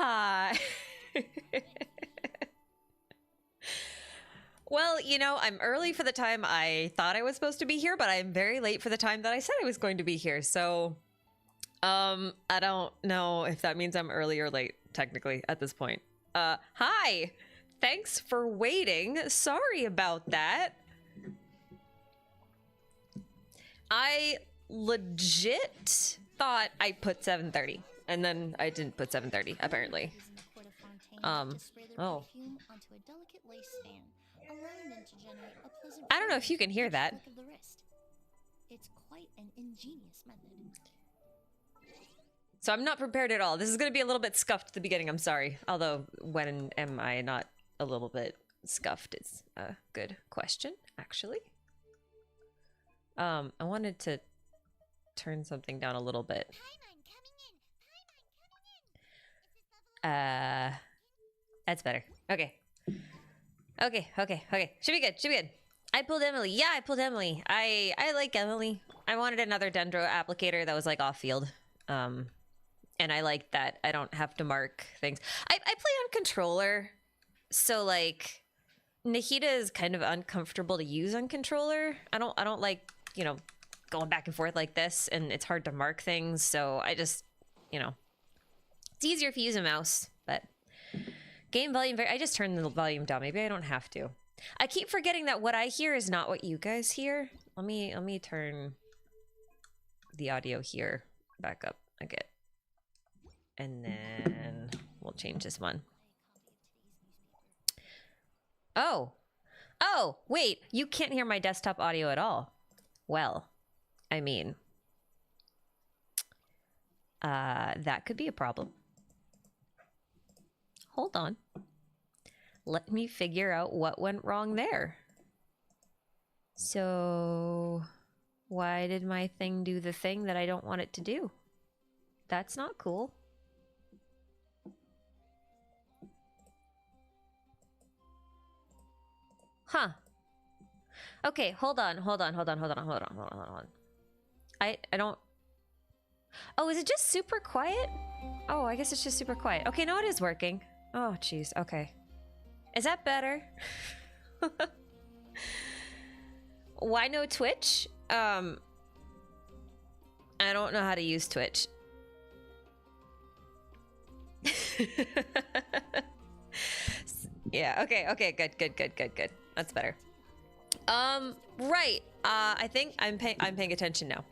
Hi. Well, you know, I'm early for the time I thought I was supposed to be here, but I'm very late for the time that I said I was going to be here. So, I don't know if that means I'm early or late, technically, at this point. Hi. Thanks for waiting. Sorry about that. I legit thought I put 7:30, and then I didn't put 7:30, apparently. Oh. I don't know if you can hear that. It's quite an ingenious method. So I'm not prepared at all. This is going to be a little bit scuffed at the beginning. I'm sorry. Although, when am I not a little bit scuffed is a good question, actually. I wanted to turn something down a little bit. That's better. Okay. Okay. Should be good. I pulled Emily. Yeah, I pulled Emily. I like Emily. I wanted another Dendro applicator that was like off field. And I like that I don't have to mark things. I play on controller, so like Nahida is kind of uncomfortable to use on controller. I don't like, you know, going back and forth like this, and it's hard to mark things, so I just, you know, it's easier if you use a mouse. But game volume, I just turned the volume down. Maybe I don't have to. I keep forgetting that what I hear is not what you guys hear. Let me turn the audio here back up again. And then we'll change this one. Oh, wait, you can't hear my desktop audio at all. Well, I mean, that could be a problem. Hold on. Let me figure out what went wrong there. So, why did my thing do the thing that I don't want it to do? That's not cool. Huh. Okay, hold on. I don't... Oh, is it just super quiet? Oh, I guess it's just super quiet. Okay, no, it is working. Oh, jeez, okay. Is that better? Why no Twitch? I don't know how to use Twitch. Yeah, okay, good. That's better. Right. I think I'm paying attention now.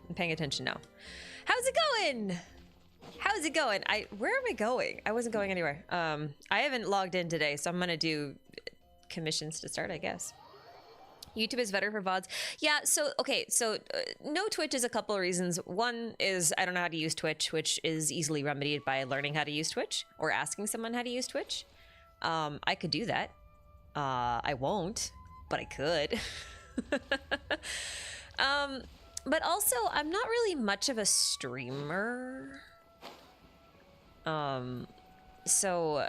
How's it going? Where am I going? I wasn't going anywhere. I haven't logged in today, so I'm gonna do commissions to start, I guess. YouTube is better for VODs. Yeah, so, okay, so no Twitch is a couple of reasons. One is I don't know how to use Twitch, which is easily remedied by learning how to use Twitch or asking someone how to use Twitch. I could do that. I won't, but I could. But also, I'm not really much of a streamer. So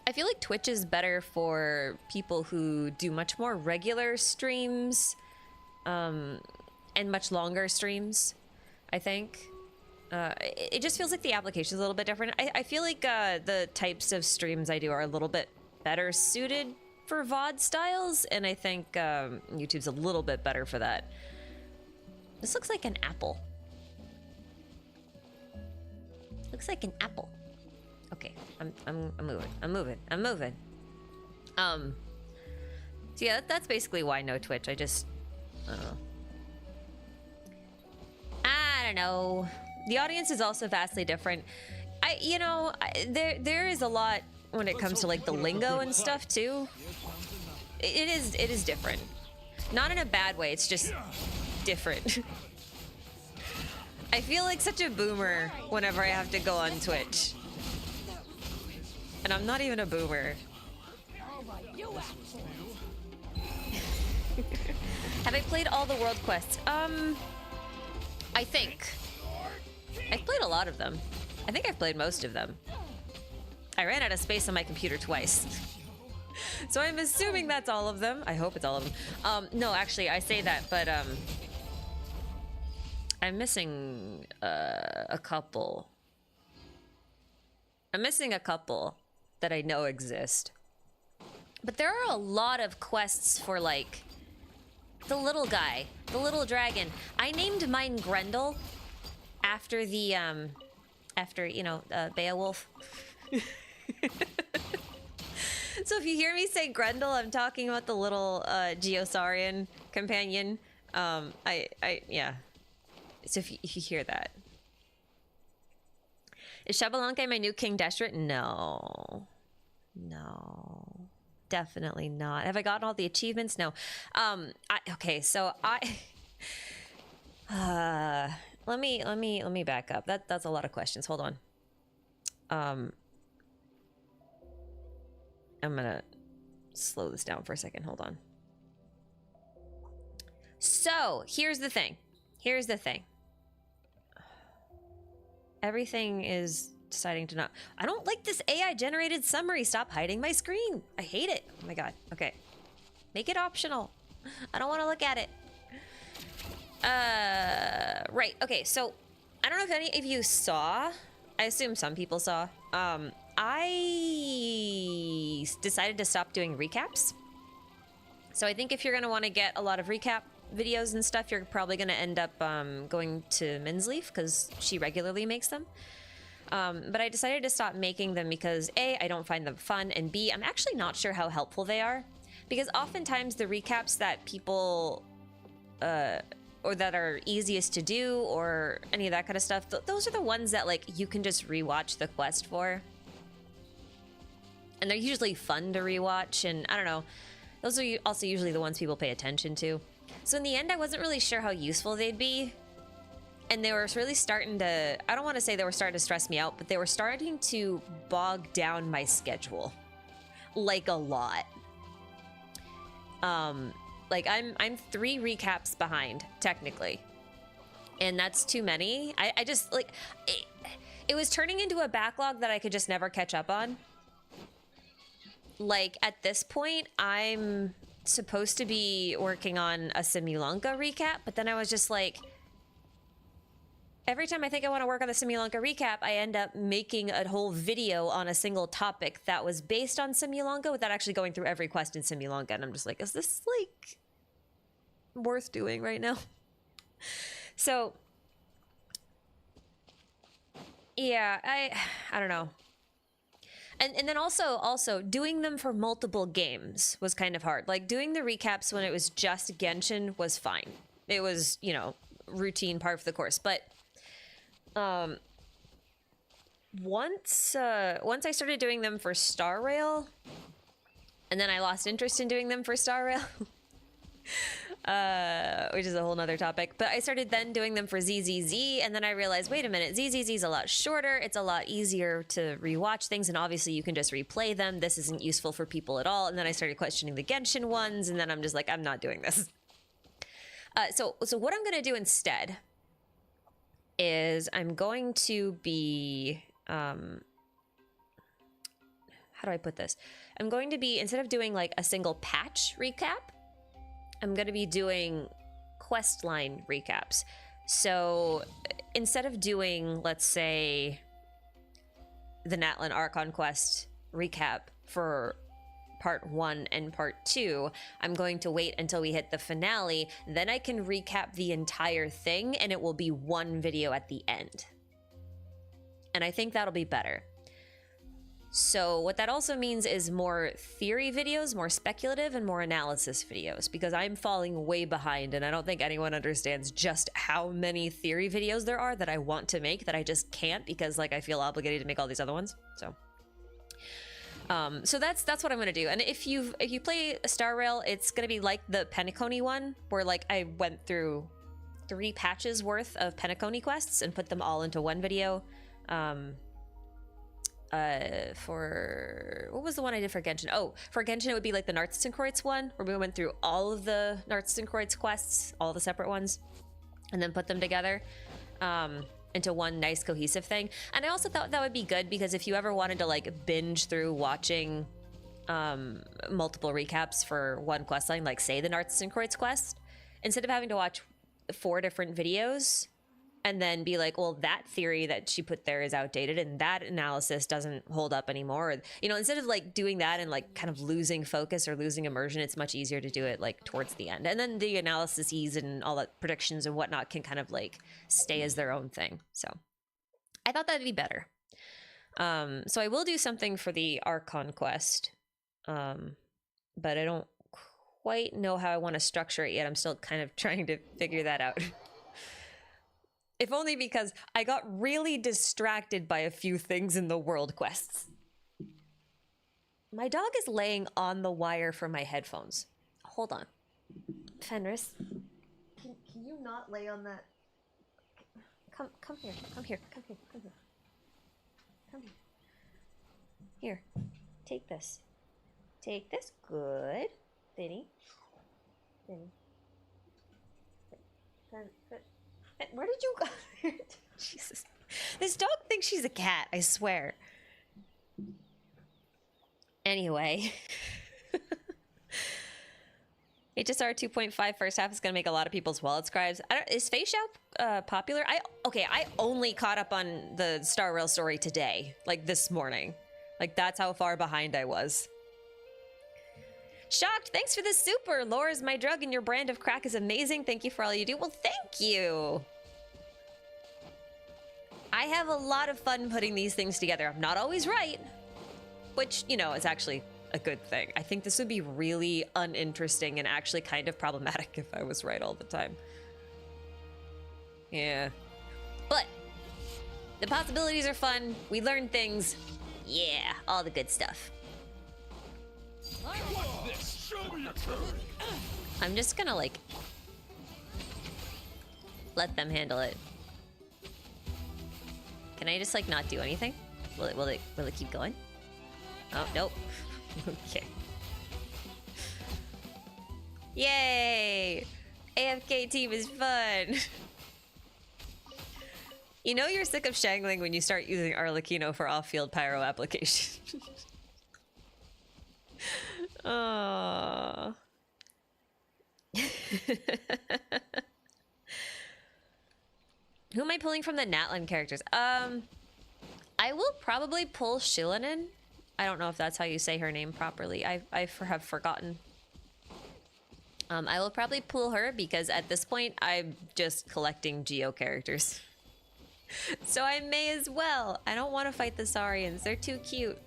I feel like Twitch is better for people who do much more regular streams, and much longer streams, I think. It just feels like the application is a little bit different. I feel like the types of streams I do are a little bit better suited for VOD styles, and I think YouTube's a little bit better for that. This looks like an apple. Looks like an apple. Okay, I'm moving. So yeah, that's basically why no Twitch. I don't know. The audience is also vastly different. There is a lot when it comes to like the lingo and stuff too. It is different. Not in a bad way, it's just different. I feel like such a boomer whenever I have to go on Twitch. And I'm not even a boomer. Have I played all the world quests? I think. I've played a lot of them. I think I've played most of them. I ran out of space on my computer twice. So I'm assuming that's all of them. I hope it's all of them. No, actually, I say that, but I'm missing a couple. I'm missing a couple that I know exist. But there are a lot of quests for, like, the little guy, the little dragon. I named mine Grendel after the, Beowulf. So if you hear me say Grendel, I'm talking about the little Geosaurian companion. Yeah. So if you hear that. Is Xbalanque my new King Deshret? No. No. Definitely not. Have I gotten all the achievements? No. Okay, so let me back up. That's a lot of questions. Hold on. I'm gonna slow this down for a second. Hold on. So here's the thing. Everything is deciding to not. I don't like this AI generated summary. Stop hiding my screen. I hate it. Oh my god. Okay. Make it optional. I don't want to look at it. Right. Okay. So I don't know if any of you saw. I assume some people saw. I decided to stop doing recaps. So I think if you're going to want to get a lot of recap videos and stuff, you're probably going to end up going to Minsleaf because she regularly makes them. But I decided to stop making them because A, I don't find them fun, and B, I'm actually not sure how helpful they are. Because oftentimes the recaps that people, or that are easiest to do, or any of that kind of stuff, those are the ones that, like, you can just rewatch the quest for. And they're usually fun to rewatch, and I don't know, those are also usually the ones people pay attention to. So in the end, I wasn't really sure how useful they'd be. And they were really starting to, I don't want to say they were starting to stress me out, but they were starting to bog down my schedule. Like a lot. Like I'm 3 recaps behind, technically. And that's too many. I just, like, it was turning into a backlog that I could just never catch up on. Like, at this point, I'm supposed to be working on a Simulanka recap, but then I was just like, every time I think I want to work on the Simulanka recap, I end up making a whole video on a single topic that was based on Simulanka without actually going through every quest in Simulanka. And I'm just like, is this, like, worth doing right now? So, yeah, I don't know. And then also doing them for multiple games was kind of hard. Like, doing the recaps when it was just Genshin was fine. It was, you know, routine part of the course. But once I started doing them for Star Rail, and then I lost interest in doing them for Star Rail, which is a whole nother topic. But I started then doing them for ZZZ, and then I realized, wait a minute, ZZZ is a lot shorter. It's a lot easier to rewatch things, and obviously you can just replay them. This isn't useful for people at all. And then I started questioning the Genshin ones, and then I'm just like, I'm not doing this. So what I'm gonna do instead is I'm going to be, how do I put this? I'm going to be, instead of doing like a single patch recap, I'm going to be doing quest line recaps. So instead of doing, let's say, the Natlan Archon quest recap for part 1 and part 2, I'm going to wait until we hit the finale. Then I can recap the entire thing, and it will be one video at the end. And I think that'll be better. So what that also means is more theory videos, more speculative, and more analysis videos, because I'm falling way behind, and I don't think anyone understands just how many theory videos there are that I want to make that I just can't, because, like, I feel obligated to make all these other ones. So that's what I'm gonna do. And if you play Star Rail, it's gonna be like the Penacony one, where, like, I went through 3 patches worth of Penacony quests and put them all into one video. For what was the one I did for Genshin? Oh, for Genshin it would be like the Nartzenkreuz one, where we went through all of the Nartzenkreuz quests, all the separate ones, and then put them together into one nice cohesive thing. And I also thought that would be good, because if you ever wanted to, like, binge through watching multiple recaps for one quest line, like say the Nartzenkreuz quest, instead of having to watch 4 different videos, and then be like, well, that theory that she put there is outdated and that analysis doesn't hold up anymore. Or, you know, instead of like doing that and like kind of losing focus or losing immersion, it's much easier to do it like towards the end. And then the analyses and all that predictions and whatnot can kind of like stay as their own thing. So I thought that'd be better. So I will do something for the Archon quest. But I don't quite know how I want to structure it yet. I'm still kind of trying to figure that out. If only because I got really distracted by a few things in the world quests. My dog is laying on the wire for my headphones. Hold on. Fenris, can you not lay on that? Come here, come here, come here, come here. Come here. Here, take this. Take this. Good. Vinny. Vinny. Where did you go? Jesus. This dog thinks she's a cat, I swear. Anyway. HSR 2.5 first half is going to make a lot of people's wallet scribes. Is Face Shop popular? I only caught up on the Star Rail story today. Like this morning. Like that's how far behind I was. Shocked, thanks for the super. Lore is my drug and your brand of crack is amazing. Thank you for all you do. Well, thank you. I have a lot of fun putting these things together. I'm not always right, which, you know, is actually a good thing. I think this would be really uninteresting and actually kind of problematic if I was right all the time. Yeah. But the possibilities are fun. We learn things. Yeah, all the good stuff. I'm just gonna like let them handle it. Can I just like not do anything? Will it keep going? Oh nope. Okay. Yay! AFK team is fun. You know you're sick of shangling when you start using Arlecchino for off-field pyro application. Oh. Who am I pulling from the Natlan characters? I will probably pull Shilinen. I don't know if that's how you say her name properly. I have forgotten. I will probably pull her because at this point I'm just collecting Geo characters. So I may as well. I don't want to fight the Saurians. They're too cute.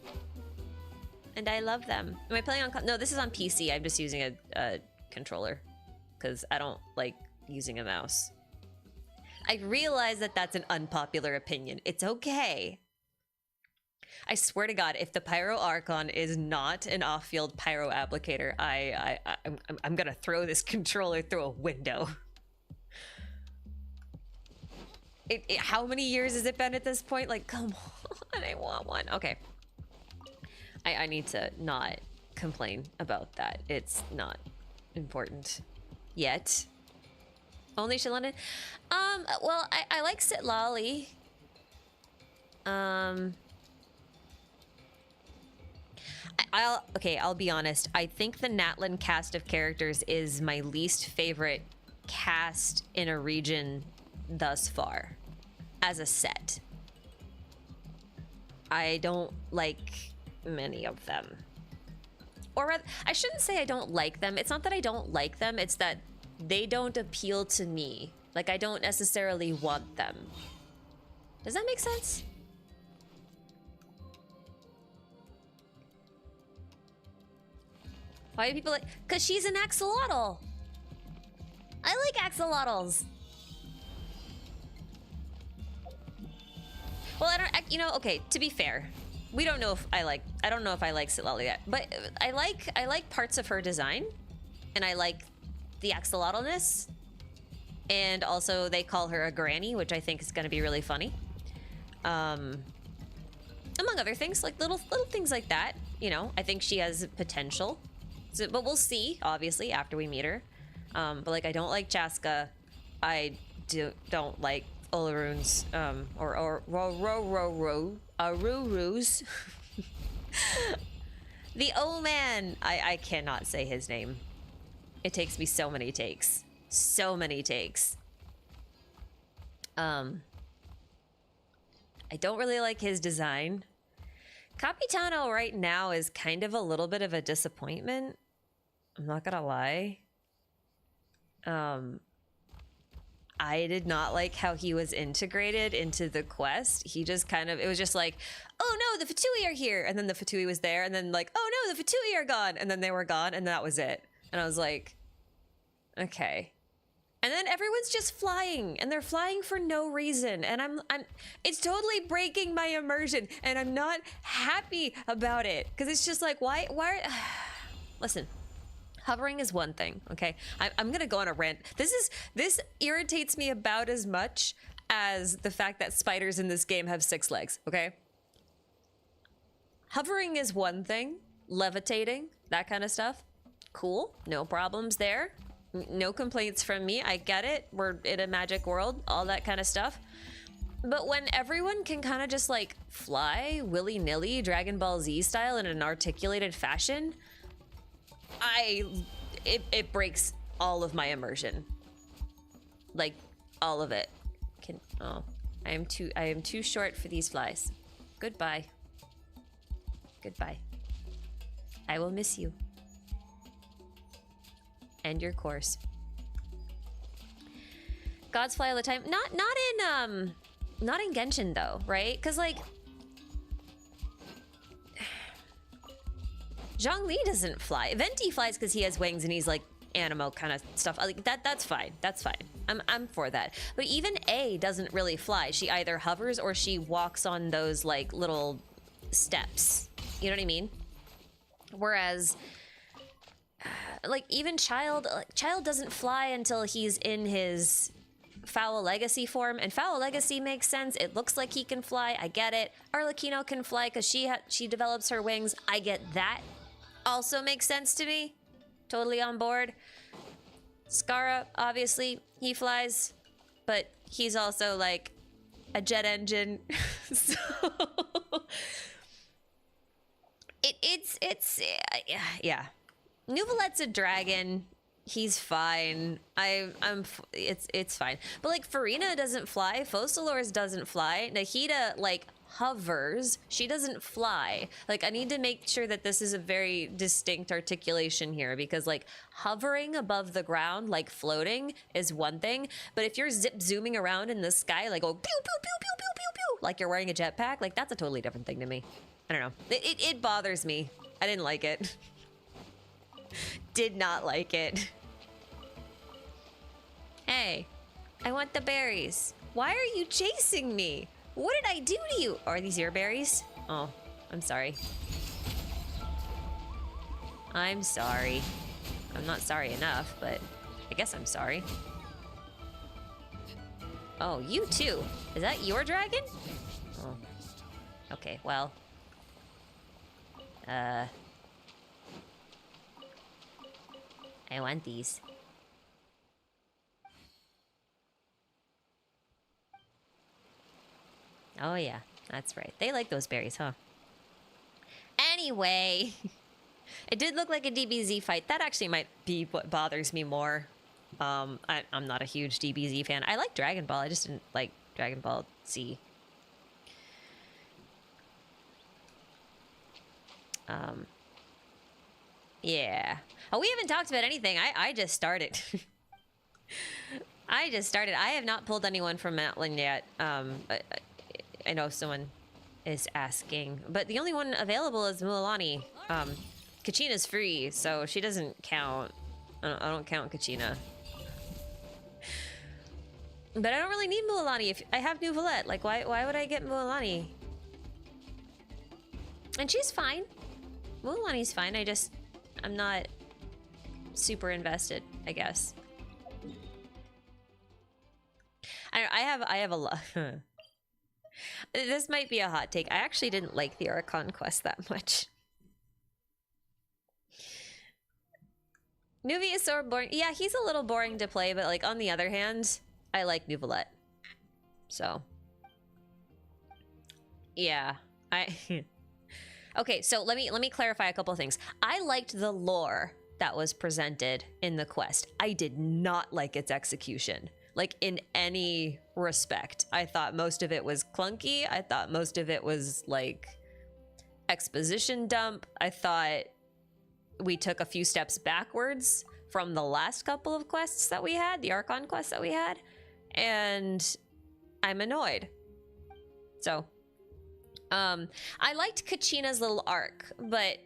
And I love them. Am I playing on... No, this is on PC. I'm just using a controller. Because I don't like using a mouse. I realize that that's an unpopular opinion. It's okay. I swear to God, if the Pyro Archon is not an off-field pyro applicator, I'm gonna throw this controller through a window. How many years has it been at this point? Like, come on, I want one. Okay. I need to not complain about that. It's not important yet. Only Shilinen? Well, I like Sitlali. I'll be honest. I think the Natlan cast of characters is my least favorite cast in a region thus far as a set. I don't like many of them. Or rather, I shouldn't say I don't like them. It's not that I don't like them, it's that they don't appeal to me. Like, I don't necessarily want them. Does that make sense? Why do people like... Because she's an axolotl. I like axolotls. Well, you know, okay, to be fair, we don't know if I don't know if I like Sitlali yet, but I like parts of her design, and I like the axolotlness, and also they call her a granny, which I think is going to be really funny. Among other things, like little things like that, you know, I think she has potential. So, but we'll see, obviously, after we meet her. But like, I don't like Chaska. I don't like Olaruns, or Arurus. The O-Man! I cannot say his name. It takes me so many takes. So many takes. I don't really like his design. Capitano right now is kind of a little bit of a disappointment. I'm not gonna lie. I did not like how he was integrated into the quest. He just kind of, it was just like, oh no, the Fatui are here. And then the Fatui was there. And then like, oh no, the Fatui are gone. And then they were gone. And that was it. And I was like, okay. And then everyone's just flying, and they're flying for no reason. And it's totally breaking my immersion, and I'm not happy about it. Cause it's just like, why, listen, hovering is one thing, okay? I'm gonna go on a rant. This irritates me about as much as the fact that spiders in this game have 6 legs, okay? Hovering is one thing, levitating, that kind of stuff. Cool, no problems there. No complaints from me, I get it. We're in a magic world, all that kind of stuff. But when everyone can kind of just like fly willy-nilly Dragon Ball Z style in an articulated fashion, it breaks all of my immersion. Like all of it. I am too short for these flies. Goodbye. Goodbye. I will miss you. End your course. Gods fly all the time. Not in Genshin though, right? Because like Zhongli doesn't fly. Venti flies because he has wings and he's like animo kind of stuff. Like that's fine. That's fine. I'm for that. But even A doesn't really fly. She either hovers or she walks on those like little steps. You know what I mean? Whereas like even Child doesn't fly until he's in his Foul Legacy form, and Foul Legacy makes sense. It looks like he can fly. I get it. Arlecchino can fly because she develops her wings. I get that. Also makes sense to me. Totally on board. Skara, obviously, he flies, but he's also like a jet engine. So yeah. Nuvolet's a dragon. He's fine. It's fine. But like Farina doesn't fly. Focalors doesn't fly. Nahida like hovers. She doesn't fly. Like I need to make sure that this is a very distinct articulation here, because like hovering above the ground, like floating, is one thing. But if you're zooming around in the sky, like go pew pew pew pew pew pew pew, like you're wearing a jetpack, like that's a totally different thing to me. I don't know. It bothers me. I didn't like it. Did not like it. Hey, I want the berries. Why are you chasing me? What did I do to you? Are these your berries? Oh, I'm sorry. I'm sorry. I'm not sorry enough, but I guess I'm sorry. Oh, you too. Is that your dragon? Oh. Okay, well. I want these. Oh yeah, that's right. They like those berries, huh? Anyway, it did look like a DBZ fight. That actually might be what bothers me more. I'm not a huge DBZ fan. I like Dragon Ball. I just didn't like Dragon Ball Z. Yeah. Oh, we haven't talked about anything. I just started. I just started. I have not pulled anyone from Natlan yet. I know someone is asking, but the only one available is Mualani. Kachina's free, so she doesn't count. I don't count Kachina. But I don't really need Mualani if I have Nuvolette. Like, why would I get Mualani? And she's fine. Mualani's fine. I'm not super invested, I guess. I have a lot. This might be a hot take. I actually didn't like the Archon quest that much. Nuvi is so boring. Yeah, he's a little boring to play, but like on the other hand, I like Nuvolette. So yeah, okay, so let me clarify a couple of things. I liked the lore that was presented in the quest. I did not like its execution. like in any respect. I thought most of it was clunky. I thought most of it was like exposition dump. I thought we took a few steps backwards from the last couple of quests that we had, the Archon quests that we had, and I'm annoyed. So, I liked Kachina's little arc, but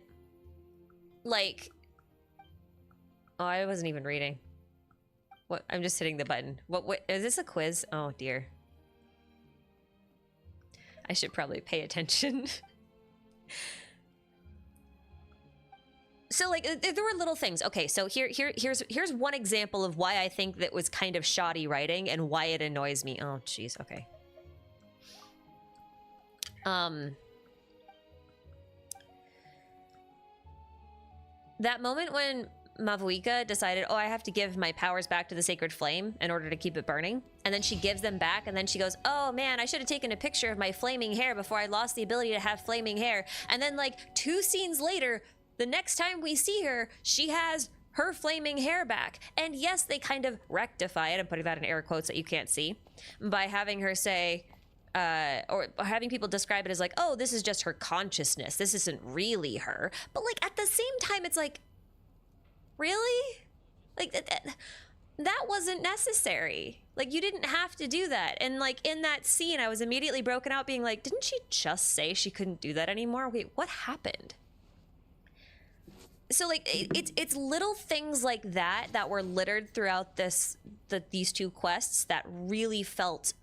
like, oh, I wasn't even reading. What? I'm just hitting the button. What is this a quiz? Oh dear. I should probably pay attention. So like there were little things. Okay, so here's one example of why I think that was kind of shoddy writing and why it annoys me. Oh jeez, okay. That moment when Mavuika decided, oh, I have to give my powers back to the Sacred Flame in order to keep it burning. And then she gives them back, and then she goes, oh man, I should have taken a picture of my flaming hair before I lost the ability to have flaming hair. And then like 2 scenes later, the next time we see her, she has her flaming hair back. And yes, they kind of rectify it, I'm putting that in air quotes that you can't see, by having her say, or having people describe it as like, oh, this is just her consciousness. This isn't really her. But like at the same time, it's like, really? Like that wasn't necessary. Like you didn't have to do that. And like in that scene, I was immediately broken out being like, didn't she just say she couldn't do that anymore? Wait, what happened? So like it's little things like that that were littered throughout these 2 quests that really felt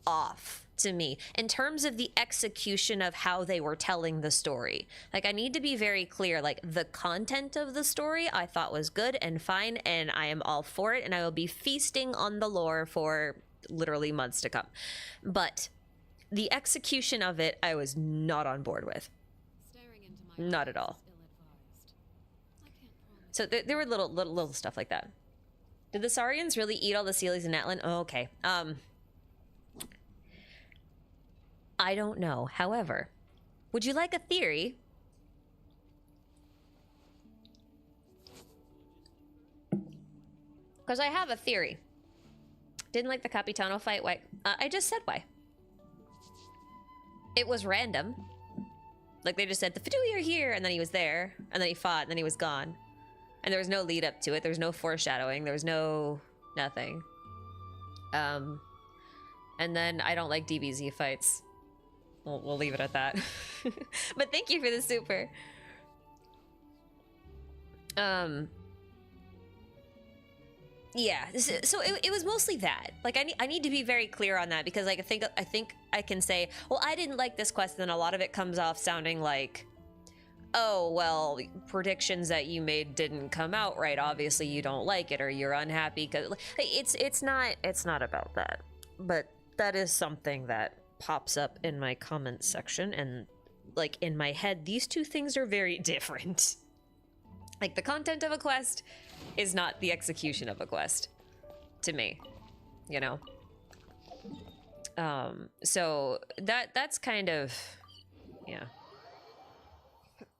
off to me in terms of the execution of how they were telling the story. Like I need to be very clear, like the content of the story I thought was good and fine, and I am all for it, and I will be feasting on the lore for literally months to come. But the execution of it, I was not on board with. Not at all. So there were little stuff like that. Did the Saurians really eat all the Celys in Natlan? Oh, okay. I don't know. However, would you like a theory? Because I have a theory. Didn't like the Capitano fight. Why? I just said why. It was random. Like they just said, the Fidui are here, and then he was there, and then he fought, and then he was gone. And there was no lead up to it. There was no foreshadowing. There was no nothing. And then I don't like DBZ fights. We'll leave it at that. But thank you for the super. Yeah, so it was mostly that. Like I need to be very clear on that, because like I think I can say, well, I didn't like this quest, and then a lot of it comes off sounding like, oh, well, predictions that you made didn't come out right. Obviously you don't like it, or you're unhappy, because it's not about that. But that is something that pops up in my comments section, and like in my head, these 2 things are very different. Like the content of a quest is not the execution of a quest to me, you know. So that's kind of, yeah.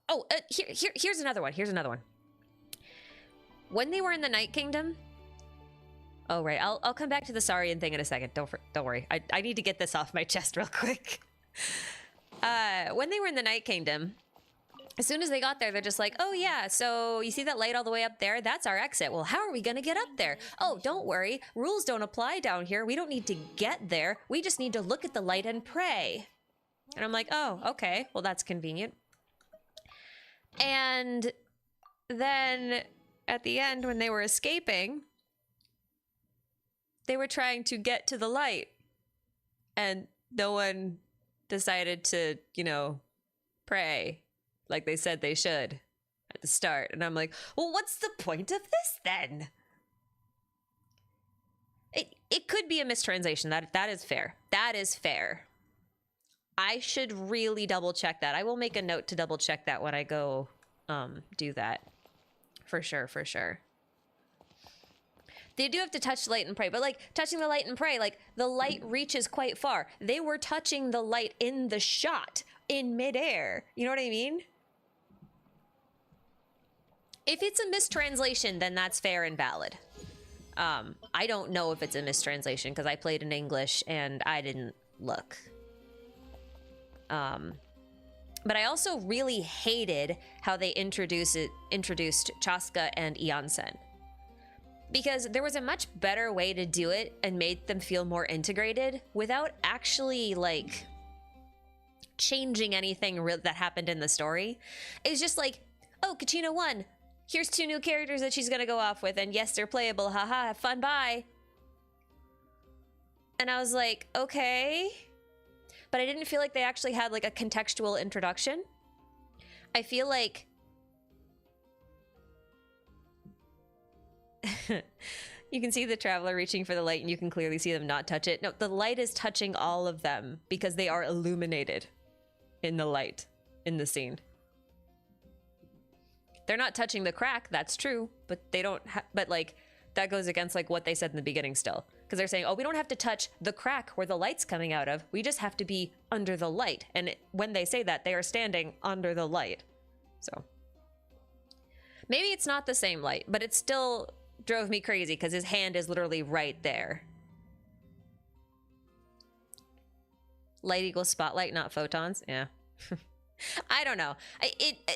Oh, here's another one. Here's another one. When they were in the Night Kingdom. Oh right, I'll come back to the Saurian thing in a second. Don't worry. I need to get this off my chest real quick. When they were in the Night Kingdom, as soon as they got there, they're just like, oh yeah, so you see that light all the way up there? That's our exit. Well, how are we gonna get up there? Oh, don't worry. Rules don't apply down here. We don't need to get there. We just need to look at the light and pray. And I'm like, oh, okay. Well, that's convenient. And then at the end, when they were escaping, they were trying to get to the light, and no one decided to, you know, pray like they said they should at the start. And I'm like, well, what's the point of this then? It could be a mistranslation. That is fair. That is fair. I should really double check that. I will make a note to double check that when I go do that. For sure, for sure. They do have to touch the light and pray, but like touching the light and pray, like the light reaches quite far. They were touching the light in the shot in midair. You know what I mean? If it's a mistranslation, then that's fair and valid. I don't know if it's a mistranslation because I played in English and I didn't look. But I also really hated how they introduced Chaska and Ionsen. Because there was a much better way to do it and made them feel more integrated without actually, like, changing anything that happened in the story. It's just like, oh, Kachina won. Here's 2 new characters that she's gonna go off with, and yes, they're playable. Haha, have fun, bye. And I was like, okay. But I didn't feel like they actually had, like, a contextual introduction. I feel like... You can see the traveler reaching for the light, and you can clearly see them not touch it. No, the light is touching all of them because they are illuminated in the light in the scene. They're not touching the crack, that's true, but they don't but like that goes against like what they said in the beginning still, because they're saying, oh, we don't have to touch the crack where the light's coming out of, we just have to be under the light. And when they say that, they are standing under the light. So maybe it's not the same light, but it still drove me crazy because his hand is literally right there. Light equals spotlight, not photons. Yeah. I don't know.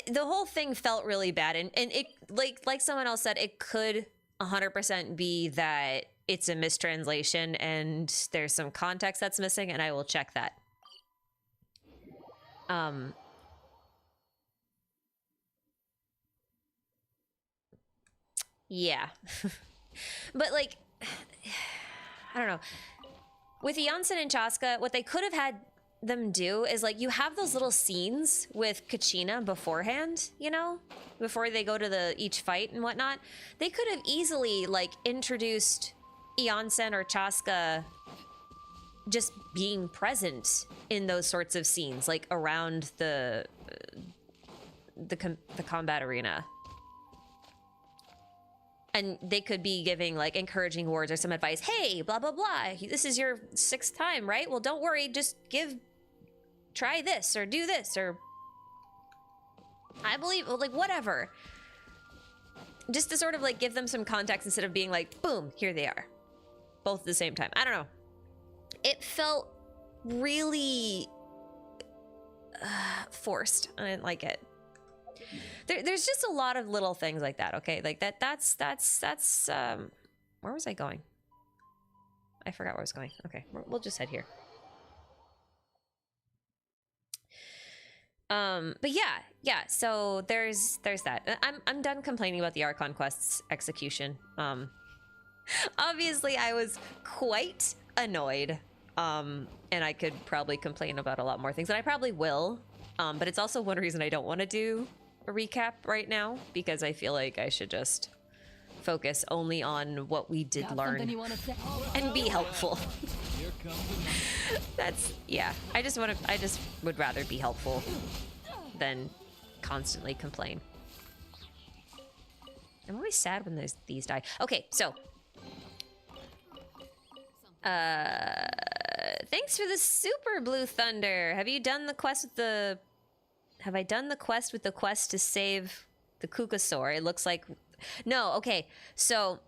The whole thing felt really bad, and it like someone else said, it could 100% be that it's a mistranslation and there's some context that's missing, and I will check that. Yeah. But like, I don't know. With Ionsen and Chaska, what they could have had them do is like, you have those little scenes with Kachina beforehand, you know, before they go to each fight and whatnot. They could have easily like introduced Ionsen or Chaska just being present in those sorts of scenes, like around the combat arena. And they could be giving like encouraging words or some advice. Hey, blah, blah, blah. This is your 6th time, right? Well, don't worry. Just try this or do this or I believe, like, whatever. Just to sort of like give them some context instead of being like, boom, here they are. Both at the same time. I don't know. It felt really forced. I didn't like it. There's just a lot of little things like that, okay? Like that's where was I going? I forgot where I was going. Okay, we'll just head here. But yeah, so there's that. I'm done complaining about the Archon quest's execution. Obviously I was quite annoyed. And I could probably complain about a lot more things, and I probably will. But it's also one reason I don't want to do a recap right now, because I feel like I should just focus only on what we did learn and be helpful. That's, yeah, I just would rather be helpful than constantly complain. I'm always sad when these die. Okay, so thanks for the super blue thunder. Have you done the quest with the Have I done the quest with the quest to save the Kukasaur? It looks like... No, okay. So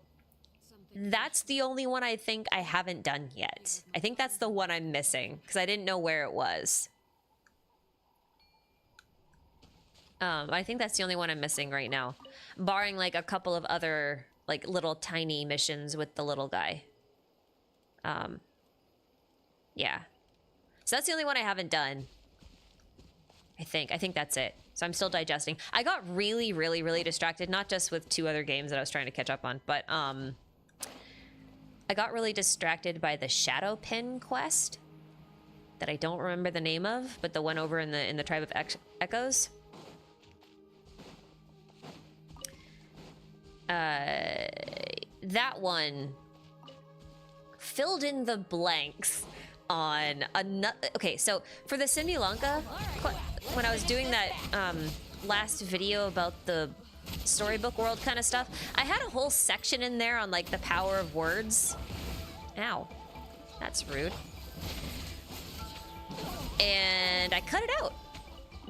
that's the only one I think I haven't done yet. I think that's the one I'm missing, because I didn't know where it was. I think that's the only one I'm missing right now. Barring, like, a couple of other, like, little tiny missions with the little guy. Yeah. So that's the only one I haven't done. I think that's it. So I'm still digesting. I got really, really, really distracted, not just with 2 other games that I was trying to catch up on, but I got really distracted by the Shadow Pin quest that I don't remember the name of, but the one over in the Tribe of Echoes. That one filled in the blanks on another. Okay, so for the Simulanka, when I was doing that last video about the storybook world kind of stuff, I had a whole section in there on like the power of words. Ow, that's rude. And I cut it out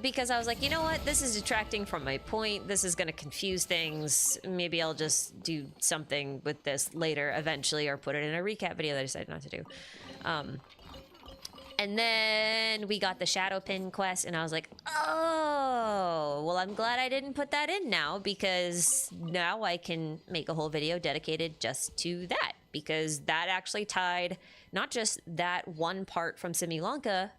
because I was like, you know what? This is detracting from my point. This is going to confuse things. Maybe I'll just do something with this later, eventually, or put it in a recap video that I decided not to do. And then we got the Shadow Pin quest, and I was like, oh, well, I'm glad I didn't put that in now, because now I can make a whole video dedicated just to that, because that actually tied not just that one part from Simi Lanka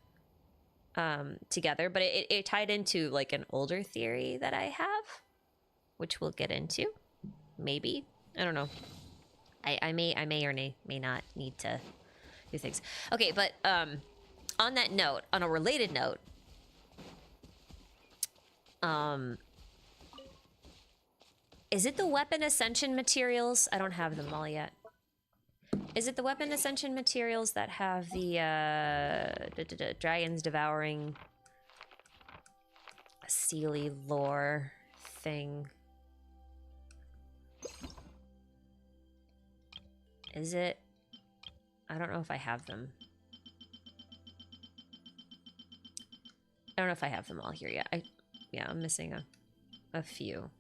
together, but it tied into like an older theory that I have, which we'll get into. Maybe. I don't know. I may or may not need to do things. Okay, but on that note, on a related note, is it the weapon ascension materials? I don't have them all yet. Is it the weapon ascension materials that have the dragons devouring a cely lore thing? Is it? I don't know if I have them. I don't know if I have them all here yet. Yeah, I'm missing a few.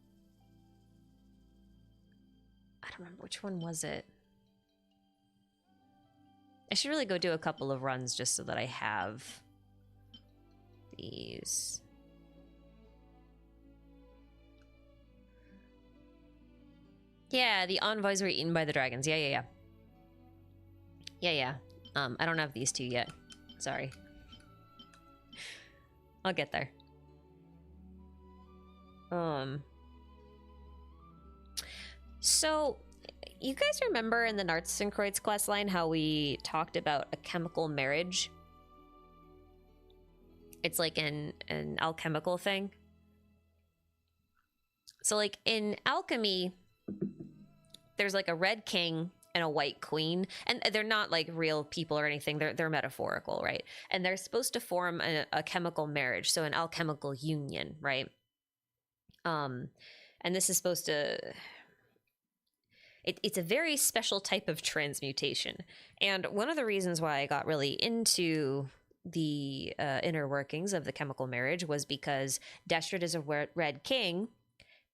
I don't remember which one was it. I should really go do a couple of runs just so that I have these. Yeah, the envoys were eaten by the dragons. Yeah. I don't have these two yet. Sorry. I'll get there. So, you guys remember in the Nartsenkreuz questline how we talked about a chemical marriage? It's like an alchemical thing. So, like, in alchemy, there's like a red king and a white queen, and they're not like real people or anything. They're metaphorical, right? And they're supposed to form a chemical marriage, so an alchemical union, right? And this is supposed to... It's a very special type of transmutation. And one of the reasons why I got really into the inner workings of the chemical marriage was because Destrid is a red king,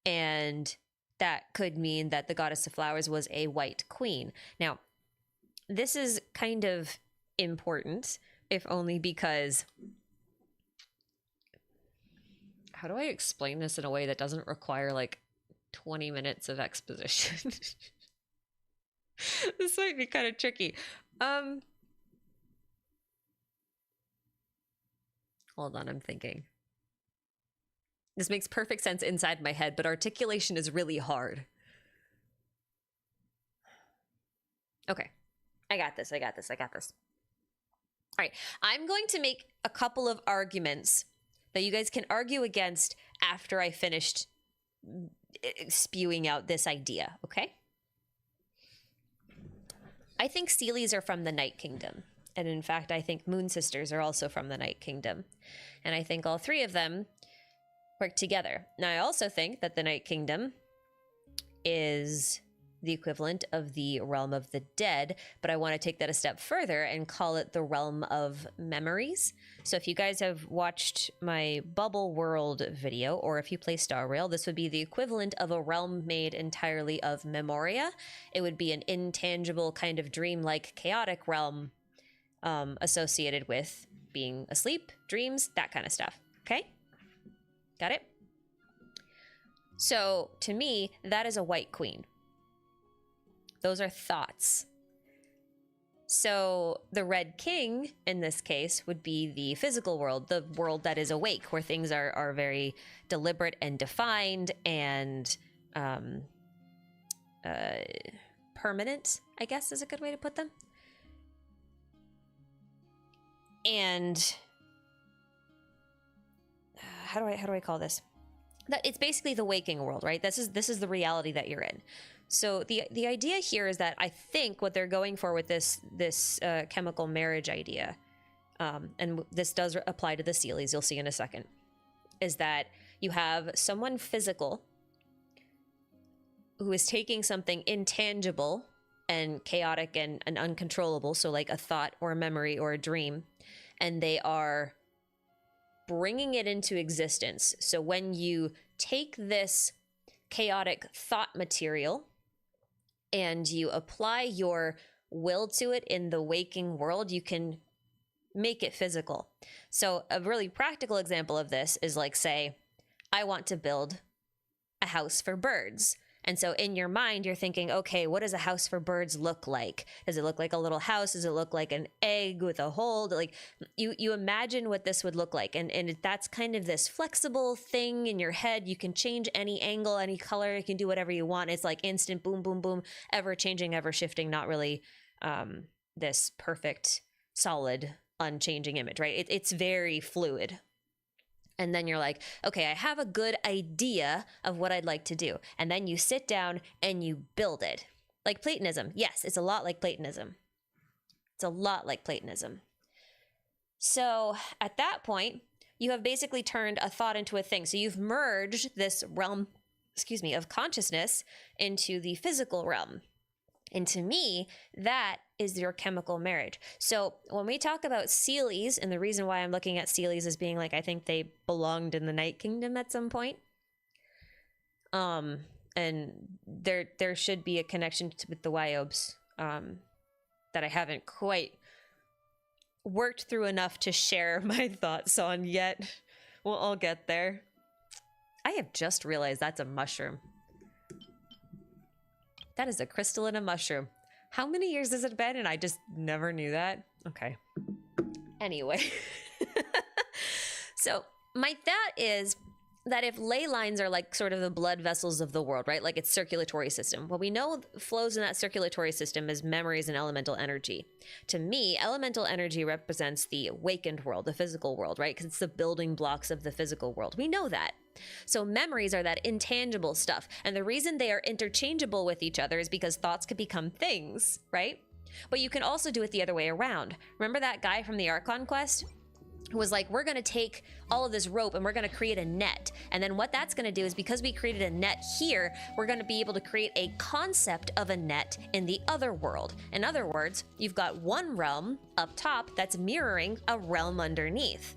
and that could mean that the goddess of flowers was a white queen. Now, this is kind of important, if only because... How do I explain this in a way that doesn't require like 20 minutes of exposition? This might be kind of tricky. Hold on, I'm thinking. This makes perfect sense inside my head, but articulation is really hard. Okay. I got this. All right. I'm going to make a couple of arguments that you guys can argue against after I finished spewing out this idea, okay? I think Celys are from the Night Kingdom. And in fact, I think Moon Sisters are also from the Night Kingdom. And I think all three of them work together. Now, I also think that the Night Kingdom is the equivalent of the realm of the dead, but I want to take that a step further and call it the realm of memories. So if you guys have watched my Bubble World video, or if you play Star Rail, this would be the equivalent of a realm made entirely of memoria. It would be an intangible kind of dreamlike chaotic realm associated with being asleep, dreams, that kind of stuff. Okay? Got it? So to me, that is a white queen. Those are thoughts. So the Red King, in this case, would be the physical world, the world that is awake, where things are very deliberate and defined and permanent, I guess is a good way to put them. And how do I call this? That it's basically the waking world, right? This is the reality that you're in. So the idea here is that I think what they're going for with this chemical marriage idea, and this does apply to the Celys, you'll see in a second, is that you have someone physical who is taking something intangible and chaotic and uncontrollable, so like a thought or a memory or a dream, and they are bringing it into existence. So when you take this chaotic thought material and you apply your will to it in the waking world, you can make it physical. So a really practical example of this is like, say, I want to build a house for birds. And so in your mind, you're thinking, okay, what does a house for birds look like? Does it look like a little house? Does it look like an egg with a hole? Like you imagine what this would look like. And that's kind of this flexible thing in your head. You can change any angle, any color. You can do whatever you want. It's like instant boom, boom, boom, ever changing, ever shifting, not really this perfect, solid, unchanging image, right? It's very fluid. And then you're like, okay, I have a good idea of what I'd like to do. And then you sit down and you build it. Like Platonism. Yes, it's a lot like Platonism. It's a lot like Platonism. So at that point, you have basically turned a thought into a thing. So you've merged this realm, of consciousness into the physical realm. And to me, that is your chemical marriage. So when we talk about celies, and the reason why I'm looking at celies as being like, I think they belonged in the Night Kingdom at some point. And there should be a connection with the Wyobs that I haven't quite worked through enough to share my thoughts on yet. We'll all get there. I have just realized that's a mushroom. That is a crystal in a mushroom. How many years has it been? And I just never knew that. Okay. Anyway. So my thought is that if ley lines are like sort of the blood vessels of the world, right? Like its circulatory system. What we know flows in that circulatory system is memories and elemental energy. To me, elemental energy represents the awakened world, the physical world, right? Because it's the building blocks of the physical world. We know that. So memories are that intangible stuff. And the reason they are interchangeable with each other is because thoughts can become things, right? But you can also do it the other way around. Remember that guy from the Archon quest? Who was like, we're going to take all of this rope and we're going to create a net. And then what that's going to do is, because we created a net here, we're going to be able to create a concept of a net in the other world. In other words, you've got one realm up top that's mirroring a realm underneath.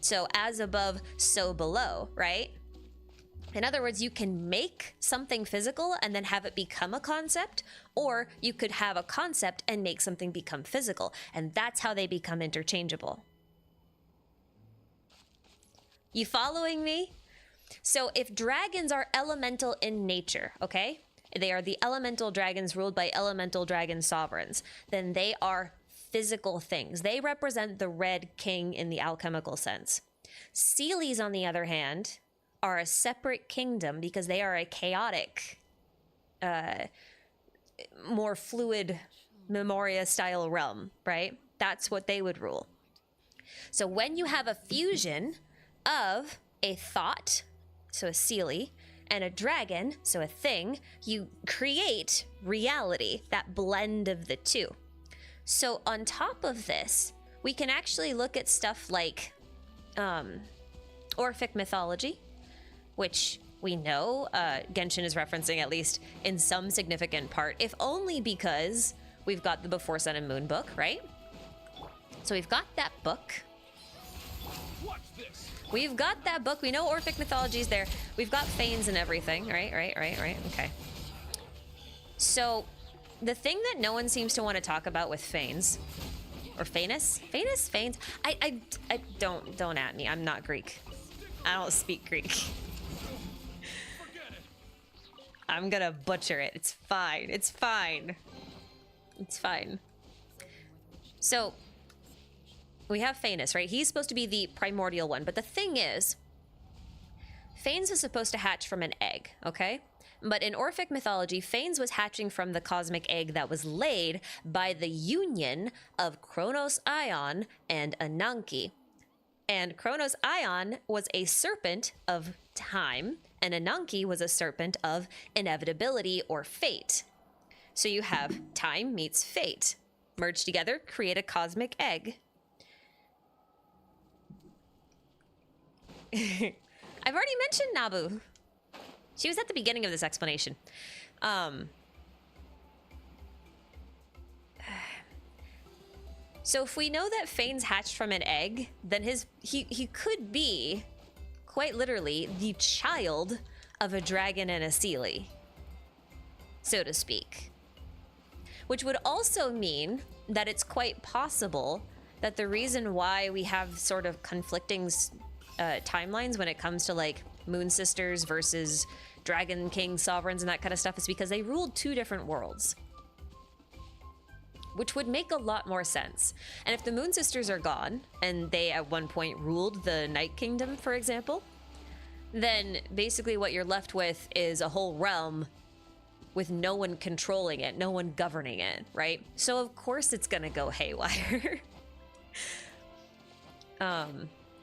So as above, so below, right? In other words, you can make something physical and then have it become a concept, or you could have a concept and make something become physical. And that's how they become interchangeable. You following me? So if dragons are elemental in nature, okay? They are the elemental dragons ruled by elemental dragon sovereigns. Then they are physical things. They represent the Red King in the alchemical sense. Celies, on the other hand, are a separate kingdom because they are a chaotic, more fluid Memoria-style realm, right? That's what they would rule. So when you have a fusion of a thought, so a cely, and a dragon, so a thing, you create reality, that blend of the two. So on top of this, we can actually look at stuff like Orphic mythology, which we know Genshin is referencing, at least in some significant part, if only because we've got the Before Sun and Moon book, right? So we've got that book. We've got that book. We know Orphic mythology is there. We've got Fanes and everything, right? Okay. So the thing that no one seems to want to talk about with Fanes, or Fanes? Fanes? I don't at me. I'm not Greek. I don't speak Greek. I'm gonna butcher it. It's fine. It's fine. It's fine. So we have Phanes, right? He's supposed to be the primordial one. But the thing is, Phanes is supposed to hatch from an egg, okay? But in Orphic mythology, Phanes was hatching from the cosmic egg that was laid by the union of Kronos Ion and Ananke. And Kronos Ion was a serpent of time, and Ananke was a serpent of inevitability or fate. So you have time meets fate. Merge together, create a cosmic egg. I've already mentioned Nabu. She was at the beginning of this explanation. So if we know that Fane's hatched from an egg, then he could be, quite literally, the child of a dragon and a cely, so to speak. Which would also mean that it's quite possible that the reason why we have sort of conflicting timelines when it comes to like Moon Sisters versus Dragon King sovereigns and that kind of stuff is because they ruled two different worlds. Which would make a lot more sense. And if the Moon Sisters are gone, and they at one point ruled the Night Kingdom, for example, then basically what you're left with is a whole realm with no one controlling it, no one governing it, right? So of course it's gonna go haywire.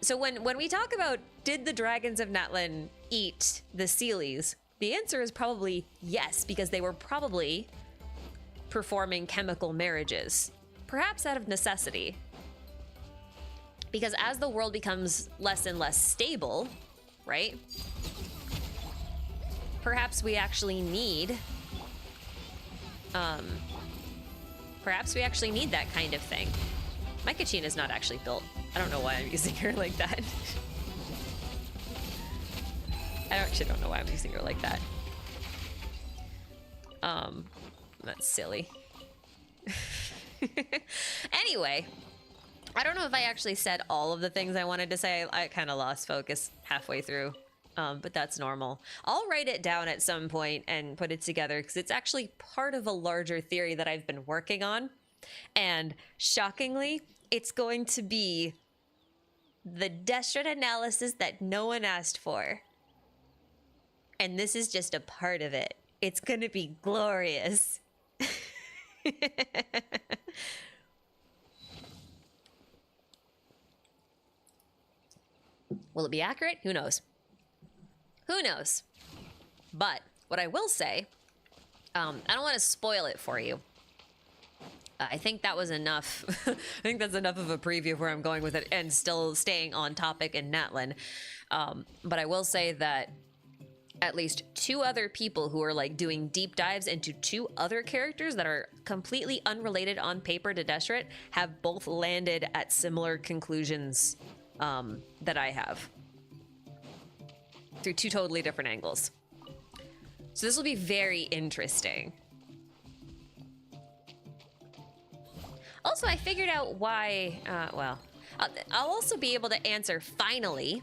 So when we talk about did the dragons of Natlan eat the celys, the answer is probably yes, because they were probably performing chemical marriages, perhaps out of necessity. Because as the world becomes less and less stable, right? Perhaps we actually need that kind of thing. My Kachina is not actually built. I don't know why I'm using her like that. I actually don't know why I'm using her like that. That's silly. Anyway, I don't know if I actually said all of the things I wanted to say. I kind of lost focus halfway through, but that's normal. I'll write it down at some point and put it together because it's actually part of a larger theory that I've been working on. And shockingly, it's going to be the Destret analysis that no one asked for. And this is just a part of it. It's going to be glorious. Will it be accurate? Who knows? Who knows? But what I will say, I don't want to spoil it for you. I think that was enough. I think that's enough of a preview of where I'm going with it and still staying on topic in Natlan. But I will say that at least two other people who are like doing deep dives into two other characters that are completely unrelated on paper to Destret have both landed at similar conclusions that I have through two totally different angles. So this will be very interesting. Also, I figured out why, well, I'll also be able to answer finally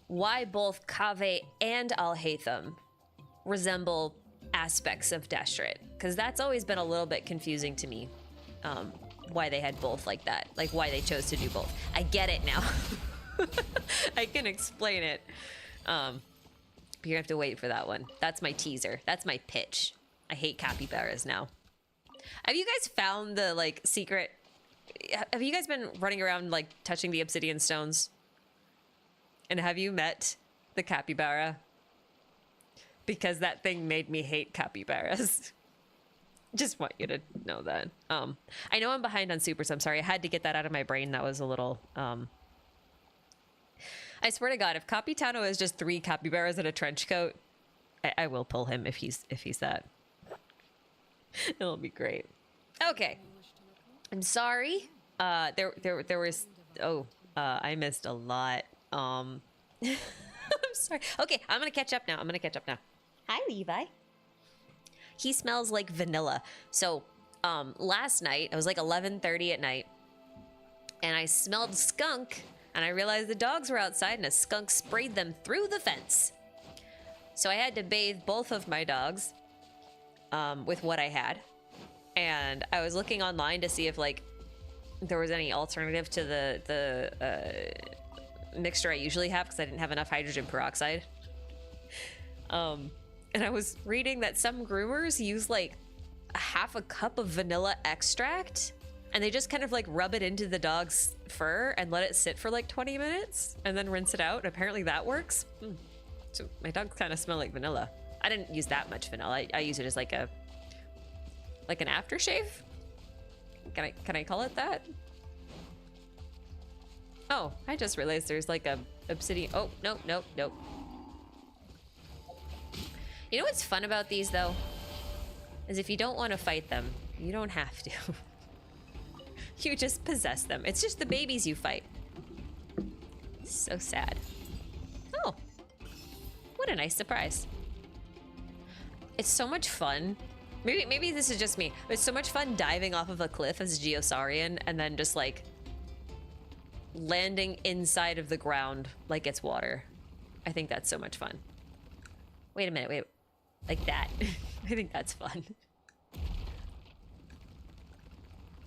why both Kaveh and Alhaitham resemble aspects of Destret, because that's always been a little bit confusing to me, why they had both like that, like why they chose to do both. I get it now. I can explain it. But you're gonna have to wait for that one. That's my teaser. That's my pitch. I hate capybaras now. Have you guys found the like secret? Have you guys been running around like touching the obsidian stones? And have you met the capybara? Because that thing made me hate capybaras. Just want you to know that. I know I'm behind on supers. I'm sorry. I had to get that out of my brain. That was a little... I swear to God, if Capitano is just 3 capybaras in a trench coat, I will pull him if he's that. It'll be great. Okay. I'm sorry. There was... Oh, I missed a lot. I'm sorry. Okay, I'm gonna catch up now. Hi, Levi. He smells like vanilla. So, last night, it was like 11:30 at night, and I smelled skunk, and I realized the dogs were outside, and a skunk sprayed them through the fence. So I had to bathe both of my dogs with what I had, and I was looking online to see if, like, there was any alternative to the mixture I usually have, because I didn't have enough hydrogen peroxide. And I was reading that some groomers use like a half a cup of vanilla extract, and they just kind of like rub it into the dog's fur and let it sit for like 20 minutes and then rinse it out. And apparently that works. So my dogs kind of smell like vanilla. I didn't use that much vanilla. I use it as like an aftershave. Can I call it that? Oh, I just realized there's like a obsidian. Oh, nope. You know what's fun about these though? Is if you don't want to fight them, you don't have to. You just possess them. It's just the babies you fight. So sad. Oh, what a nice surprise. It's so much fun. Maybe this is just me. It's so much fun diving off of a cliff as Geosaurian and then just like landing inside of the ground like it's water. I think that's so much fun. Wait a minute, wait. Like that. I think that's fun.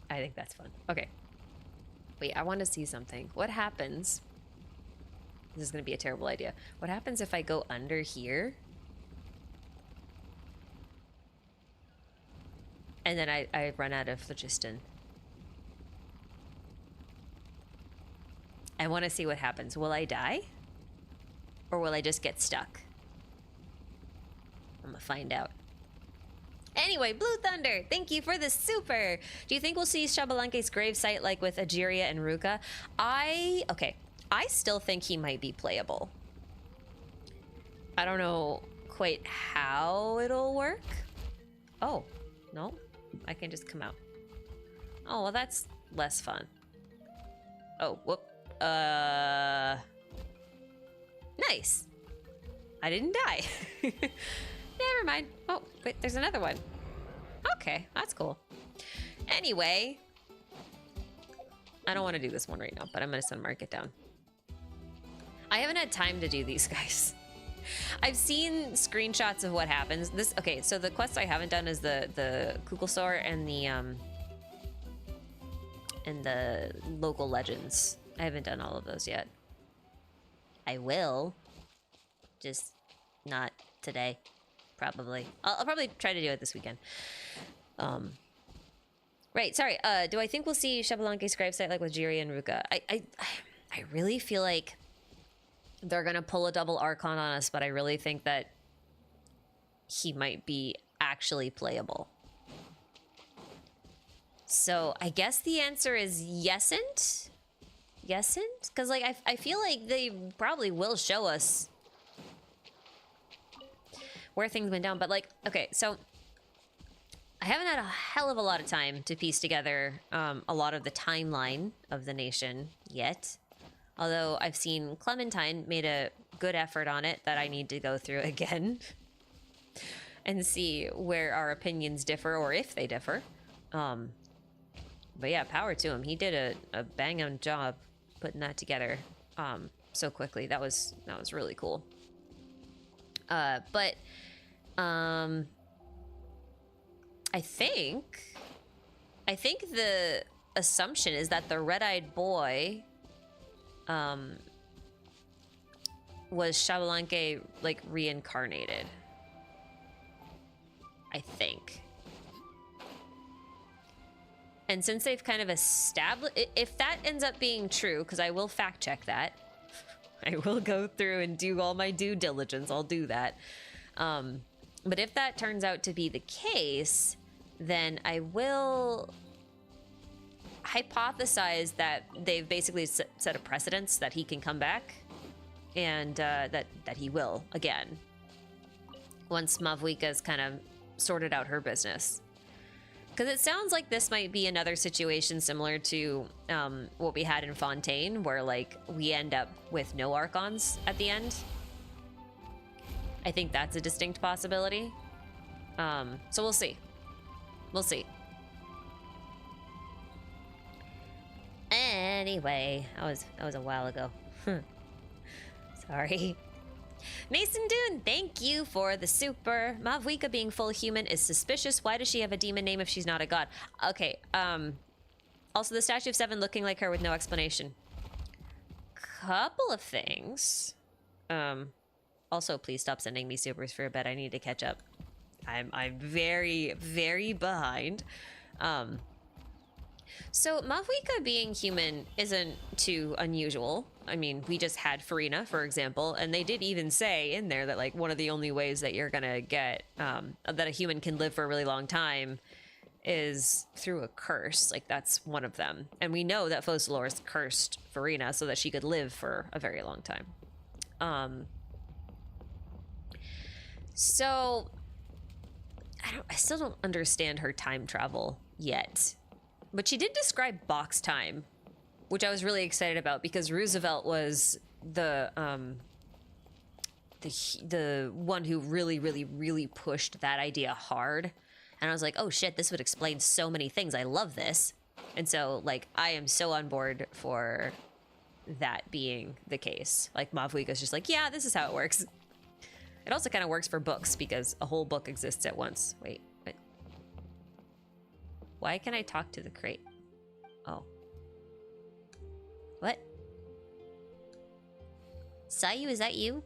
I think that's fun. Okay. Wait, I want to see something. What happens? This is going to be a terrible idea. What happens if I go under here? And then I run out of phlogiston. I want to see what happens. Will I die? Or will I just get stuck? I'm gonna find out. Anyway, Blue Thunder, thank you for the super. Do you think we'll see Xbalanque's gravesite like with Ajiria and Ruka? Okay, I still think he might be playable. I don't know quite how it'll work. Oh, no, I can just come out. Oh, well, that's less fun. Oh, whoop. Nice. I didn't die. Never mind. Oh, wait, there's another one. Okay, that's cool. Anyway, I don't want to do this one right now, but I'm going to mark it down. I haven't had time to do these guys. I've seen screenshots of what happens. Okay, so the quest I haven't done is the Kugelsaur and the local legends. I haven't done all of those yet. I will, just not today. Probably. I'll probably try to do it this weekend. Right, sorry. Do I think we'll see Xbalanque's gravesite like with Jiri and Ruka? I really feel like they're gonna pull a double Archon on us, but I really think that he might be actually playable. So I guess the answer is yesn't? Yesn't? Because like I feel like they probably will show us where things went down, but like, okay, so I haven't had a hell of a lot of time to piece together a lot of the timeline of the nation yet. Although I've seen Clementine made a good effort on it that I need to go through again and see where our opinions differ or if they differ. But yeah, power to him. He did a bang-on job putting that together so quickly. That was really cool. But I think the assumption is that the red-eyed boy was Xbalanque like reincarnated. I think. And since they've kind of established, if that ends up being true, because I will fact check that, I will go through and do all my due diligence. I'll do that. But if that turns out to be the case, then I will hypothesize that they've basically set a precedence that he can come back, and that he will again once Mavwika's kind of sorted out her business. Because it sounds like this might be another situation similar to what we had in Fontaine, where like we end up with no Archons at the end. I think that's a distinct possibility. So we'll see. We'll see. Anyway, that was a while ago. Sorry. Mason Dune, thank you for the super. Mavwika being full human is suspicious. Why does she have a demon name if she's not a god? Okay, also the Statue of Seven looking like her with no explanation. Couple of things. Also, please stop sending me supers for a bit. I need to catch up. I'm very, very behind. So Mavwika being human isn't too unusual. I mean, we just had Farina, for example, and they did even say in there that like one of the only ways that you're gonna get that a human can live for a really long time is through a curse. Like that's one of them, and we know that Focalors cursed Farina so that she could live for a very long time. So I still don't understand her time travel yet. But she did describe box time, which I was really excited about because Roosevelt was the one who really pushed that idea hard. And I was like, oh shit, this would explain so many things. I love this. And so, like, I am so on board for that being the case. Like, Mavwika's just like, yeah, this is how it works. It also kind of works for books because a whole book exists at once. Wait, what? Why can I talk to the crate? Oh. What? Sayu, is that you?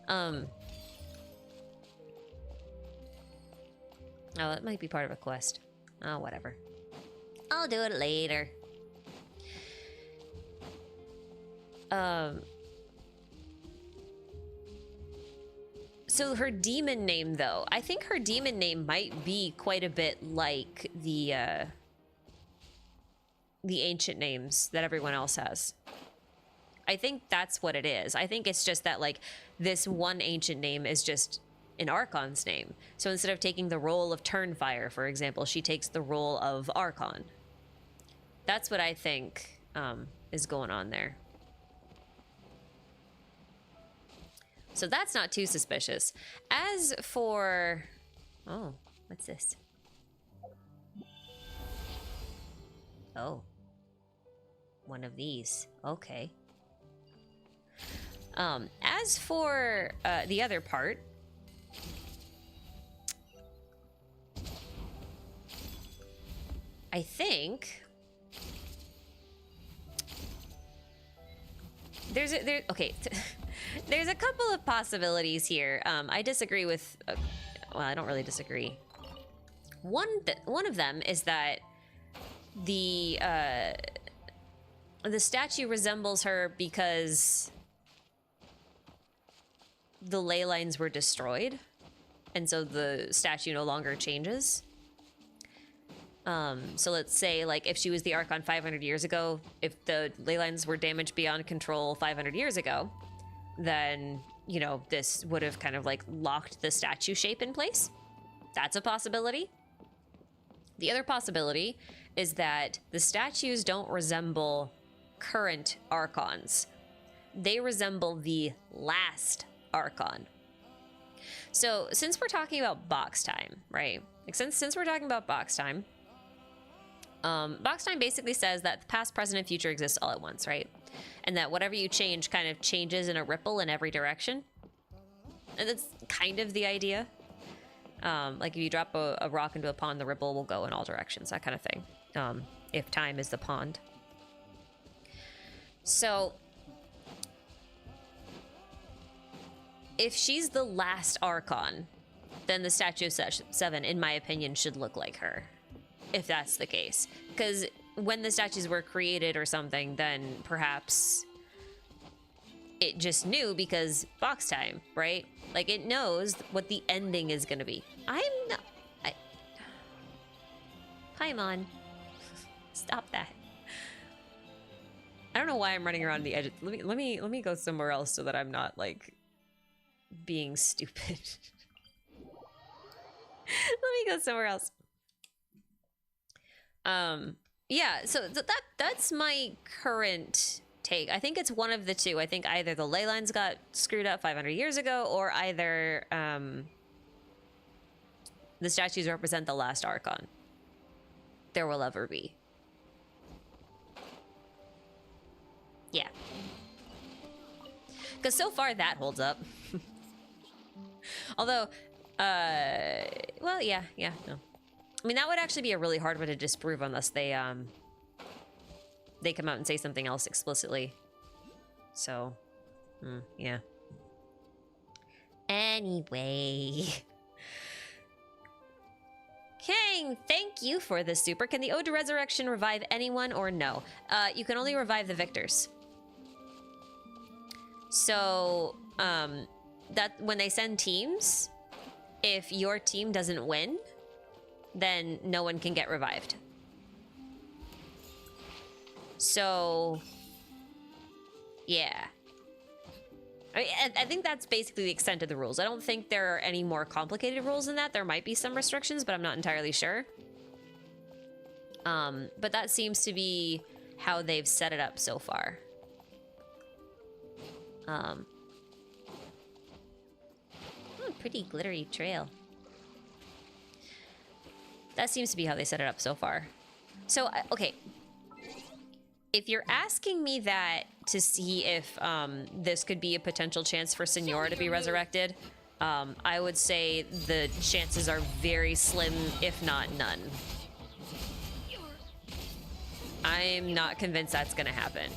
Oh, it might be part of a quest. Oh, whatever. I'll do it later. So her demon name, though, I think her demon name might be quite a bit like the ancient names that everyone else has. I think that's what it is. I think it's just that, like, this one ancient name is just an Archon's name. So instead of taking the role of Turnfire, for example, she takes the role of Archon. That's what I think is going on there. So that's not too suspicious. As for... Oh, what's this? Oh. One of these. Okay. As for the other part... I think... Okay. There's a couple of possibilities here. I disagree with... well, I don't really disagree. One of them is that the statue resembles her because the ley lines were destroyed, and so the statue no longer changes. So let's say, like, if she was the Archon 500 years ago, if the ley lines were damaged beyond control 500 years ago, then, you know, this would have kind of, like, locked the statue shape in place. That's a possibility. The other possibility is that the statues don't resemble current Archons. They resemble the last Archon. So, since we're talking about box time, right? Like, since we're talking about box time basically says that the past, present, and future exist all at once, right? And that whatever you change kind of changes in a ripple in every direction. And that's kind of the idea. Like, if you drop a rock into a pond, the ripple will go in all directions, that kind of thing. If time is the pond. So, if she's the last Archon, then the Statue of Seven, in my opinion, should look like her. If that's the case. Because when the statues were created or something, then perhaps it just knew because box time, right? Like, it knows what the ending is going to be. Paimon. Stop that. I don't know why I'm running around the edge. Let me go somewhere else so that I'm not, like, being stupid. Let me go somewhere else. Yeah, so that's my current take. I think it's one of the two. I think either the ley lines got screwed up 500 years ago, or either the statues represent the last Archon there will ever be. Yeah. Because so far that holds up. Although, well, yeah, no. I mean, that would actually be a really hard one to disprove unless they come out and say something else explicitly. So, yeah. Anyway. Kang, thank you for the super. Can the Ode to Resurrection revive anyone or no? You can only revive the victors. So, that when they send teams, if your team doesn't win, then no one can get revived. So, yeah. I think that's basically the extent of the rules. I don't think there are any more complicated rules than that. There might be some restrictions, but I'm not entirely sure. But that seems to be how they've set it up so far. Pretty glittery trail. That seems to be how they set it up so far. So, okay. If you're asking me that to see if this could be a potential chance for Senora to be resurrected, I would say the chances are very slim, if not none. I'm not convinced that's gonna happen.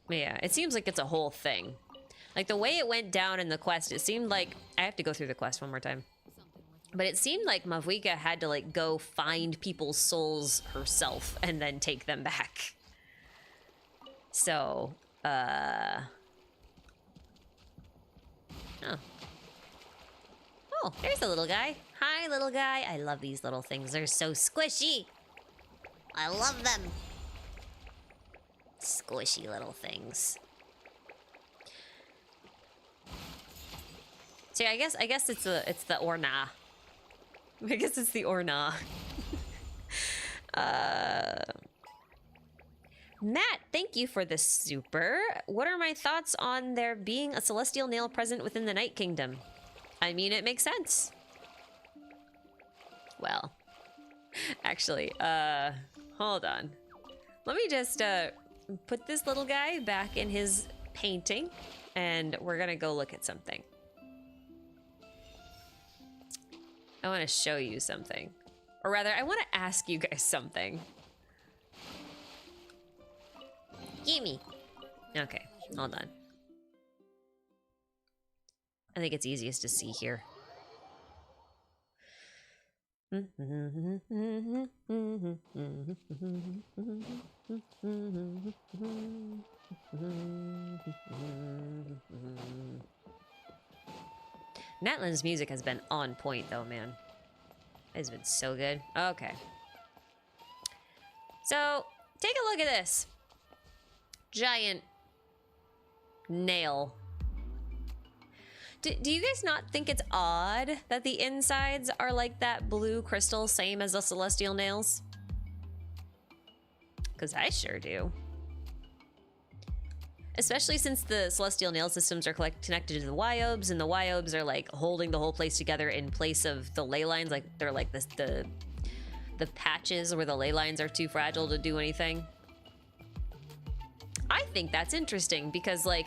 Yeah, it seems like it's a whole thing. Like, the way it went down in the quest, it seemed like... I have to go through the quest one more time. But it seemed like Mavwika had to, like, go find people's souls herself and then take them back. So, Oh. Oh, there's a little guy. Hi, little guy. I love these little things. They're so squishy. I love them. Squishy little things. See, I guess it's the Orna. I guess it's the Orna. Matt, thank you for the super. What are my thoughts on there being a celestial nail present within the Night Kingdom? I mean, it makes sense. Well, actually, hold on. Let me just put this little guy back in his painting, and we're gonna go look at something. I want to show you something. Or rather, I want to ask you guys something. Gimme. Okay, hold on. I think it's easiest to see here. Natlan's music has been on point, though, man. It's been so good. Okay. So, take a look at this. Giant nail. Do you guys not think it's odd that the insides are like that blue crystal, same as the celestial nails? Because I sure do. Especially since the celestial nail systems are connected to the Wyobs, and the Wyobs are like holding the whole place together in place of the ley lines. Like they're like the patches where the ley lines are too fragile to do anything. I think that's interesting because, like,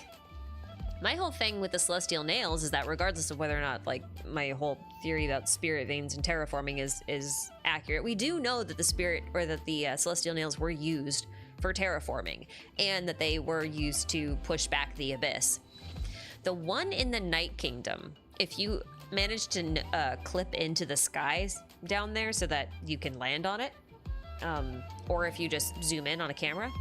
my whole thing with the celestial nails is that regardless of whether or not, like, my whole theory about spirit veins and terraforming is accurate, we do know that the spirit or that the celestial nails were used for terraforming, and that they were used to push back the abyss. The one in the Night Kingdom, if you manage to clip into the skies down there so that you can land on it, or if you just zoom in on a camera,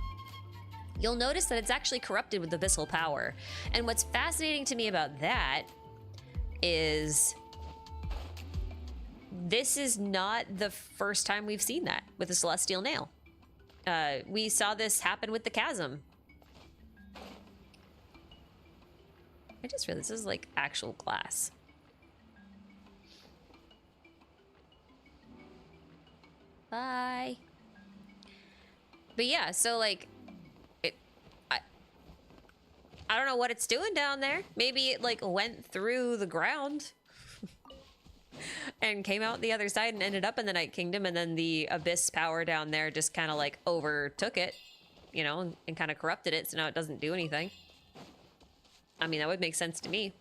you'll notice that it's actually corrupted with abyssal power. And what's fascinating to me about that is this is not the first time we've seen that with a celestial nail. We saw this happen with the chasm. I just realized this is like actual glass. Bye. But yeah, so like, I don't know what it's doing down there. Maybe it like went through the ground and came out the other side and ended up in the Night Kingdom, and then the abyss power down there just kind of like overtook it, you know, and kind of corrupted it, so now it doesn't do anything. I mean, that would make sense to me.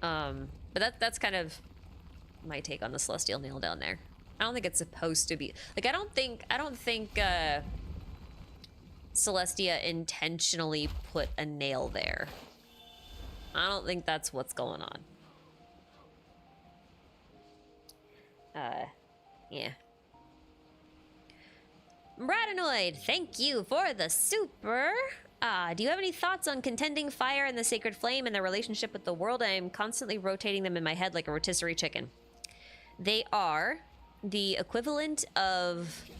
But that's kind of my take on the celestial nail down there. I don't think it's supposed to be like, I don't think Celestia intentionally put a nail there. I don't think that's what's going on. Yeah. Bradanoid, thank you for the super. Do you have any thoughts on contending fire and the sacred flame and their relationship with the world? I am constantly rotating them in my head like a rotisserie chicken. They are the equivalent of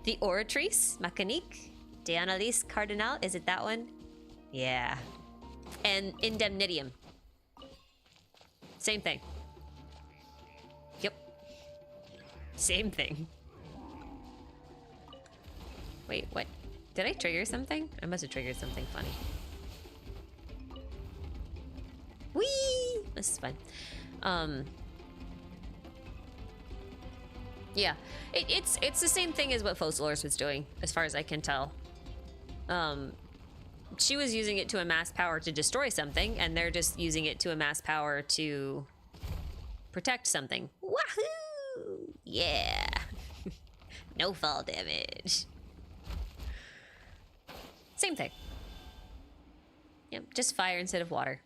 the Oratrice, Mécanique, d'Analyse Cardinal. Is it that one? Yeah. and indemnitium. Same thing. Yep. Same thing. Wait, what? Did I trigger something? I must have triggered something funny. Whee! This is fun. Yeah, it's the same thing as what Fossilors was doing, as far as I can tell. She was using it to amass power to destroy something, and they're just using it to amass power to protect something. Wahoo! Yeah. No fall damage. Same thing. Yep, just fire instead of water.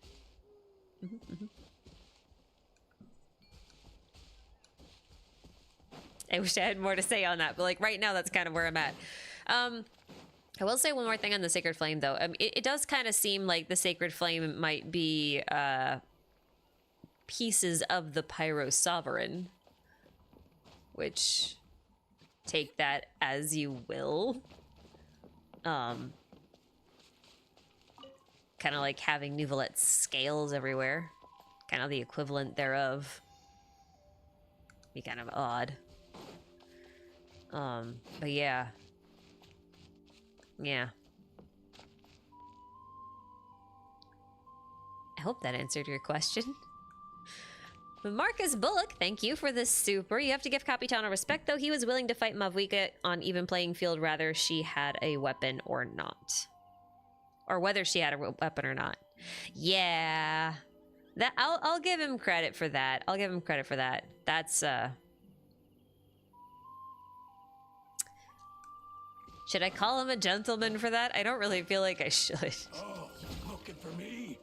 I wish I had more to say on that, but like right now, that's kind of where I'm at. I will say one more thing on the Sacred Flame, though. It does kind of seem like the Sacred Flame might be pieces of the Pyro Sovereign, which take that as you will. Kind of like having Nouvelette's scales everywhere, kind of the equivalent thereof. Be kind of odd. But yeah. Yeah. I hope that answered your question. Marcus Bullock, thank you for this super. You have to give Capitano respect, though. He was willing to fight Mavwika on even playing field, rather she had a weapon or not. Or whether she had a weapon or not. Yeah. That I'll give him credit for that. I'll give him credit for that. That's should I call him a gentleman for that? I don't really feel like I should. Oh, looking for me?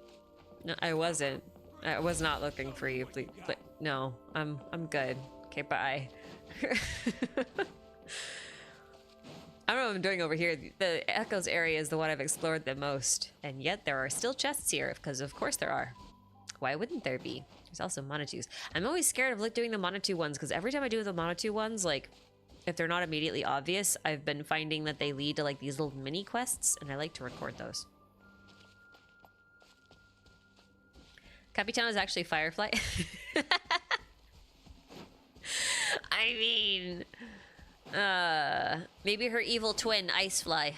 No, I wasn't. I was not looking for you, please. But no, I'm good. Okay, bye. I don't know what I'm doing over here. The Echoes area is the one I've explored the most, and yet there are still chests here, because of course there are. Why wouldn't there be? There's also Monotus. I'm always scared of doing the Monotu ones, because every time I do the Monotu ones, like, if they're not immediately obvious, I've been finding that they lead to like these little mini quests, and I like to record those. Capitano is actually Firefly. I mean, maybe her evil twin, Icefly.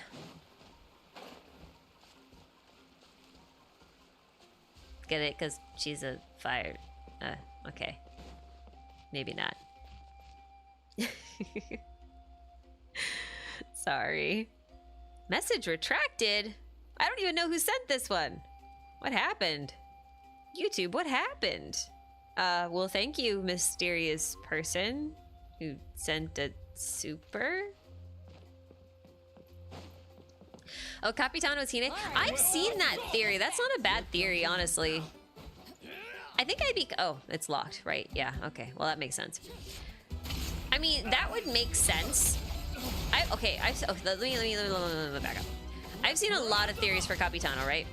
Get it? Because she's a fire. Okay. Maybe not. Sorry. Message retracted? I don't even know who sent this one. What happened? YouTube, what happened? Well, thank you, mysterious person who sent a super. Oh, Capitano Tine. I've seen that theory. That's not a bad theory, honestly. I think I'd be... Oh, it's locked, right? Yeah, okay. Well, that makes sense. I mean, that would make sense. Let me back up. I've seen a lot of theories for Capitano, right?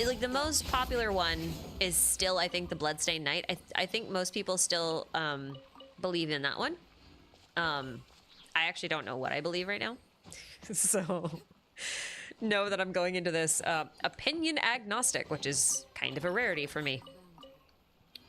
Like, the most popular one is still, I think, the Bloodstained Knight. I think most people still believe in that one. I actually don't know what I believe right now. So, know that I'm going into this opinion agnostic, which is kind of a rarity for me.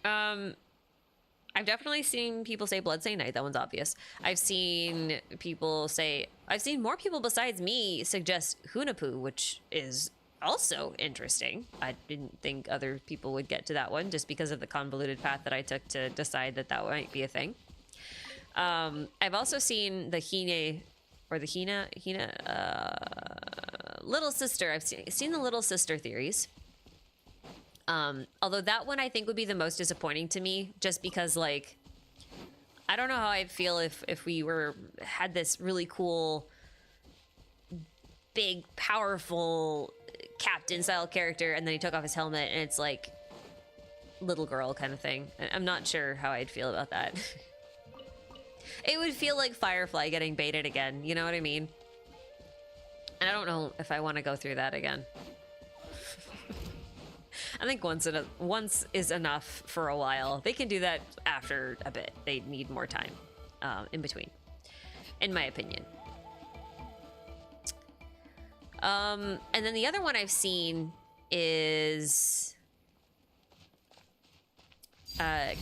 I've definitely seen people say Bloodstained Knight. That one's obvious. I've seen people say... I've seen more people besides me suggest Hunapu, which is also interesting. I didn't think other people would get to that one just because of the convoluted path that I took to decide that that might be a thing. I've also seen the Hine... Or the Hina... Little Sister. I've seen the Little Sister theories. Although that one I think would be the most disappointing to me, just because, like, I don't know how I'd feel if we had this really cool, big, powerful captain style character, and then he took off his helmet and it's like little girl kind of thing. I'm not sure how I'd feel about that. It would feel like Firefly getting baited again, you know what I mean? And I don't know if I want to go through that again. I think once is enough for a while. They can do that after a bit. They need more time in between, in my opinion. And then the other one I've seen is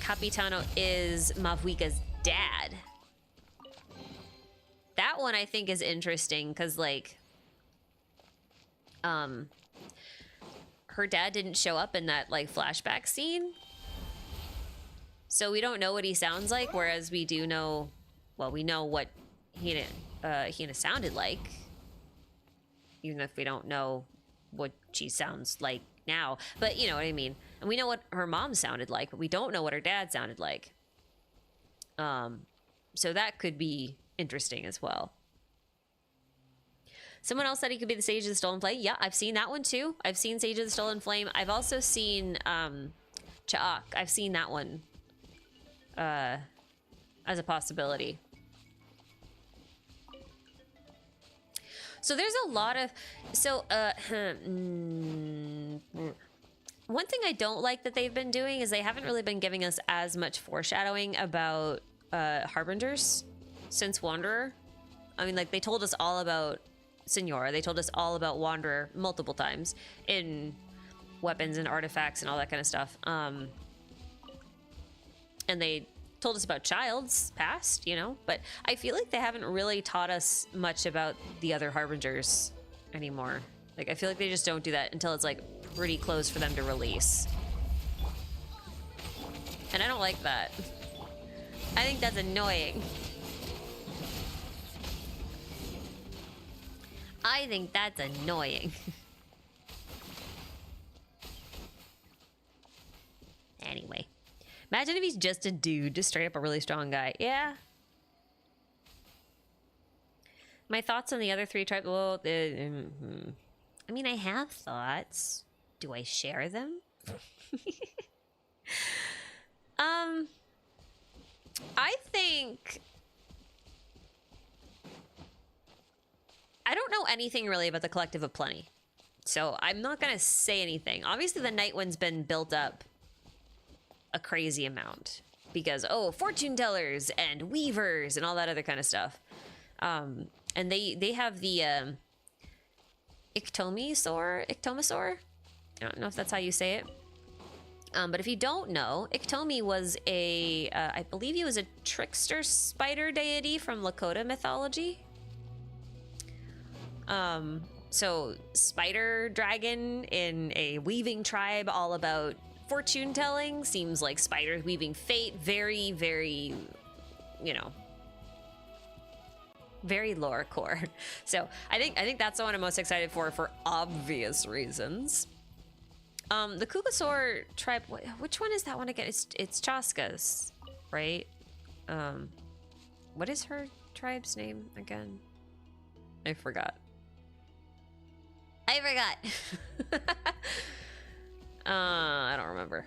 Capitano is Mavuika's dad. That one I think is interesting because, like, her dad didn't show up in that, like, flashback scene. So we don't know what he sounds like, whereas we do know, well, we know what Hina sounded like. Even if we don't know what she sounds like now. But you know what I mean. And we know what her mom sounded like, but we don't know what her dad sounded like. So that could be interesting as well. Someone else said he could be the Sage of the Stolen Flame. Yeah, I've seen that one too. I've seen Sage of the Stolen Flame. I've also seen Cha'ak. I've seen that one as a possibility. So there's a lot of... So, one thing I don't like that they've been doing is they haven't really been giving us as much foreshadowing about Harbingers since Wanderer. I mean, like, they told us all about Signora. They told us all about Wanderer multiple times in weapons and artifacts and all that kind of stuff. And they told us about Child's past, you know? But I feel like they haven't really taught us much about the other Harbingers anymore. Like, I feel like they just don't do that until it's, like, pretty close for them to release. And I don't like that. I think that's annoying. I think that's annoying. Anyway. Imagine if he's just a dude, just straight up a really strong guy. Yeah. My thoughts on the other three tribes. Well, I mean, I have thoughts. Do I share them? I think... I don't know anything really about the Collective of Plenty. So I'm not going to say anything. Obviously, the Night One's been built up a crazy amount. Because, oh, fortune tellers and weavers and all that other kind of stuff. And they have the Iktomasaur? I don't know if that's how you say it. But if you don't know, Iktomi was a, I believe he was a trickster spider deity from Lakota mythology. So spider dragon in a weaving tribe all about fortune telling seems like spiders weaving fate. Very, very, you know, very lore core. So I think that's the one I'm most excited for obvious reasons. The Kugasaur tribe, which one is that one again? It's Chaska's, right? What is her tribe's name again? I forgot. I don't remember.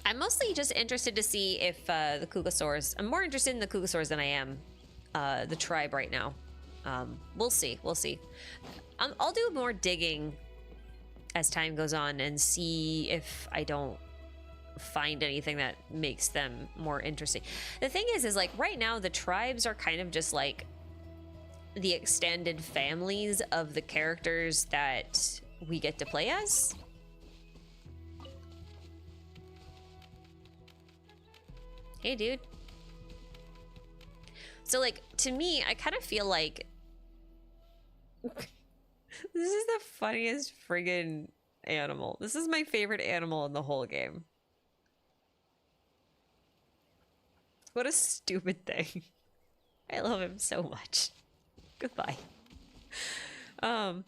I'm mostly just interested to see if the Kugasaurs... I'm more interested in the Kugasaurs than I am the tribe right now. We'll see. I'll do more digging as time goes on and see if I don't find anything that makes them more interesting. The thing is like right now the tribes are kind of just like the extended families of the characters that we get to play as. Hey, dude. So, like, to me, I kind of feel like this is the funniest friggin' animal. This is my favorite animal in the whole game. What a stupid thing. I love him so much. Goodbye. I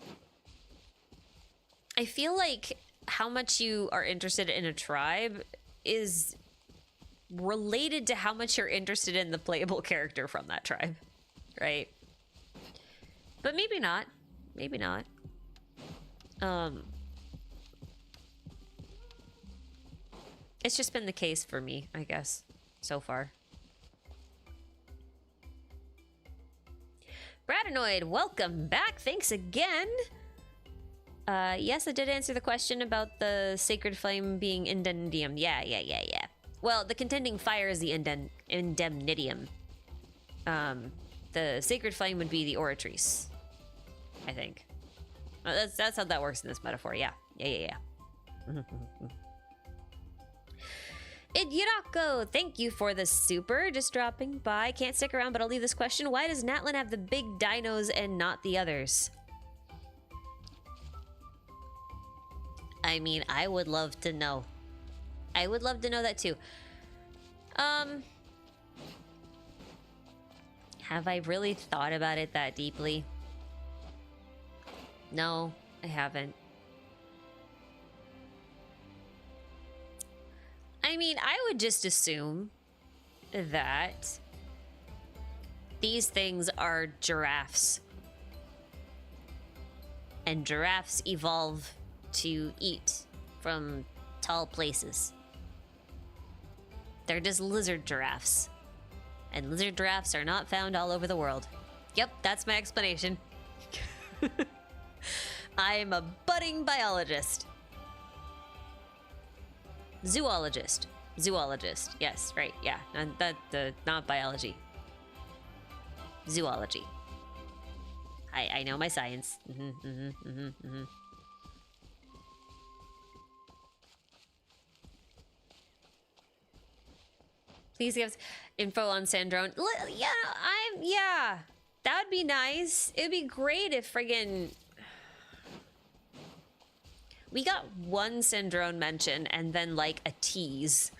feel like how much you are interested in a tribe is related to how much you're interested in the playable character from that tribe, right? But maybe not. Maybe not. It's just been the case for me, I guess, so far. Bradanoid, welcome back. Thanks again. Yes, I did answer the question about the Sacred Flame being Indemnitium. Yeah. Well, the Contending Fire is the Indemnitium. The Sacred Flame would be the Oratrice, I think. That's how that works in this metaphor. Yeah. Yeah. Idyarako, thank you for the super. Just dropping by. Can't stick around, but I'll leave this question. Why does Natlan have the big dinos and not the others? I mean, I would love to know. I would love to know that too. Have I really thought about it that deeply? No, I haven't. I mean, I would just assume that these things are giraffes. And giraffes evolve to eat from tall places. They're just lizard giraffes. And lizard giraffes are not found all over the world. Yep, that's my explanation. I'm a budding biologist. Zoologist. Zoologist. Yes, right. Yeah. Not biology. Zoology. I know my science. Please give us info on Sandrone. Yeah. That would be nice. It'd be great if friggin' we got one Sandrone mention and then like a tease.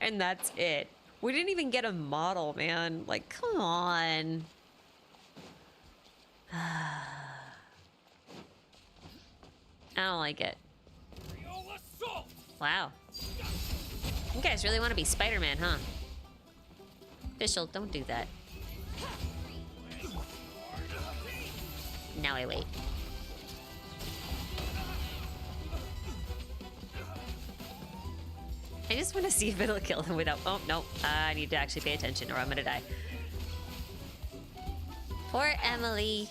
And that's it. We didn't even get a model, man. Like, come on. I don't like it. Wow. You guys really want to be Spider-Man, huh? Official, don't do that. Now I wait. I just want to see if it'll kill him without... Oh, no. I need to actually pay attention or I'm gonna die. Poor Emily.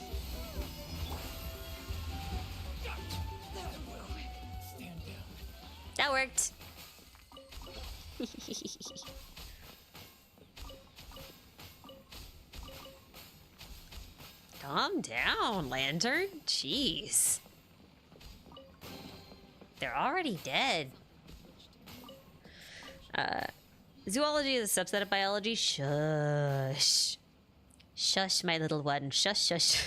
That worked. Calm down, Lantern. Jeez. They're already dead. Zoology is a subset of biology. Shush. Shush, my little one. Shush, shush.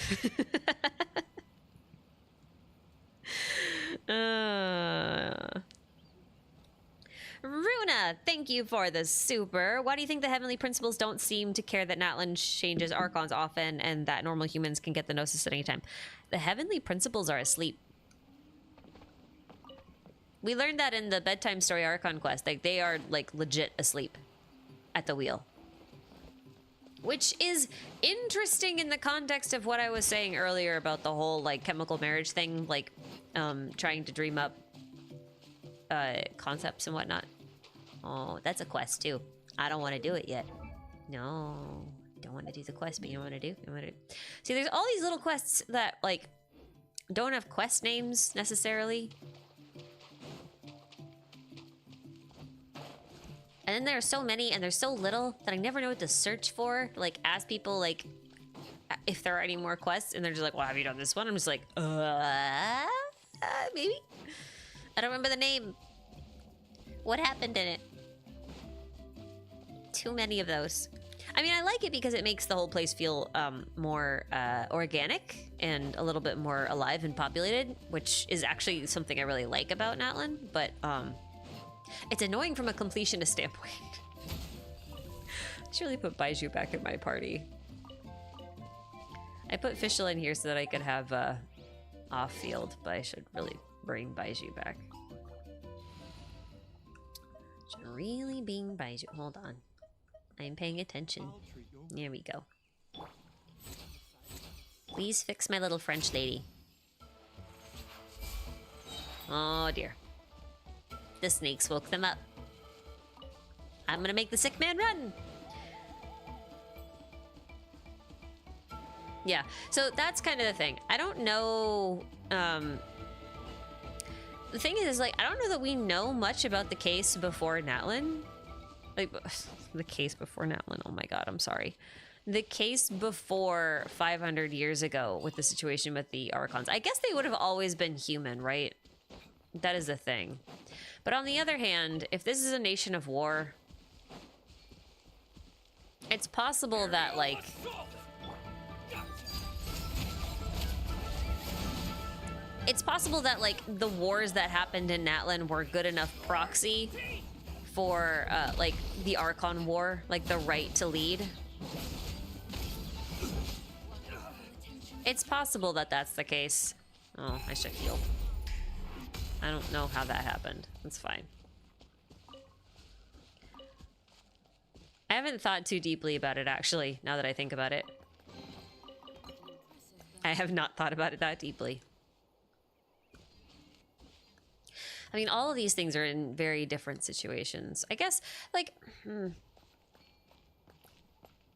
Runa, thank you for the super. Why do you think the Heavenly Principles don't seem to care that Natlan changes Archons often and that normal humans can get the Gnosis at any time? The Heavenly Principles are asleep. We learned that in the bedtime story Archon quest. Like, they are, like, legit asleep at the wheel. Which is interesting in the context of what I was saying earlier about the whole, like, chemical marriage thing. Like, trying to dream up concepts and whatnot. Oh, that's a quest, too. I don't want to do it yet. No. Don't want to do the quest, but you know what I do? See, there's all these little quests that, like, don't have quest names, necessarily. And then there are so many and there's so little that I never know what to search for. Like, ask people, like, if there are any more quests. And they're just like, well, have you done this one? I'm just like, maybe? I don't remember the name. What happened in it? Too many of those. I mean, I like it because it makes the whole place feel more organic and a little bit more alive and populated, which is actually something I really like about Natlan. But, it's annoying from a completionist standpoint. I should really put Baiju back in my party. I put Fischl in here so that I could have off-field, but I should really bring Baiju back. Should really bring Baiju. Hold on. I'm paying attention. There we go. Please fix my little French lady. Oh dear. The snakes woke them up. I'm gonna make the sick man run. Yeah, so that's kind of the thing. I don't know. The thing is, like, I don't know that we know much about the case before Natlan. Like, the case before Natlan. Oh my god, I'm sorry. the case before 500 years ago with the situation with the Archons? I guess they would have always been human, right? That is a thing. But on the other hand, if this is a nation of war, it's possible that, like... It's possible that, like, the wars that happened in Natlan were good enough proxy for, like, the Archon War, like, the right to lead. It's possible that that's the case. Oh, I should heal. I don't know how that happened. That's fine. I haven't thought too deeply about it, actually, now that I think about it. I have not thought about it that deeply. I mean, all of these things are in very different situations. I guess, like,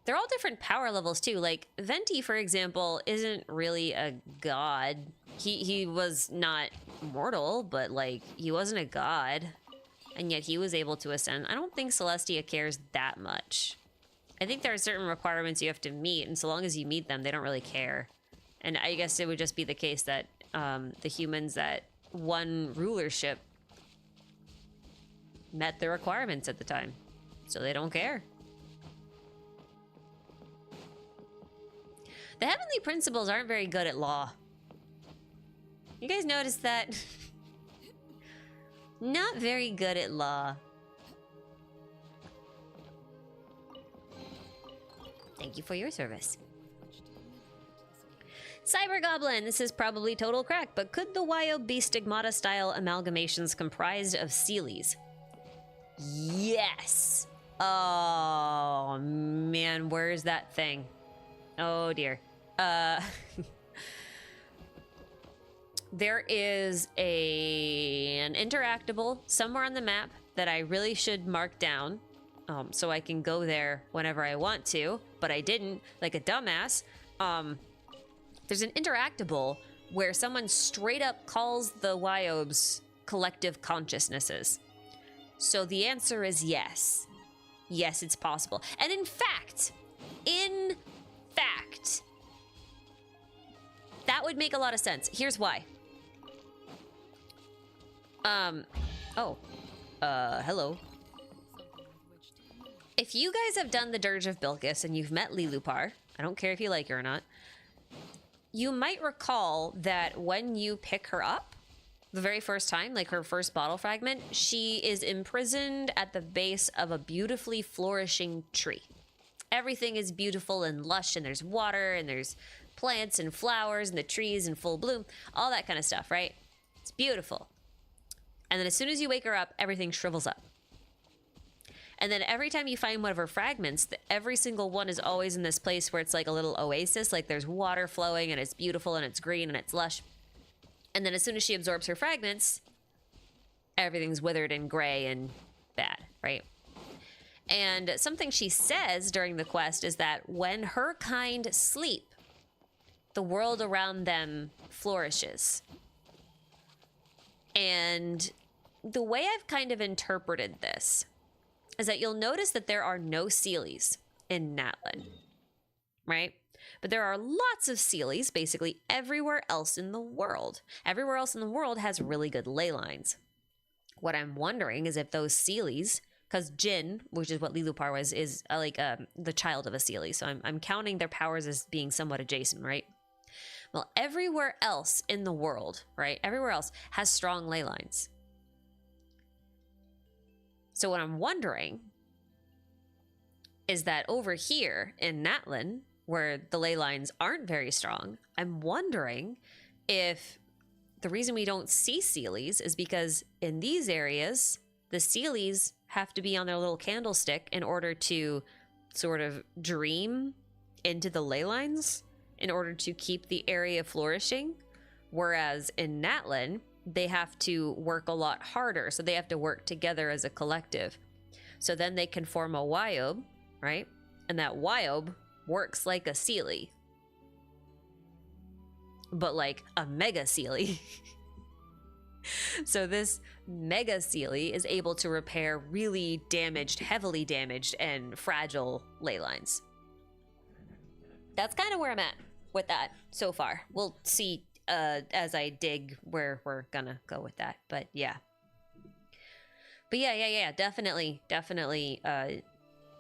they're all different power levels, too. Like, Venti, for example, isn't really a god. He was not mortal, but, like, he wasn't a god. And yet he was able to ascend. I don't think Celestia cares that much. I think there are certain requirements you have to meet, and so long as you meet them, they don't really care. And I guess it would just be the case that the humans that won rulership met the requirements at the time, so they don't care. The Heavenly Principles aren't very good at law. You guys notice that? Not very good at law. Thank you for your service. Cyber Goblin, this is probably total crack, but could the Wyob be stigmata-style amalgamations comprised of celies? Yes! Oh, man, where's that thing? Oh, dear. There is an interactable somewhere on the map that I really should mark down, so I can go there whenever I want to, but I didn't, like a dumbass. There's an interactable where someone straight up calls the Wyobs collective consciousnesses. So the answer is yes. Yes, it's possible. And in fact, that would make a lot of sense. Here's why. Hello. If you guys have done the Dirge of Bilqis and you've met Lilupar, I don't care if you like her or not, you might recall that when you pick her up, the very first time, like her first bottle fragment, she is imprisoned at the base of a beautifully flourishing tree. Everything is beautiful and lush, and there's water, and there's plants and flowers, and the trees in full bloom, all that kind of stuff, right? It's beautiful. And then as soon as you wake her up, everything shrivels up. And then every time you find one of her fragments, every single one is always in this place where it's like a little oasis, like there's water flowing and it's beautiful and it's green and it's lush. And then as soon as she absorbs her fragments, everything's withered and gray and bad, right? And something she says during the quest is that when her kind sleep, the world around them flourishes. And the way I've kind of interpreted this is that you'll notice that there are no celies in Natlan, right? But there are lots of celies basically everywhere else in the world. Everywhere else in the world has really good ley lines. What I'm wondering is if those celies, because Jin, which is what Lilupar was, is the child of a cely. So I'm counting their powers as being somewhat adjacent, right? Well, everywhere else in the world, right? Everywhere else has strong ley lines. So what I'm wondering is that over here in Natlan, where the ley lines aren't very strong, I'm wondering if the reason we don't see celies is because in these areas, the celies have to be on their little candlestick in order to sort of dream into the ley lines in order to keep the area flourishing. Whereas in Natlan, they have to work a lot harder. So they have to work together as a collective. So then they can form a Wyob, right? And that Wyob works like a cely. But like a mega cely. So this mega cely is able to repair really damaged, heavily damaged, and fragile ley lines. that's kind of where I'm at with that so far. We'll see as I dig where we're gonna go with that. But yeah. But yeah. Definitely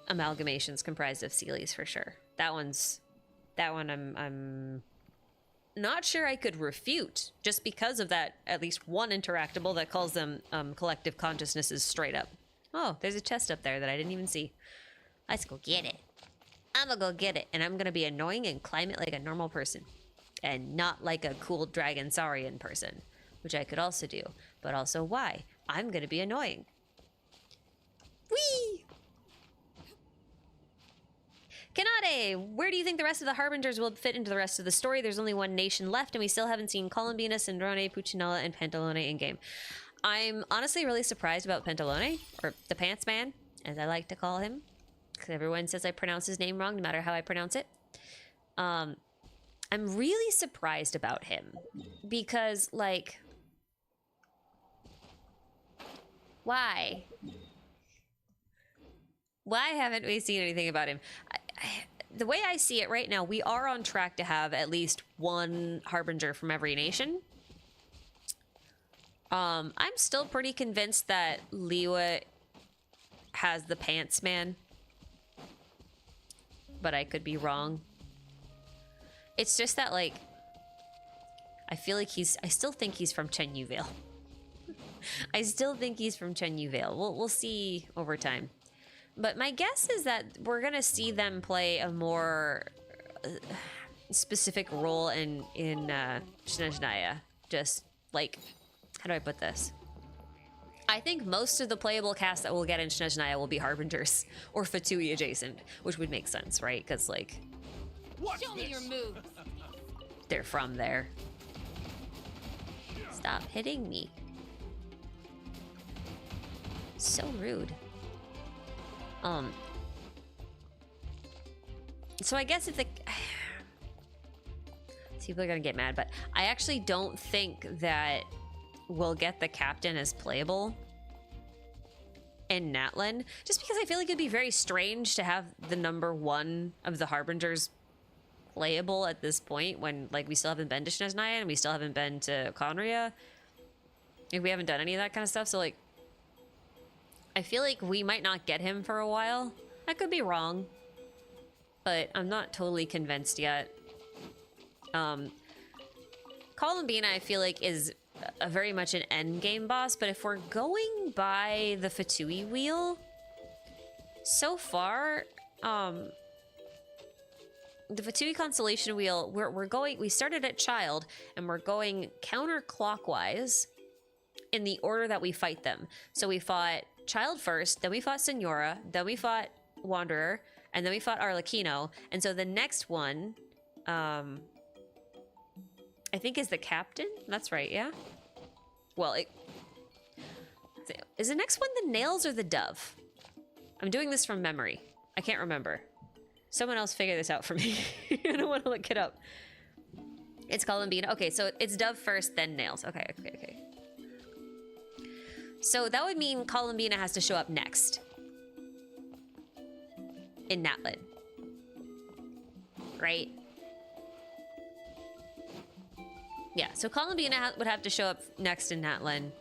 amalgamations comprised of Celys for sure. That one I'm not sure I could refute just because of that at least one interactable that calls them collective consciousnesses straight up. Oh, there's a chest up there that I didn't even see. Let's go get it. I'm gonna go get it, and I'm gonna be annoying and climb it like a normal person. And not like a cool dragon saurian person, which I could also do. But also why? I'm gonna be annoying. Whee! Kanade, where do you think the rest of the Harbingers will fit into the rest of the story? There's only one nation left, and we still haven't seen Columbina, Cendrone, Puccinella, and Pantalone in-game. I'm honestly really surprised about Pantalone, or the Pants Man, as I like to call him, because everyone says I pronounce his name wrong, no matter how I pronounce it. I'm really surprised about him, because, like, why? Why haven't we seen anything about him? The way I see it right now, we are on track to have at least one Harbinger from every nation. I'm still pretty convinced that Liwa has the Pants Man, but I could be wrong. It's just that, like, I feel like I still think he's from Chen Yu Vale. I still think he's from Chen Yu Vale. We'll see over time. But my guess is that we're gonna see them play a more specific role in Snezhnaya. Just like, how do I put this? I think most of the playable cast that we'll get in Snezhnaya will be Harbingers or Fatui adjacent, which would make sense, right? Because, like, Show me your moves. they're from there. Stop hitting me. So rude. So I guess if the people are gonna get mad, but I actually don't think that we'll get the captain as playable in Natlan, just because I feel like it'd be very strange to have the number one of the Harbingers playable at this point when, like, we still haven't been to Snezhnaya and we still haven't been to Conria. Like, we haven't done any of that kind of stuff, so, like, I feel like we might not get him for a while. I could be wrong, but I'm not totally convinced yet. Columbina, I feel like, is a very much an end game boss, but if we're going by the Fatui wheel, so far, the Fatui constellation wheel, we started at Child, and we're going counterclockwise in the order that we fight them. So we fought Child first, then we fought Senora, then we fought Wanderer, and then we fought Arlecchino. And so the next one, I think, is the Captain. That's right, yeah? Well, is the next one the Nails or the Dove? I'm doing this from memory. I can't remember. Someone else figure this out for me. I don't want to look it up. It's Columbina. Okay, so it's Dove first, then Nails. Okay. So that would mean Columbina has to show up next in Natlan, right? Yeah, so Columbina would have to show up next in Natlan.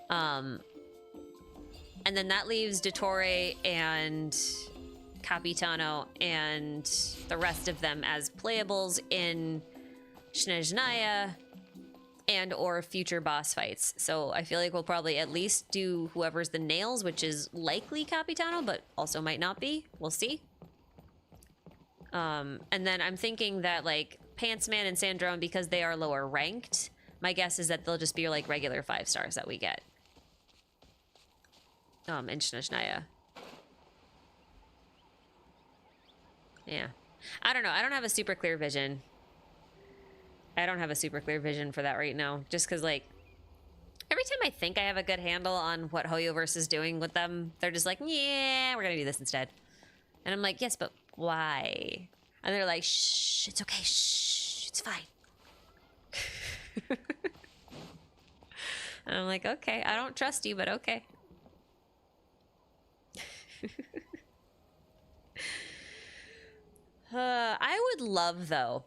And then that leaves Dottore and Capitano and the rest of them as playables in Snezhnaya and or future boss fights. So I feel like we'll probably at least do whoever's the Nails, which is likely Capitano, but also might not be. We'll see. And then I'm thinking that, like, Pantsman and Sandrone, because they are lower ranked, my guess is that they'll just be like regular 5 stars that we get in Snezhnaya. Yeah. I don't know. I don't have a super clear vision. I don't have a super clear vision for that right now. Just because, like, every time I think I have a good handle on what Hoyoverse is doing with them, they're just like, yeah, we're going to do this instead. And I'm like, yes, but why? And they're like, shh, it's okay. Shh, it's fine. And I'm like, okay, I don't trust you, but okay. I would love, though,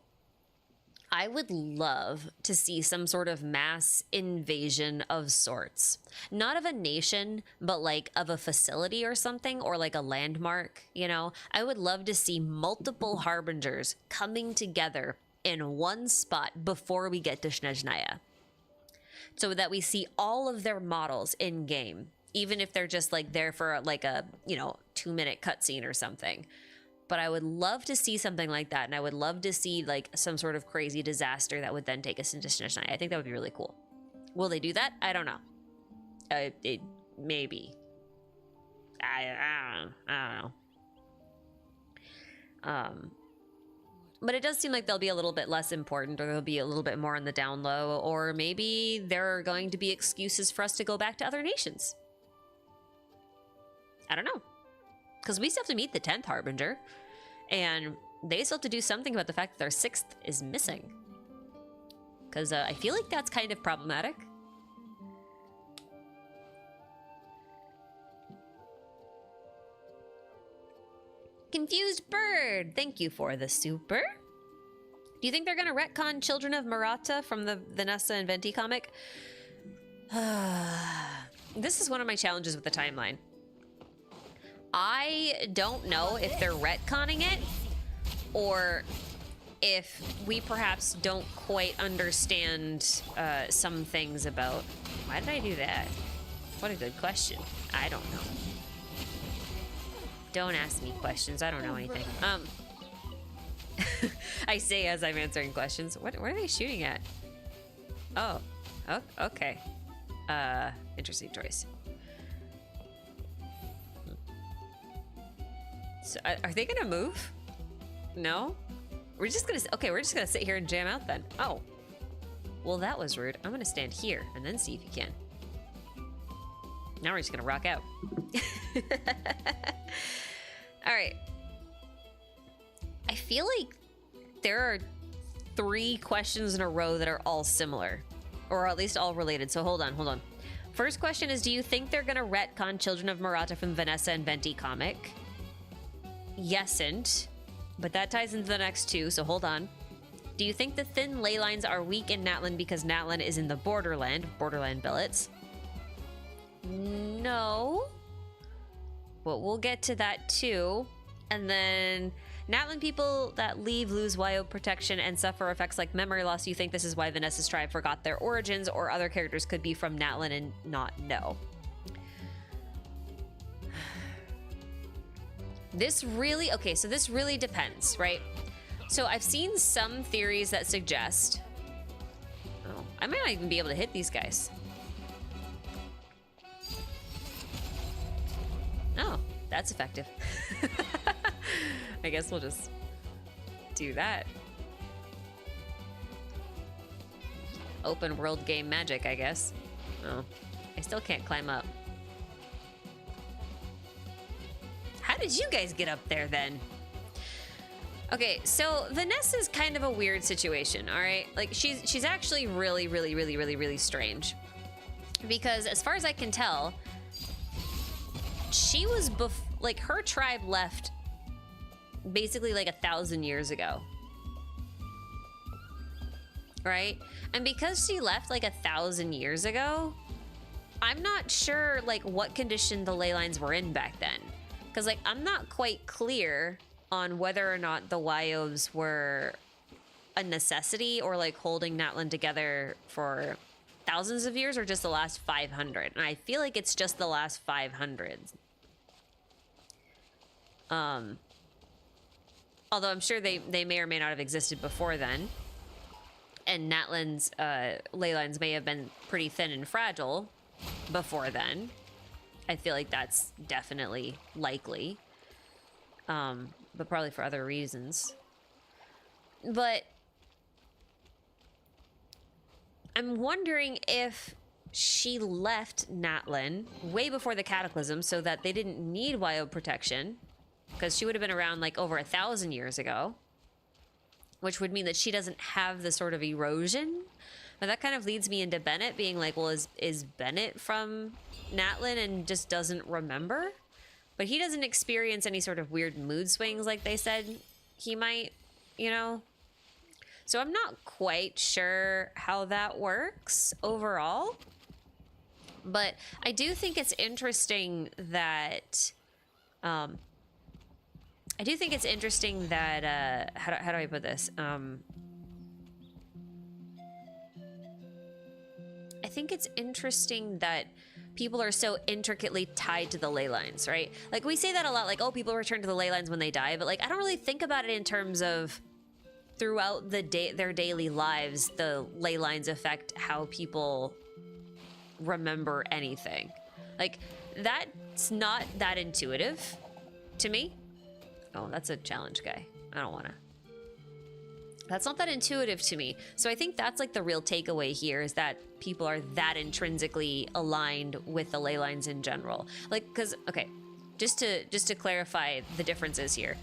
I would love to see some sort of mass invasion of sorts. Not of a nation, but like of a facility or something, or like a landmark, you know? I would love to see multiple Harbingers coming together in one spot before we get to Snezhnaya, so that we see all of their models in game, even if they're just like there for like a, 2-minute cutscene or something. But I would love to see something like that, and I would love to see like some sort of crazy disaster that would then take us into Snezhnaya. I think that would be really cool. Will they do that? I don't know. It maybe. I don't know. But it does seem like they'll be a little bit less important, or they'll be a little bit more on the down low, or maybe there are going to be excuses for us to go back to other nations. I don't know. Because we still have to meet the 10th Harbinger, and they still have to do something about the fact that their 6th is missing. Because I feel like that's kind of problematic. Confused Bird, thank you for the super. Do you think they're going to retcon Children of Maratha from the Vanessa and Venti comic? This is one of my challenges with the timeline. I don't know if they're retconning it, or if we perhaps don't quite understand some things about... Why did I do that? What a good question. I don't know. Don't ask me questions. I don't know anything. I say as I'm answering questions. What are they shooting at? Oh, okay. Interesting choice. So, are they gonna move? No? We're just gonna sit here and jam out then. Oh. Well, that was rude. I'm gonna stand here and then see if you can. Now we're just gonna rock out. All right. I feel like there are 3 questions in a row that are all similar, or at least all related. So hold on. First question is, do you think they're gonna retcon Children of Maratha from Vanessa and Venti comic? Yesn't, but that ties into the next 2, so hold on. Do you think the thin ley lines are weak in Natlan because Natlan is in the Borderland billets? No. But we'll get to that too. And then Natlan people that leave lose Wyob protection and suffer effects like memory loss. You think this is why Vanessa's tribe forgot their origins, or other characters could be from Natlan and not know? This really depends, right? So I've seen some theories that suggest... Oh, I might not even be able to hit these guys. Oh, that's effective. I guess we'll just do that. Open world game magic, I guess. Oh, I still can't climb up. How did you guys get up there then? Okay, so Vanessa's kind of a weird situation, all right? Like, she's actually really strange. Because as far as I can tell, she was like, her tribe left basically like 1,000 years ago. Right? And because she left like 1,000 years ago, I'm not sure like what condition the ley lines were in back then. Because, like, I'm not quite clear on whether or not the Wyobs were a necessity, or, like, holding Natlan together for thousands of years, or just the last 500. And I feel like it's just the last 500. Although I'm sure they may or may not have existed before then. And Natlan's ley lines may have been pretty thin and fragile before then. I feel like that's definitely likely, but probably for other reasons. But I'm wondering if she left Natlan way before the Cataclysm so that they didn't need Wyob protection, because she would have been around like over 1,000 years ago, which would mean that she doesn't have the sort of erosion. But that kind of leads me into Bennett being like, well, is Bennett from Natlan and just doesn't remember? But he doesn't experience any sort of weird mood swings like they said he might, you know. So I'm not quite sure how that works overall. But I do think it's interesting that how do I put this? I think it's interesting that people are so intricately tied to the ley lines, right? Like, we say that a lot, like, oh, people return to the ley lines when they die, but like, I don't really think about it in terms of throughout the day, their daily lives, the ley lines affect how people remember anything. Like, that's not that intuitive to me. Oh, that's a challenge guy. I don't wanna. That's not that intuitive to me. So I think that's like the real takeaway here, is that people are that intrinsically aligned with the ley lines in general. Like, because, okay, just to clarify the differences here.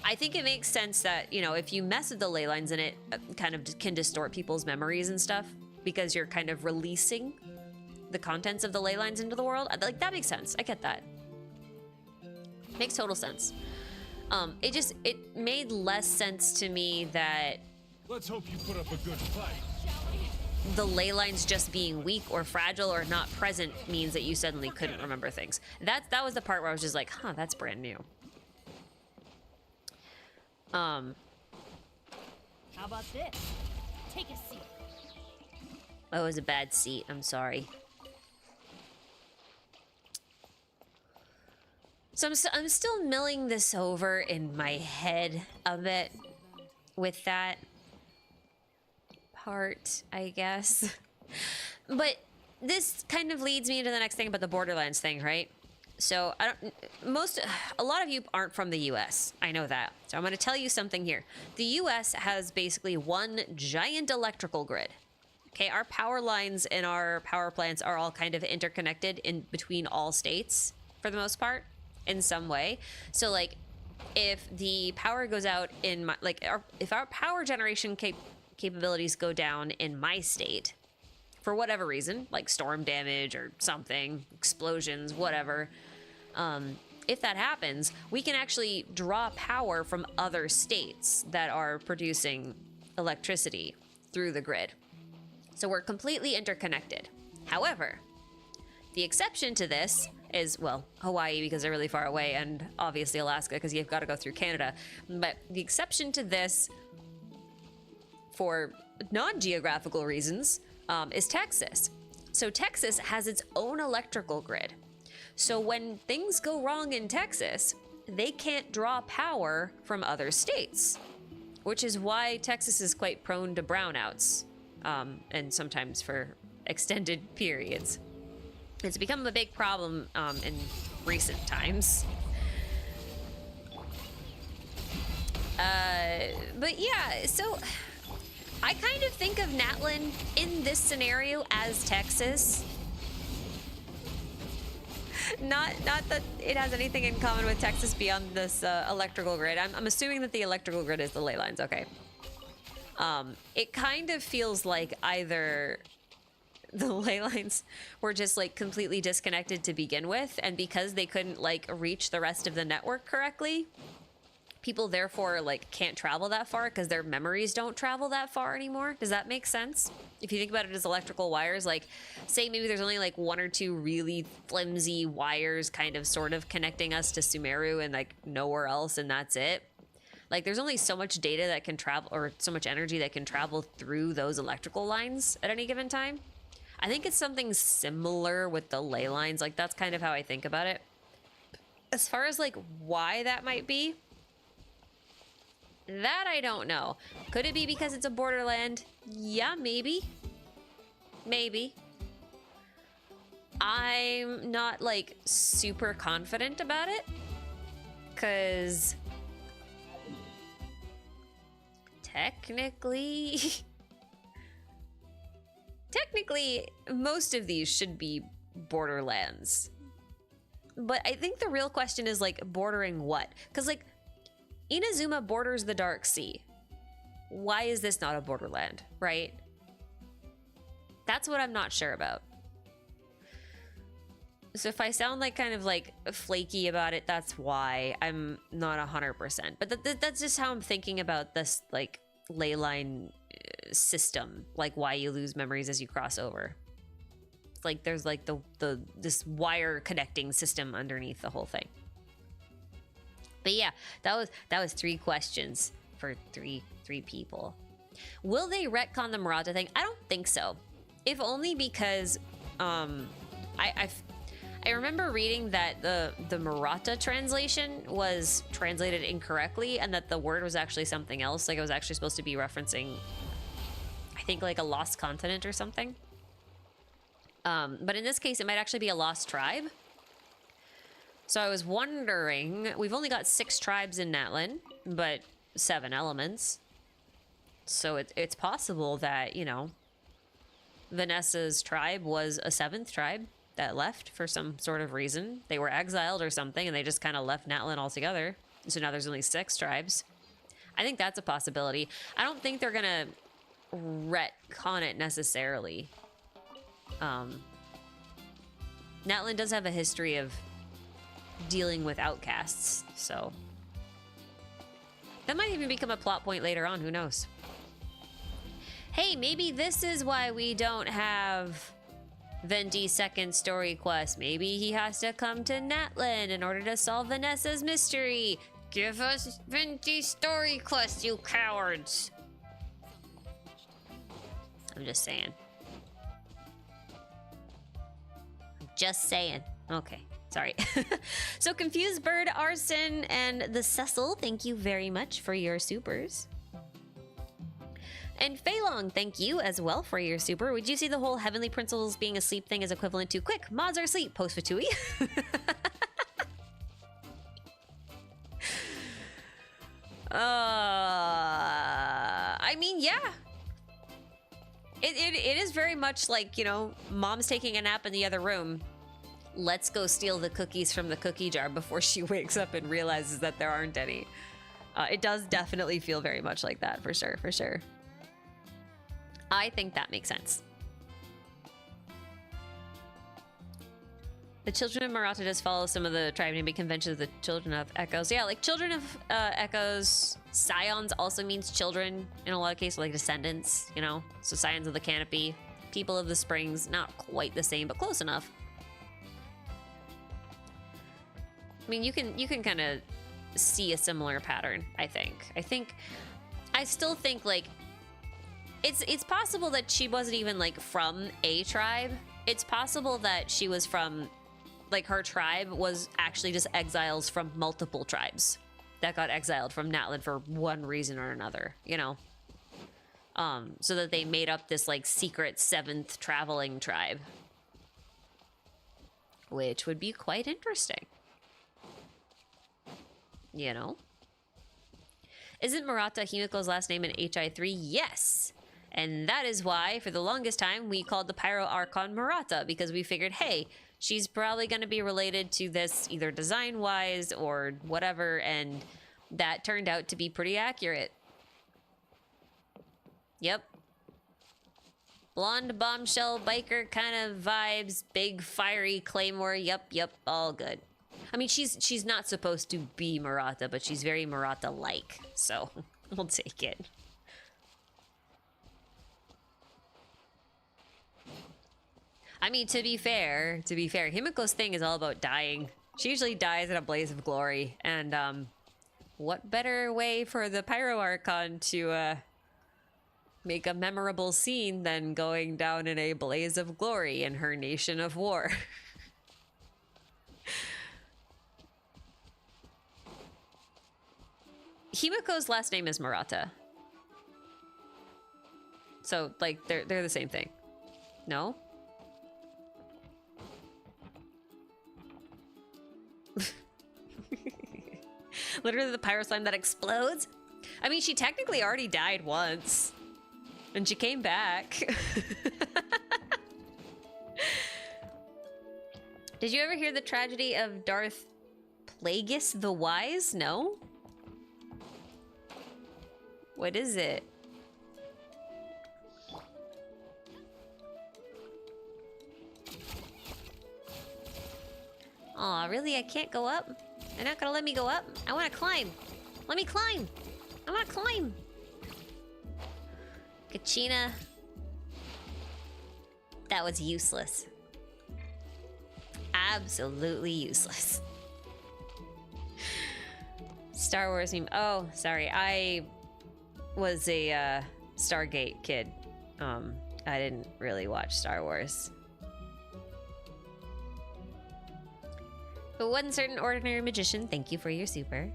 I think it makes sense that, you know, if you mess with the ley lines, and it kind of can distort people's memories and stuff, because you're kind of releasing the contents of the ley lines into the world. Like, that makes sense. I get that. Makes total sense. It made less sense to me that Let's hope you put up a good fight. the ley lines just being weak or fragile or not present means that you suddenly couldn't remember things. That was the part where I was just like, huh, that's brand new. How about this? Take a seat. That was a bad seat. I'm sorry. So I'm still milling this over in my head a bit with that part, I guess. But this kind of leads me into the next thing about the Borderlands thing, right? So a lot of you aren't from the US. I know that. So I'm going to tell you something here. The US has basically one giant electrical grid. Okay, our power lines and our power plants are all kind of interconnected in between all states for the most part, in some way. So like, if the power goes out in my, like, if our power generation capabilities go down in my state for whatever reason, like storm damage or something, explosions, whatever, if that happens, we can actually draw power from other states that are producing electricity through the grid. So we're completely interconnected. However, the exception to this is, well, Hawaii, because they're really far away, and obviously Alaska, because you've got to go through Canada. But the exception to this, for non-geographical reasons, is Texas. So Texas has its own electrical grid. So when things go wrong in Texas, they can't draw power from other states, which is why Texas is quite prone to brownouts, and sometimes for extended periods. It's become a big problem in recent times. But yeah, so I kind of think of Natlan in this scenario as Texas. Not that it has anything in common with Texas beyond this electrical grid. I'm assuming that the electrical grid is the ley lines. Okay. It kind of feels like either the ley lines were just like completely disconnected to begin with, and because they couldn't like reach the rest of the network correctly, people therefore like can't travel that far because their memories don't travel that far anymore. Does that make sense? If you think about it as electrical wires, like say maybe there's only like one or two really flimsy wires kind of sort of connecting us to Sumeru and like nowhere else, and that's it. Like there's only so much data that can travel, or so much energy that can travel through those electrical lines at any given time. I think it's something similar with the ley lines. Like that's kind of how I think about it. As far as like why that might be, that I don't know. Could it be because it's a borderland? Yeah, maybe. Maybe. I'm not like super confident about it, because technically most of these should be borderlands. But I think the real question is like bordering what? Because like Inazuma borders the Dark Sea. Why is this not a borderland, right? That's what I'm not sure about. So if I sound like kind of like flaky about it, that's why. I'm not 100%. But that's just how I'm thinking about this like ley line system, like why you lose memories as you cross over. It's like there's like this wire connecting system underneath the whole thing. But yeah, that was 3 questions for three people. Will they retcon the Murata thing? I don't think so. If only because I remember reading that the Murata translation was translated incorrectly and that the word was actually something else. Like it was actually supposed to be referencing, I think, like a lost continent or something. But in this case, it might actually be a lost tribe. So I was wondering, we've only got 6 tribes in Natlan, but 7 elements. So it's possible that, you know, Vanessa's tribe was a 7th tribe that left for some sort of reason. They were exiled or something, and they just kind of left Natlan altogether. So now there's only 6 tribes. I think that's a possibility. I don't think they're gonna retcon it necessarily. Natlan does have a history of dealing with outcasts, so that might even become a plot point later on, who knows? Hey, maybe this is why we don't have Venti's second story quest. Maybe he has to come to Natlan in order to solve Vanessa's mystery. Give us Venti's story quest, you cowards. I'm just saying. Just saying. Okay, sorry. So Confused Bird, Arson, and the Cecil, thank you very much for your supers. And Feilong, thank you as well for your super. Would you see the whole Heavenly Principles being a sleep thing as equivalent to quick, mods are asleep, post Fatui? I mean, yeah. It is very much like, you know, mom's taking a nap in the other room. Let's go steal the cookies from the cookie jar before she wakes up and realizes that there aren't any. It does definitely feel very much like that, for sure, for sure. I think that makes sense. The Children of Murata just follow some of the tribe naming conventions of the Children of Echoes. Yeah, like Children of Echoes, Scions also means children in a lot of cases, like descendants, you know? So Scions of the Canopy, People of the Springs, not quite the same, but close enough. I mean, you can kind of see a similar pattern, I think. I still think, like, it's possible that she wasn't even, like, from a tribe. It's possible that she was from, like, her tribe was actually just exiles from multiple tribes that got exiled from Natlan for one reason or another, you know? So that they made up this, like, secret 7th traveling tribe. Which would be quite interesting. You know? Isn't Murata Himiko's last name in HI3? Yes! And that is why, for the longest time, we called the Pyro Archon Murata, because we figured, hey, she's probably going to be related to this either design-wise or whatever, and that turned out to be pretty accurate. Yep. Blonde bombshell biker kind of vibes, big fiery claymore, yep, all good. I mean, she's not supposed to be Murata, but she's very Murata-like, so we'll take it. I mean, to be fair, Himiko's thing is all about dying. She usually dies in a blaze of glory, and what better way for the Pyro Archon to make a memorable scene than going down in a blaze of glory in her nation of war? Himiko's last name is Murata. So, like, they're the same thing. No? Literally the pyro slime that explodes? I mean, she technically already died once. And she came back. Did you ever hear the tragedy of Darth Plagueis the Wise? No? What is it? Aw, really? I can't go up? They're not gonna let me go up? I wanna climb. Let me climb. I wanna climb. Kachina. That was useless. Absolutely useless. Star Wars meme. Oh, sorry. I was a Stargate kid. I didn't really watch Star Wars. But one certain ordinary magician, thank you for your super.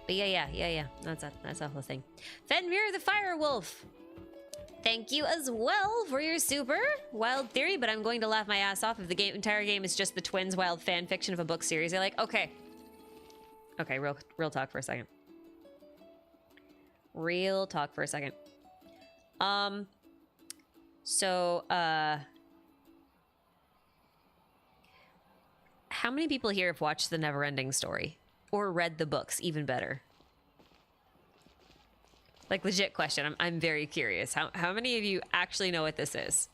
But yeah. That's a whole thing. Fenrir the Firewolf. Thank you as well for your super. Wild theory, but I'm going to laugh my ass off if the entire game is just the twins' wild fan fiction of a book series I like. Okay. Okay, real talk for a second. Real talk for a second. How many people here have watched The Neverending Story? Or read the books, even better? Like, legit question. I'm very curious. How many of you actually know what this is?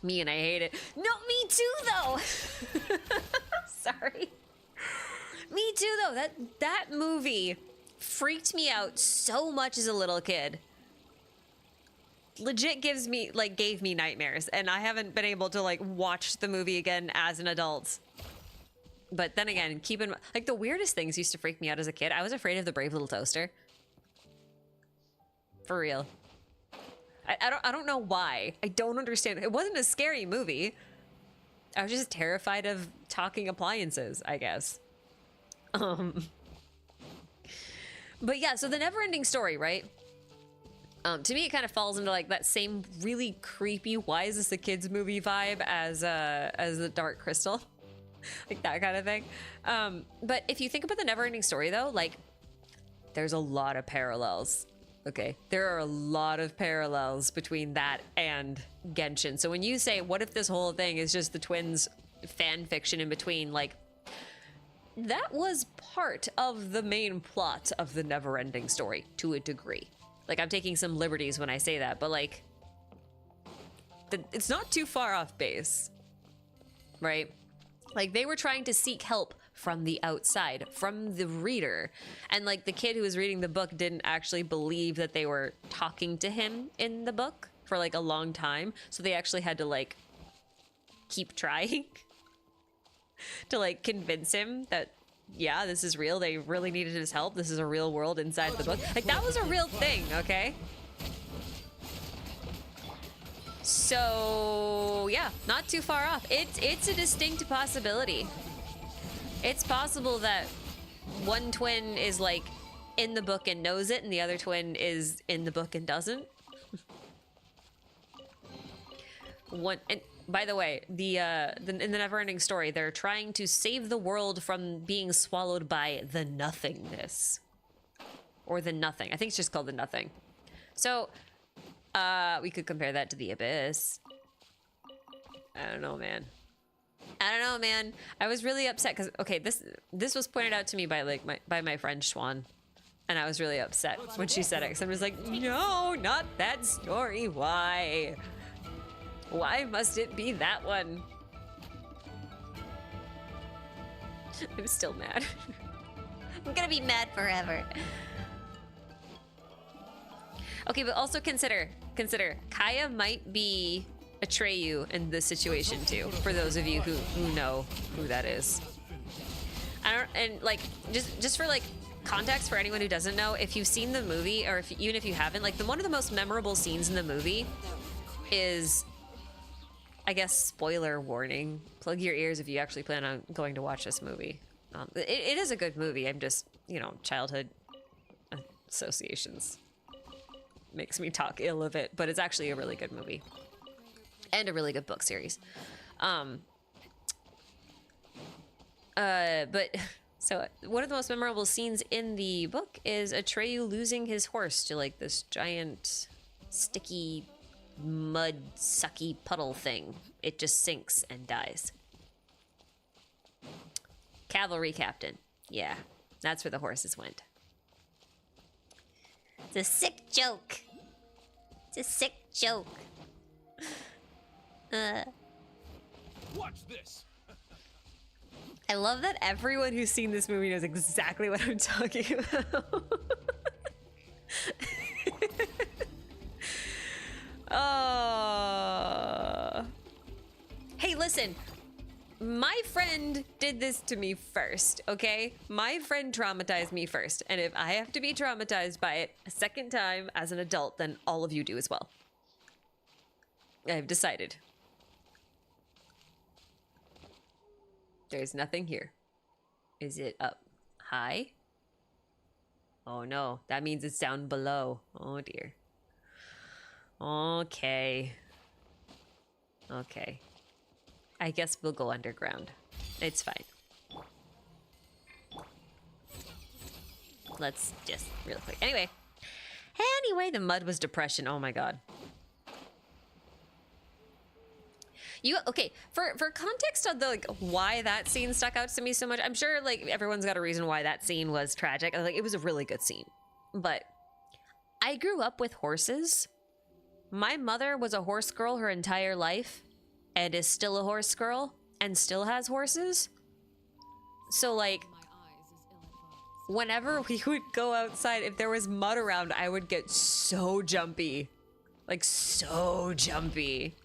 Me, and I hate it. No, me too, though! Sorry. Me too, though. That movie freaked me out so much as a little kid. Legit gave me nightmares, and I haven't been able to, like, watch the movie again as an adult. But then again, keep in mind, like, the weirdest things used to freak me out as a kid. I was afraid of the Brave Little Toaster. For real. I don't know why. I don't understand. It wasn't a scary movie. I was just terrified of talking appliances, I guess. But yeah, so The Neverending Story, right? To me, it kind of falls into like that same really creepy, why is this a kids movie vibe as The Dark Crystal, like that kind of thing. But if you think about The Neverending Story, though, like there's a lot of parallels. Okay, there are a lot of parallels between that and Genshin. So when you say, what if this whole thing is just the twins fan fiction in between, like that was part of the main plot of The Neverending Story to a degree. Like, I'm taking some liberties when I say that, but like, it's not too far off base, right? Like, they were trying to seek help from the outside, from the reader. And like, the kid who was reading the book didn't actually believe that they were talking to him in the book for like a long time. So they actually had to like, keep trying to like convince him that, yeah, this is real. They really needed his help. This is a real world inside the book. Like, that was a real thing, okay? So, yeah, not too far off. It's a distinct possibility. It's possible that one twin is, like, in the book and knows it, and the other twin is in the book and doesn't. And by the way, in the Neverending Story, they're trying to save the world from being swallowed by the nothingness. Or the nothing. I think it's just called the nothing. So, we could compare that to the abyss. I don't know, man. I was really upset because, okay, this was pointed out to me by like my friend Schwan. And I was really upset when she said it. Because I was like, no, not that story. Why? Why must it be that one? I'm still mad. I'm gonna be mad forever. Okay, but also consider, Kaya might be Atreyu in this situation too, for those of you who know who that is. And like, just for like context for anyone who doesn't know, if you've seen the movie, or even if you haven't, like one of the most memorable scenes in the movie is, I guess, spoiler warning. Plug your ears if you actually plan on going to watch this movie. It is a good movie. I'm just, childhood associations makes me talk ill of it, but it's actually a really good movie and a really good book series. But so one of the most memorable scenes in the book is Atreyu losing his horse to like this giant sticky mud sucky puddle thing. It just sinks and dies. Cavalry captain. Yeah, that's where the horses went. It's a sick joke. It's a sick Joke. Watch this. I love that everyone who's seen this movie knows exactly what I'm talking about. Oh. Hey, listen. My friend did this to me first, okay? My friend traumatized me first. And if I have to be traumatized by it a second time as an adult, then all of you do as well. I've decided. There's nothing here. Is it up high? Oh no, that means it's down below. Oh dear. Okay. Okay. I guess we'll go underground. It's fine. Let's just real quick. Anyway, the mud was depression. Oh my god. Okay, for context on the like why that scene stuck out to me so much, I'm sure like everyone's got a reason why that scene was tragic. Like it was a really good scene. But I grew up with horses. My mother was a horse girl her entire life and is still a horse girl and still has horses. So like whenever we would go outside, if there was mud around, I would get so jumpy. Like so jumpy.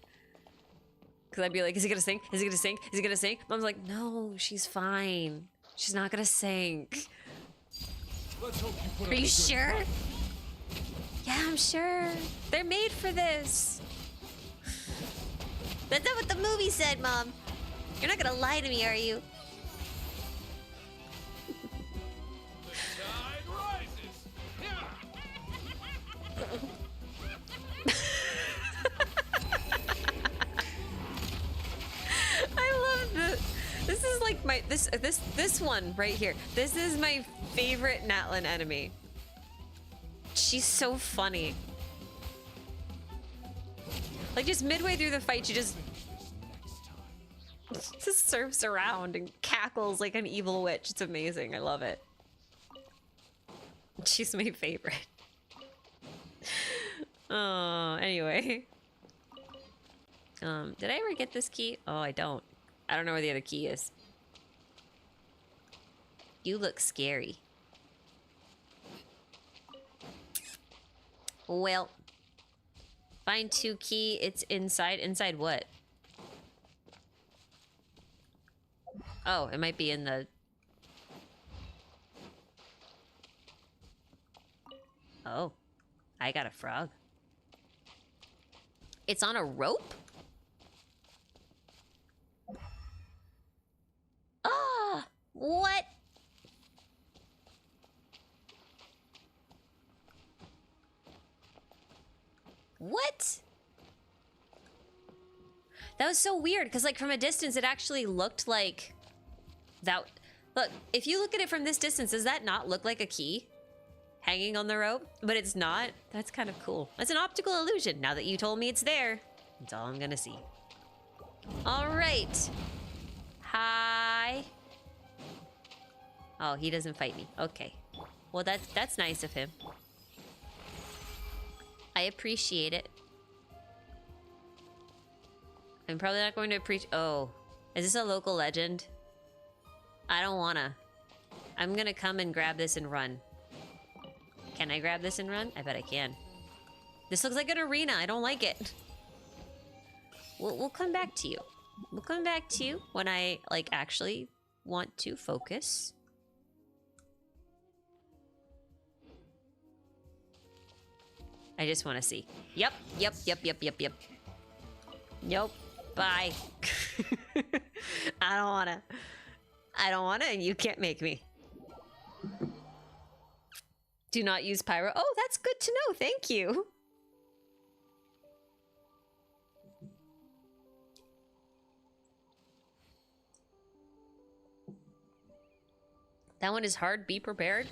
Because I'd be like, is he gonna sink? Is he gonna sink? Is he gonna sink? Mom's like, no, she's fine. She's not gonna sink. Let's hope you put Are up you a good sure? fight. Yeah, I'm sure. They're made for this. That's not what the movie said, Mom. You're not gonna lie to me, are you? The tide rises. Yeah. I love this is like my this one right here. This is my favorite Natlan enemy. She's so funny. Like just midway through the fight, she just surfs around and cackles like an evil witch. It's amazing. I love it. She's my favorite. Oh, anyway. Did I ever get this key? Oh, I don't. I don't know where the other key is. You look scary. Well, find 2 key. It's inside. Inside what? Oh, it might be in the... Oh, I got a frog. It's on a rope? Ah, what? What? That was so weird because like from a distance it actually looked like that. Look, if you look at it from this distance, does that not look like a key hanging on the rope? But it's not. That's kind of cool. That's an optical illusion. Now that you told me it's there, that's all I'm gonna see. All right. Hi. Oh, he doesn't fight me. Okay. Well, that's nice of him. I appreciate it. I'm probably not going to appreciate... Oh. Is this a local legend? I don't wanna. I'm gonna come and grab this and run. Can I grab this and run? I bet I can. This looks like an arena. I don't like it. We'll come back to you. We'll come back to you when I, like, actually want to focus. I just want to see. Yep. Nope. Bye. I don't wanna, and you can't make me. Do not use pyro. Oh, that's good to know. Thank you. That one is hard. Be prepared.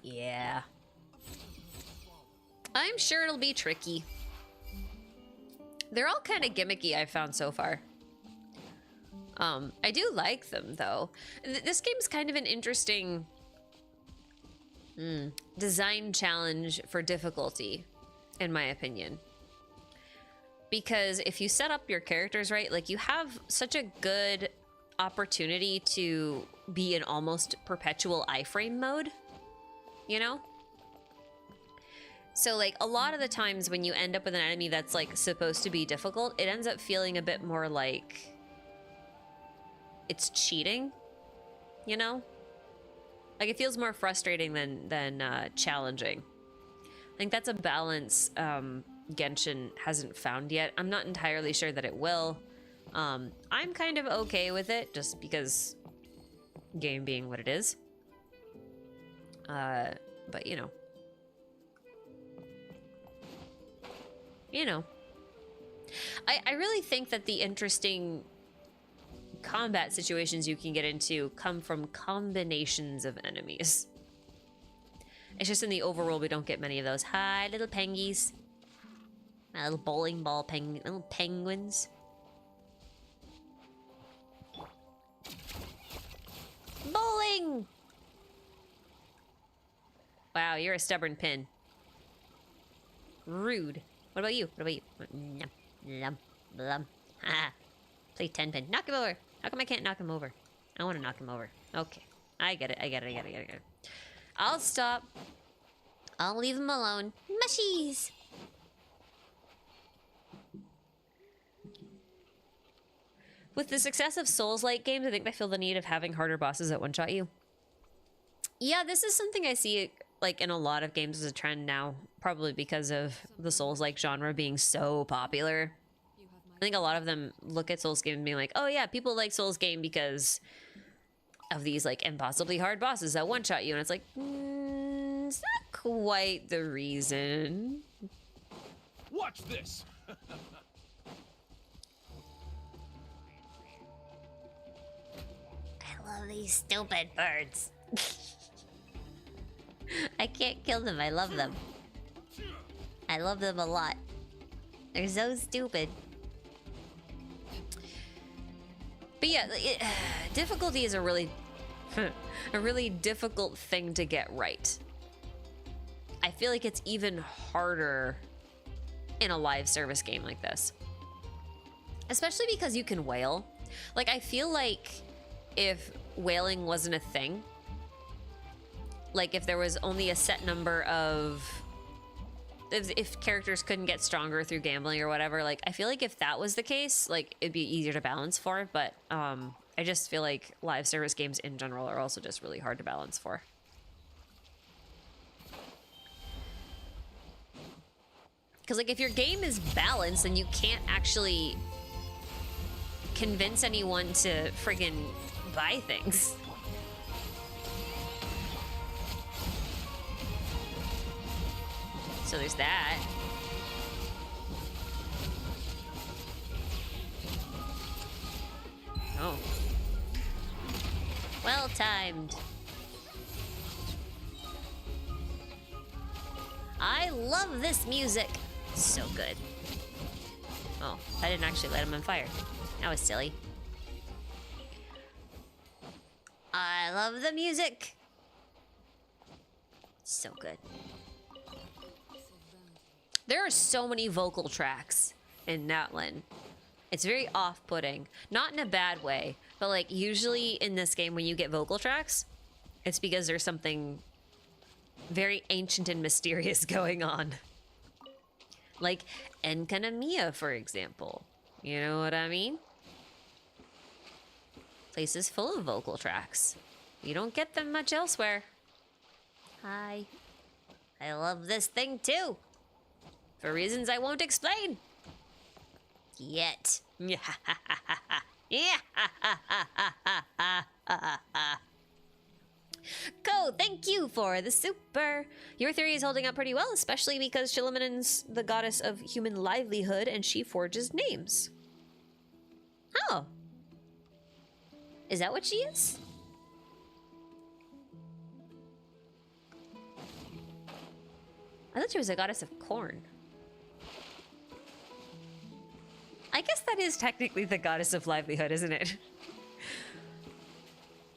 Yeah. I'm sure it'll be tricky. They're all kind of gimmicky, I've found so far. I do like them, though. This game's kind of an interesting design challenge for difficulty, in my opinion. Because if you set up your characters right, like you have such a good opportunity to be in almost perpetual iframe mode, you know? So like a lot of the times when you end up with an enemy that's like supposed to be difficult, it ends up feeling a bit more like it's cheating, you know? Like it feels more frustrating than challenging. I think that's a balance Genshin hasn't found yet. I'm not entirely sure that it will. I'm kind of okay with it just because game being what it is. But you know. I really think that the interesting combat situations you can get into come from combinations of enemies. It's just in the overworld we don't get many of those. Hi, little pengies. My little bowling ball little penguins. Bowling! Wow, you're a stubborn pin. Rude. What about you? What about you? Nom, nom, blum. Ha. Play 10 pin. Knock him over. How come I can't knock him over? I want to knock him over. Okay. I get it. I'll stop. I'll leave him alone. Mushies! With the success of Souls-like games, I think they feel the need of having harder bosses that one-shot you. Yeah, this is something I see like in a lot of games as a trend now, probably because of the Souls-like genre being so popular. I think a lot of them look at Souls games and being like, oh yeah, people like Souls game because of these like impossibly hard bosses that one-shot you, and it's like, it's not quite the reason. Watch this. I love these stupid birds. I can't kill them. I love them. I love them a lot. They're so stupid. But yeah, difficulty is a really difficult thing to get right. I feel like it's even harder in a live service game like this. Especially because you can wail. Like, I feel like if wailing wasn't a thing, like if there was only a set number of if characters couldn't get stronger through gambling or whatever, like I feel like if that was the case, like it'd be easier to balance for. But I just feel like live service games in general are also just really hard to balance for. Because like if your game is balanced, then you can't actually convince anyone to friggin' buy things. So there's that. Oh. Well timed. I love this music. So good. Oh, I didn't actually light him on fire. That was silly. I love the music. So good. There are so many vocal tracks in Natlan. It's very off-putting. Not in a bad way, but like usually in this game when you get vocal tracks, it's because there's something very ancient and mysterious going on. Like Enkanomiya, for example. You know what I mean? Place is full of vocal tracks. You don't get them much elsewhere. Hi. I love this thing too. For reasons I won't explain. Yet. Ko, thank you for the super. Your theory is holding up pretty well, especially because Shilimanin's the goddess of human livelihood and she forges names. Oh. Is that what she is? I thought she was a goddess of corn. I guess that is technically the goddess of livelihood, isn't it?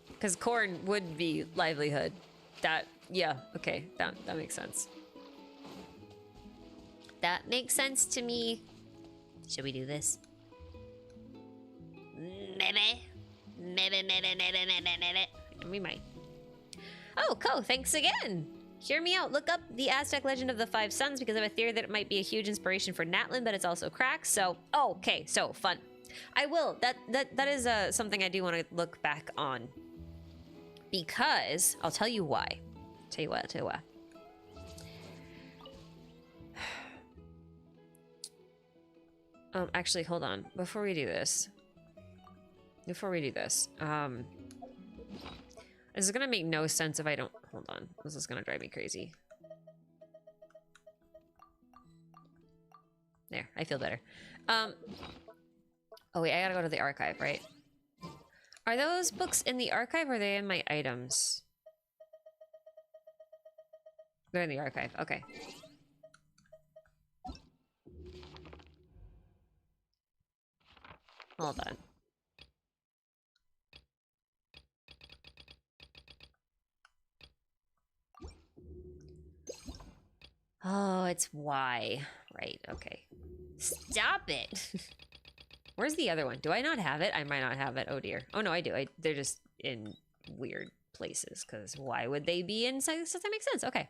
Because corn would be livelihood. That, yeah, okay, that makes sense. That makes sense to me. Should we do this? Maybe. We might. Oh, Ko, thanks again. Hear me out. Look up the Aztec legend of the Five Suns because I have a theory that it might be a huge inspiration for Natlan, but it's also cracked. So, okay, so fun. I will. That is something I do want to look back on because I'll tell you why. Tell you what. Actually, hold on. Before we do this, this is gonna make no sense if I don't. Hold on. This is gonna drive me crazy. There, I feel better. Oh wait, I gotta go to the archive, right? Are those books in the archive or are they in my items? They're in the archive. Okay. Hold on. Oh, it's Y. Right, okay. Stop it! Where's the other one? Do I not have it? I might not have it. Oh dear. Oh no, I do. They're just in weird places, because why would they be in? So that makes sense. Okay.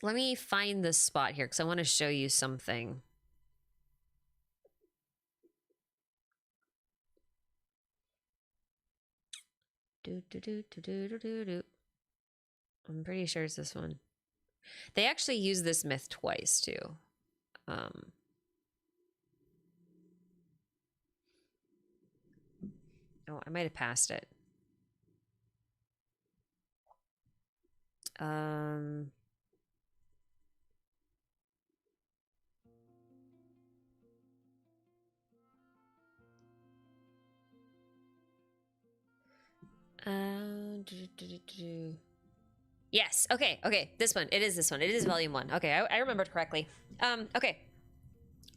Let me find this spot here, because I want to show you something. I'm pretty sure it's this one. They actually use this myth twice too. Oh, I might have passed it. Yes. Okay. This one. It is this one. It is volume 1. Okay, I remembered correctly. Okay.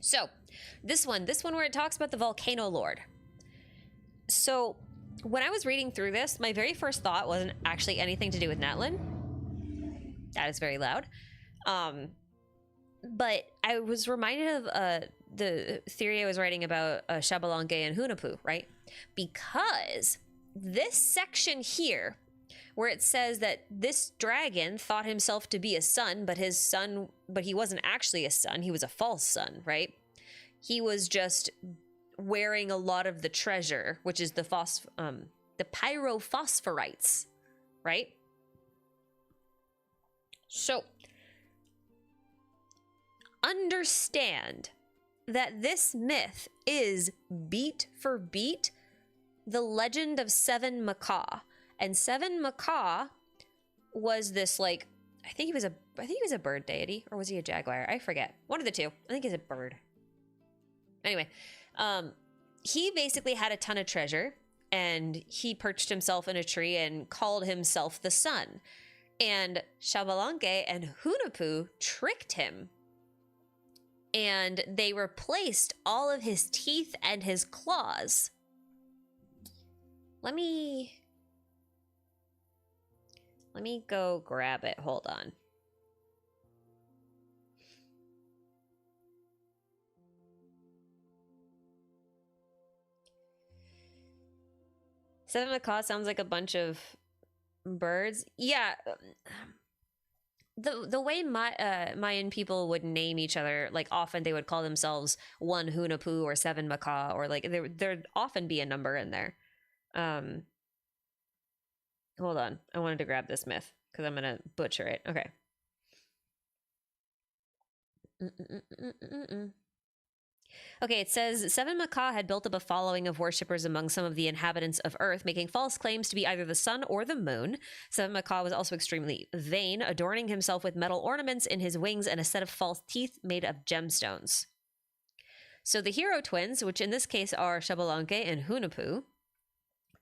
So, this one where it talks about the Volcano Lord. So, when I was reading through this, my very first thought wasn't actually anything to do with Natlan. That is very loud. But I was reminded of the theory I was writing about Xbalanque and Hunahpu, right? Because this section here, where it says that this dragon thought himself to be a sun, but he wasn't actually a sun, he was a false sun, right? He was just wearing a lot of the treasure, which is the pyrophosphorites, right? So, understand that this myth is beat for beat the legend of Seven Macaw. And Seven Macaw was this, like, I think he was a bird deity, or was he a jaguar? I forget. One of the two. I think he's a bird. Anyway, he basically had a ton of treasure, and he perched himself in a tree and called himself the sun. And Xbalanque and Hunahpu tricked him, and they replaced all of his teeth and his claws. Let me go grab it. Hold on. Seven Macaw sounds like a bunch of birds. Yeah. The way Mayan people would name each other, like, often they would call themselves one Hunahpu or Seven Macaw, or like there'd often be a number in there. Hold on. I wanted to grab this myth because I'm gonna butcher it. Okay. Okay, it says Seven Macaw had built up a following of worshippers among some of the inhabitants of Earth, making false claims to be either the sun or the moon. Seven Macaw was also extremely vain, adorning himself with metal ornaments in his wings and a set of false teeth made of gemstones. So the hero twins, which in this case are Xbalanque and Hunahpu,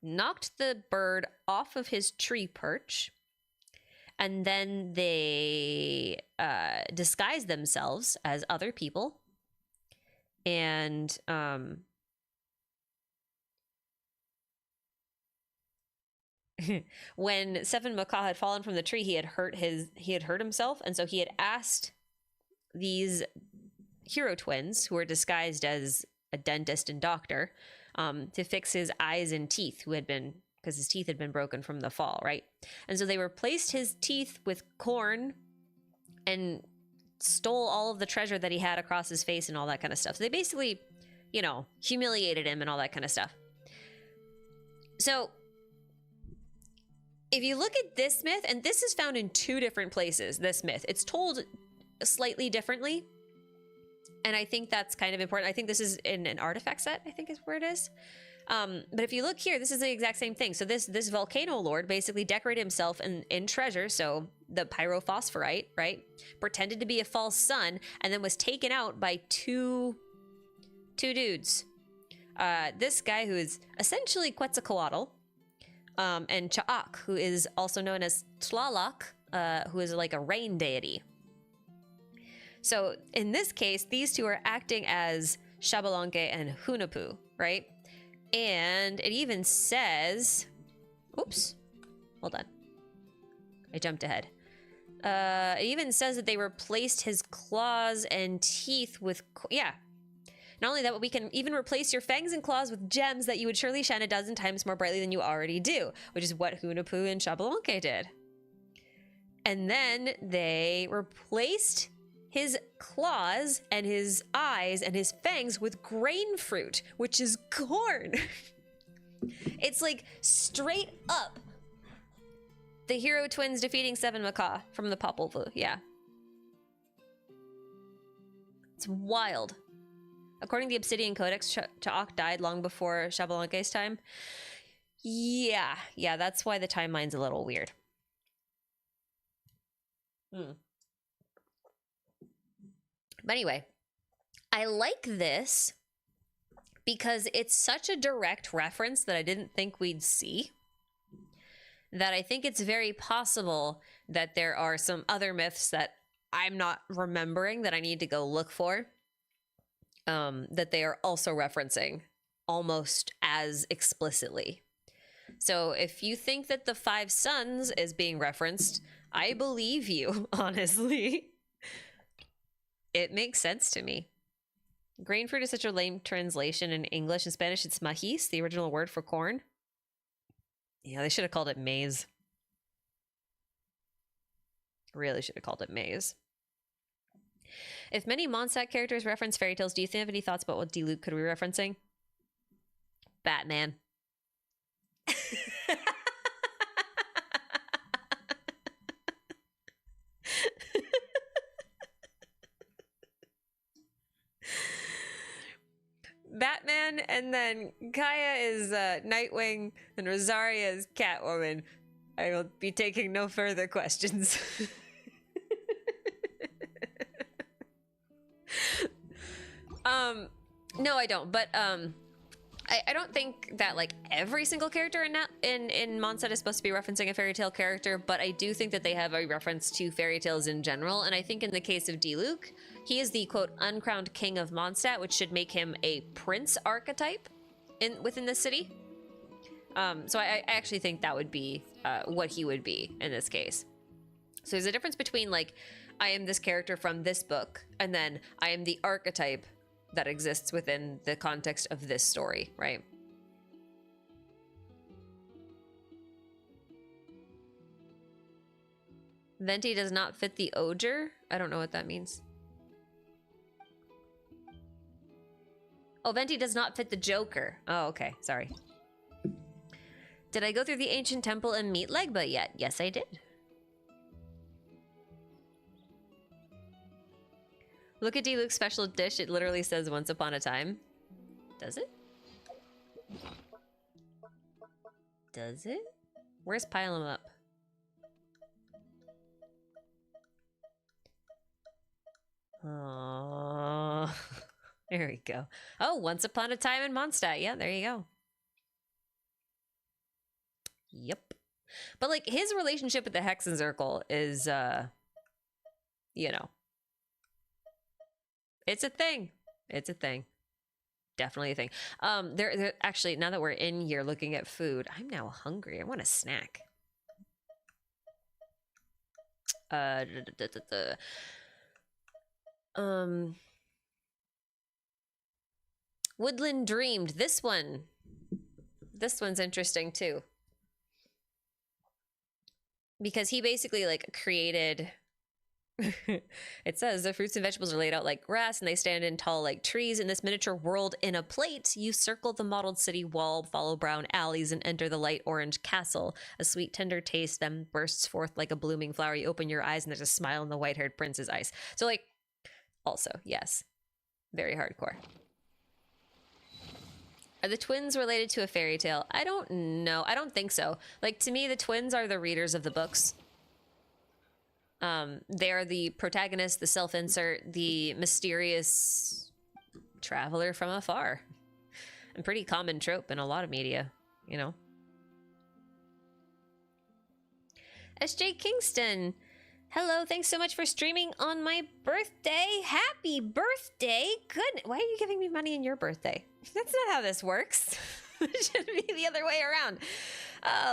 knocked the bird off of his tree perch, and then they disguised themselves as other people, and when Seven Macaw had fallen from the tree, he had hurt himself, and so he had asked these hero twins, who were disguised as a dentist and doctor, to fix his eyes and teeth, because his teeth had been broken from the fall, right? And so they replaced his teeth with corn and stole all of the treasure that he had across his face and all that kind of stuff. So they basically, humiliated him and all that kind of stuff. So if you look at this myth, and this is found in 2 different places, this myth, it's told slightly differently. And I think that's kind of important. I think this is in an artifact set, I think is where it is. But if you look here, this is the exact same thing. So this volcano lord basically decorated himself in treasure. So the pyrophosphorite, right? Pretended to be a false sun and then was taken out by two dudes. This guy who is essentially Quetzalcoatl, and Cha'ak, who is also known as Tlaloc, who is like a rain deity. So in this case, these 2 are acting as Xbalanque and Hunahpu, right? And it even says, oops, hold on. I jumped ahead. It even says that they replaced his claws and teeth with, Not only that, but we can even replace your fangs and claws with gems that you would surely shine 12 times more brightly than you already do, which is what Hunahpu and Xbalanque did. And then they replaced his claws and his eyes and his fangs with grain fruit, which is corn. It's like straight up the hero twins defeating Seven Macaw from the Popol Vuh. Yeah. It's wild. According to the Obsidian Codex, Cha'ak died long before Xbalanque's time. Yeah, that's why the timeline's a little weird. But anyway, I like this because it's such a direct reference that I didn't think we'd see, that I think it's very possible that there are some other myths that I'm not remembering that I need to go look for, that they are also referencing almost as explicitly. So if you think that the 5 suns is being referenced, I believe you, honestly. It makes sense to me. Grain fruit is such a lame translation in English. In Spanish, it's maíz, the original word for corn. Yeah, they should have called it maize. Really should have called it maize. If many Mondstadt characters reference fairy tales, do you have any thoughts about what D-Luke could be referencing? Batman. Batman, and then Kaya is Nightwing, and Rosaria is Catwoman. I will be taking no further questions. No, I don't. But I don't think that like every single character in Mondstadt is supposed to be referencing a fairy tale character, but I do think that they have a reference to fairy tales in general. And I think in the case of D-Luke, he is the quote uncrowned king of Mondstadt, which should make him a prince archetype within the city. So I actually think that would be what he would be in this case. So there's a difference between like, I am this character from this book, and then I am the archetype that exists within the context of this story, right? Venti does not fit the Oger? I don't know what that means. Oh, Venti does not fit the Joker. Oh, okay, sorry. Did I go through the ancient temple and meet Legba yet? Yes, I did. Look at D-Luke's special dish. It literally says once upon a time. Does it? Does it? Where's Pile 'em Up? Oh, there we go. Oh, once upon a time in Mondstadt. Yeah, there you go. Yep. But like his relationship with the Hexenzirkel is, you know, it's a thing. It's a thing. definitely a thing. There actually, now that we're in here looking at food, I'm now hungry. I want a snack. Woodland Dreamed. This one's interesting too, because he basically like created it says the fruits and vegetables are laid out like grass and they stand in tall like trees in this miniature world. In a plate, you circle the mottled city wall, follow brown alleys, and enter the light orange castle. A sweet tender taste then bursts forth like a blooming flower. You open your eyes and there's a smile in the white-haired prince's eyes. So like, also, yes, very hardcore. Are the twins related to a fairy tale? I don't know. I don't think so. Like, to me, the twins are the readers of the books. They are the protagonist, the self-insert, the mysterious traveler from afar. A pretty common trope in a lot of media, you know. SJ Kingston. Hello, thanks so much for streaming on my birthday. Happy birthday. Good. Why are you giving me money on your birthday? That's not how this works. It should be the other way around.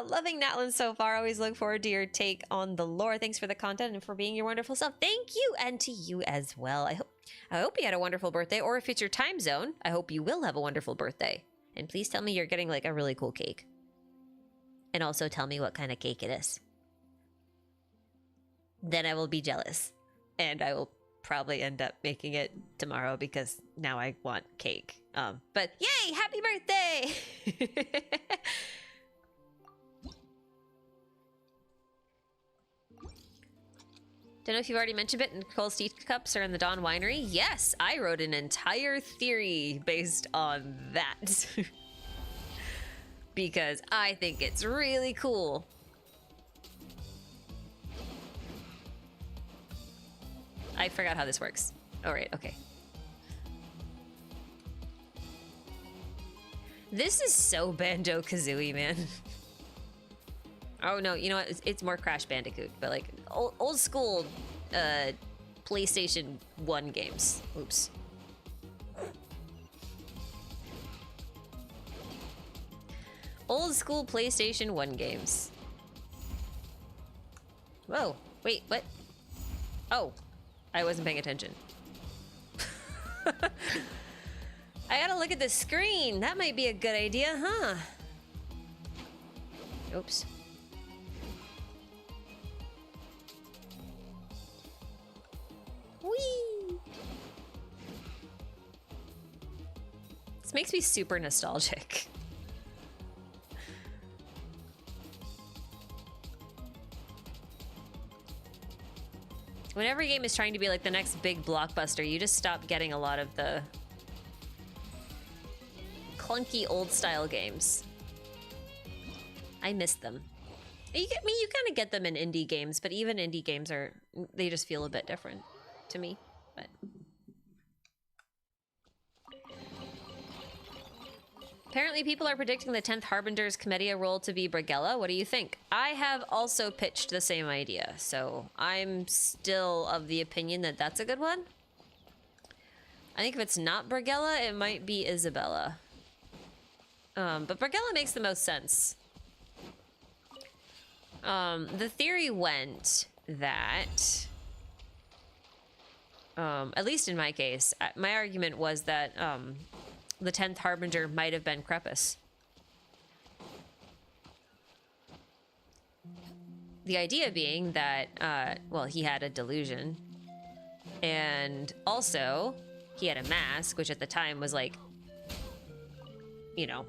Loving Natlan so far. Always look forward to your take on the lore. Thanks for the content and for being your wonderful self. Thank you, and to you as well. I hope you had a wonderful birthday, or if it's your time zone, I hope you will have a wonderful birthday. And please tell me you're getting like a really cool cake. And also tell me what kind of cake it is. Then I will be jealous. And I will probably end up making it tomorrow because now I want cake. But yay, happy birthday! Don't know if you've already mentioned it. Nicole's teacups are in the Dawn Winery. Yes, I wrote an entire theory based on that. Because I think it's really cool. I forgot how this works. All right, okay. This is so Banjo-Kazooie, man. Oh no, you know what? It's more Crash Bandicoot, but like old school PlayStation 1 games. Oops. Old school PlayStation 1 games. Whoa, wait, what? Oh, I wasn't paying attention. I gotta look at the screen. That might be a good idea, huh? Oops. Whee! This makes me super nostalgic. When every game is trying to be like the next big blockbuster, you just stop getting a lot of the clunky old style games. I miss them. You kind of get them in indie games, but even indie games they just feel a bit different to me. But apparently people are predicting the 10th Harbinger's Comedia role to be Brigella. What do you think? I have also pitched the same idea, so I'm still of the opinion that that's a good one. I think if it's not Brigella, it might be Isabella. But Brigella makes the most sense. The theory went that, at least in my case, my argument was that the 10th Harbinger might have been Crepus. The idea being that, well, he had a delusion, and also he had a mask, which at the time was like, you know,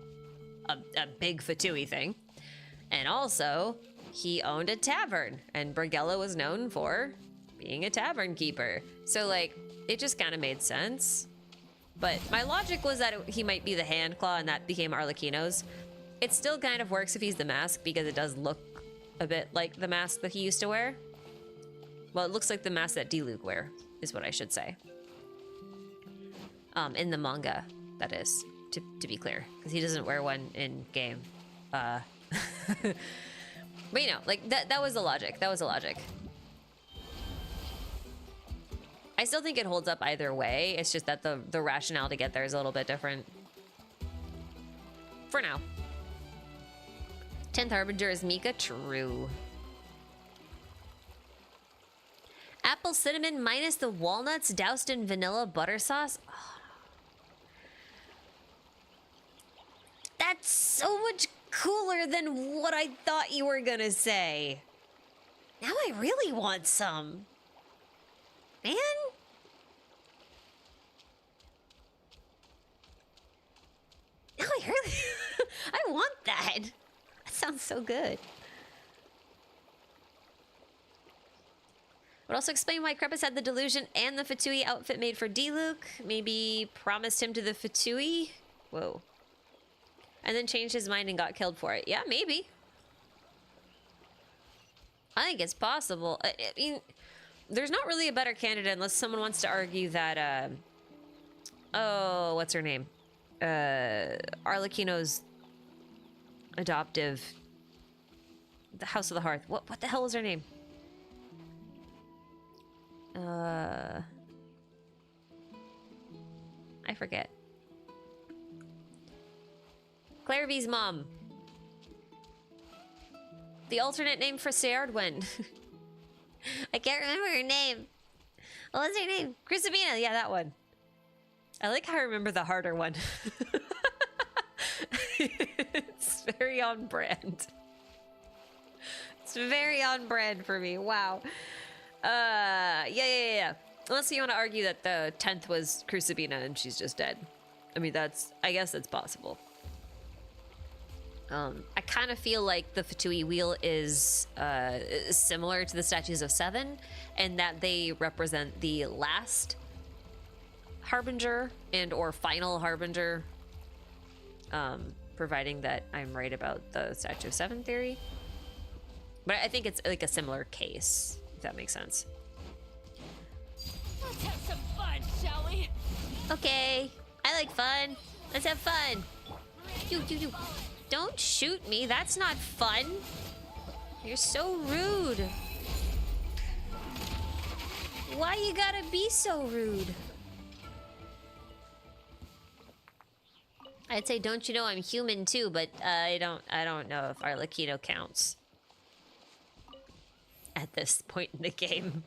a big fatui thing. And also, he owned a tavern, and Brigella was known for being a tavern keeper. So, like, it just kind of made sense. But my logic was that he might be the hand claw, and that became Arlecchino's. It still kind of works if he's the mask, because it does look a bit like the mask that he used to wear. Well, it looks like the mask that Diluc wear, is what I should say. In the manga, that is, to be clear, because he doesn't wear one in game. But you know, like that was the logic. That was the logic. I still think it holds up either way. It's just that the rationale to get there is a little bit different. For now. 10th Harbinger is Mika. True. Apple cinnamon minus the walnuts doused in vanilla butter sauce. Oh. That's so much cooler than what I thought you were gonna say. Now I really want some. Man. Now I really... I want that. That sounds so good. Would also explain why Krepus had the delusion and the Fatui outfit made for D-Luke. Maybe promised him to the Fatui. Whoa. And then changed his mind and got killed for it. Yeah, maybe. I think it's possible. I mean, there's not really a better candidate unless someone wants to argue that, oh, what's her name? Arlecchino's adoptive... The House of the Hearth. What the hell was her name? I forget. Claire V's mom. The alternate name for Seardwen. I can't remember her name. What was her name? Crucibina. Yeah, that one. I like how I remember the harder one. It's very on brand. It's very on brand for me. Wow. Yeah. Unless you want to argue that the 10th was Crucibina and she's just dead. I mean, I guess that's possible. I kind of feel like the Fatui wheel is similar to the statues of Seven, and that they represent the last Harbinger and or final Harbinger, providing that I'm right about the statue of Seven theory. But I think it's like a similar case, if that makes sense. Let's have some fun, shall we? Okay, I like fun. Let's have fun. You. Don't shoot me. That's not fun. You're so rude. Why you gotta be so rude? I'd say, don't you know I'm human too, but I don't know if Arlecchino counts at this point in the game.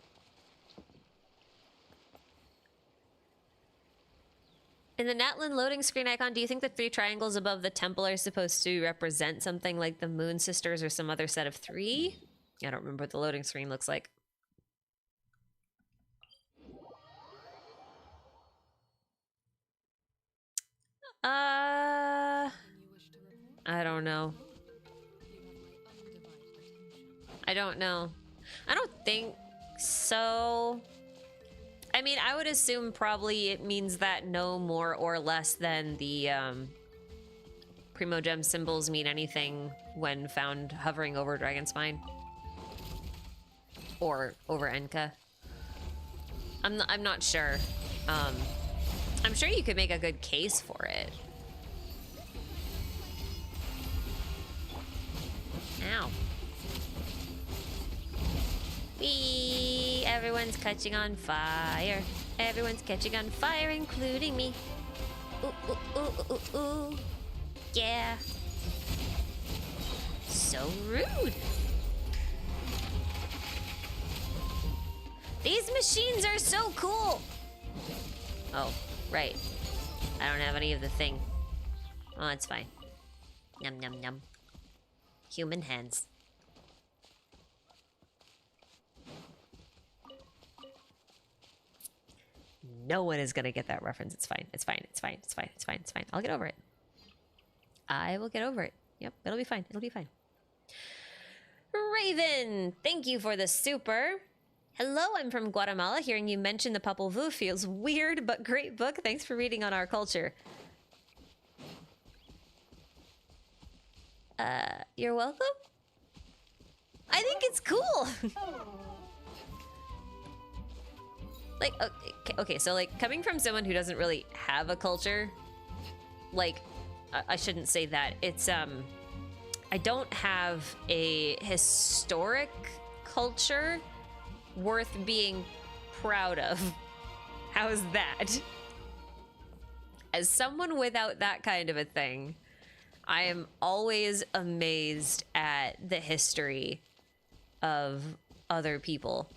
In the Natlan loading screen icon, do you think the 3 triangles above the temple are supposed to represent something like the Moon Sisters or some other set of 3? I don't remember what the loading screen looks like. I don't know. I don't know. I don't think so. I mean, I would assume probably it means that no more or less than the Primogem symbols mean anything when found hovering over Dragonspine. Or over Enka. I'm not sure. I'm sure you could make a good case for it. Ow. Whee! Everyone's catching on fire. Everyone's catching on fire, including me. Ooh. Yeah. So rude. These machines are so cool. Oh, right. I don't have any of the thing. Oh, it's fine. Num num num. Human hands. No one is gonna get that reference. It's fine. It's fine. It's fine. It's fine. It's fine. It's fine. I'll get over it. I will get over it. Yep, it'll be fine. It'll be fine. Raven, thank you for the super. Hello, I'm from Guatemala. Hearing you mention the Popol Vuh feels weird, but great book. Thanks for reading on our culture. You're welcome? I think it's cool. Like, okay, so like coming from someone who doesn't really have a culture, like, I shouldn't say that. It's, I don't have a historic culture worth being proud of. How's that? As someone without that kind of a thing, I am always amazed at the history of other people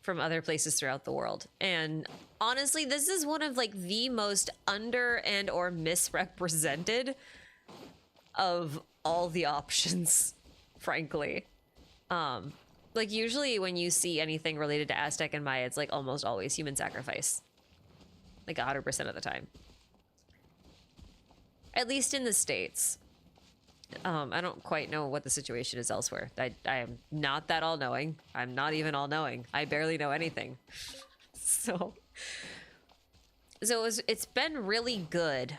from other places throughout the world. And honestly, this is one of like the most under and or misrepresented of all the options, frankly. Like usually when you see anything related to Aztec and Maya, it's like almost always human sacrifice. Like 100% of the time. At least in the States. I don't quite know what the situation is elsewhere. I am not that all-knowing. I'm not even all-knowing. I barely know anything. So it's been really good,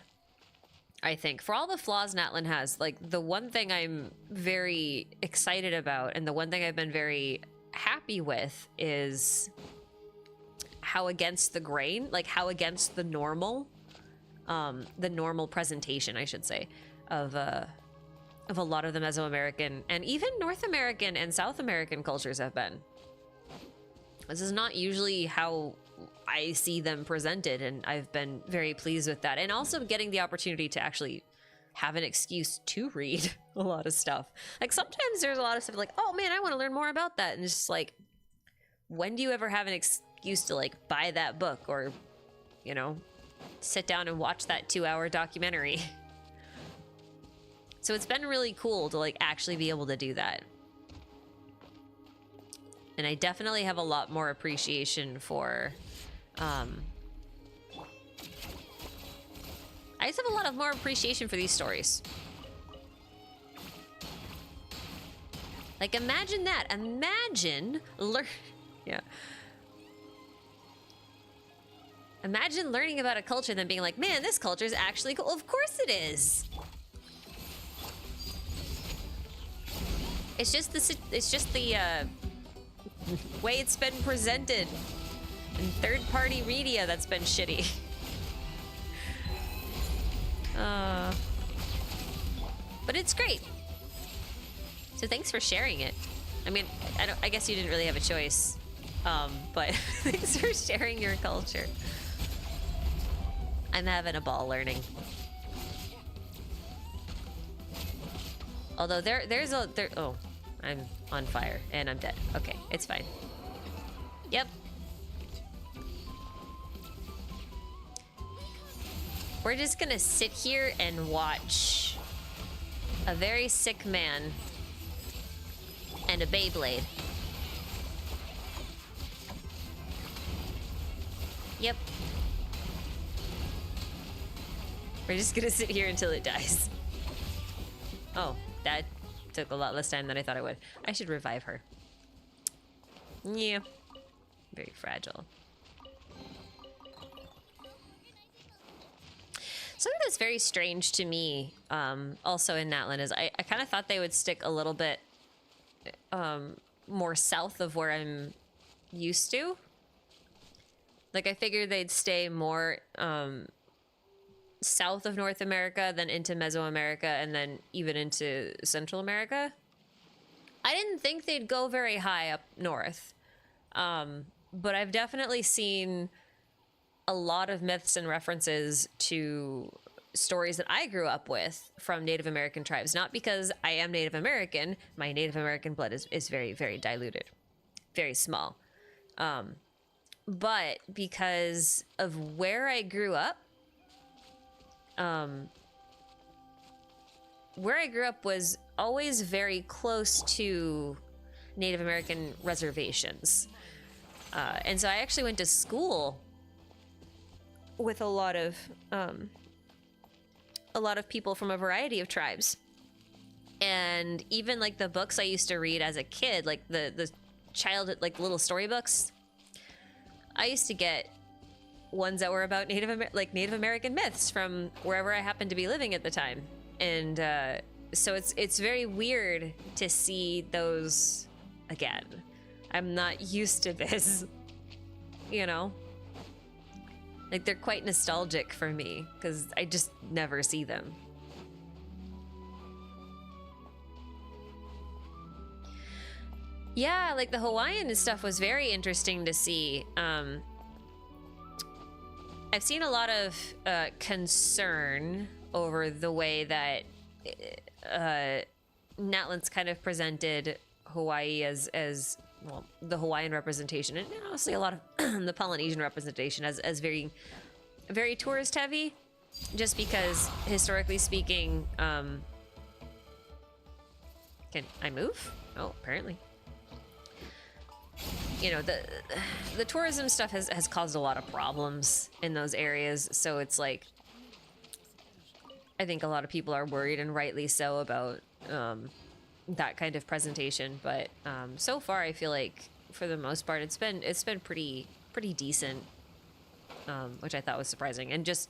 I think. For all the flaws Natlan has, like the one thing I'm very excited about and the one thing I've been very happy with is how against the grain, like how against the normal presentation, I should say, of a lot of the Mesoamerican and even North American and South American cultures have been. This is not usually how I see them presented, and I've been very pleased with that. And also getting the opportunity to actually have an excuse to read a lot of stuff. Like sometimes there's a lot of stuff like, oh man, I want to learn more about that. And it's just like, when do you ever have an excuse to like buy that book or, you know, sit down and watch that 2-hour documentary? So it's been really cool to like actually be able to do that. And I definitely have a lot more appreciation for, I just have a lot of more appreciation for these stories. Like imagine that, yeah. Imagine learning about a culture and then being like, man, this culture is actually cool. Of course it is. It's just the way it's been presented in third-party media that's been shitty. But it's great. So thanks for sharing it. I mean, I guess you didn't really have a choice. But thanks for sharing your culture. I'm having a ball learning. Although oh, I'm on fire and I'm dead. Okay, it's fine. Yep. We're just gonna sit here and watch a very sick man and a Beyblade. Yep. We're just gonna sit here until it dies. Oh, that took a lot less time than I thought it would. I should revive her. Yeah. Very fragile. Something that's very strange to me, also in Natlan, is I kind of thought they would stick a little bit more south of where I'm used to. Like, I figured they'd stay more south of North America, then into Mesoamerica, and then even into Central America. I didn't think they'd go very high up north. But I've definitely seen a lot of myths and references to stories that I grew up with from Native American tribes. Not because I am Native American. My Native American blood is very, very diluted. Very small. But because of where I grew up, was always very close to Native American reservations. And so I actually went to school with a lot of people from a variety of tribes. And even like the books I used to read as a kid, like the child, like little storybooks, I used to get ones that were about Native American myths from wherever I happened to be living at the time. And so it's very weird to see those again. I'm not used to this, you know? Like, they're quite nostalgic for me, because I just never see them. Yeah, like the Hawaiian stuff was very interesting to see. I've seen a lot of concern over the way that Natlan's kind of presented Hawaii as well, the Hawaiian representation, and honestly a lot of the Polynesian representation as very tourist heavy, just because historically speaking, can I move? Oh, apparently. You know, the tourism stuff has caused a lot of problems in those areas, so it's like I think a lot of people are worried, and rightly so, about that kind of presentation. But so far, I feel like for the most part, it's been pretty decent, which I thought was surprising, and just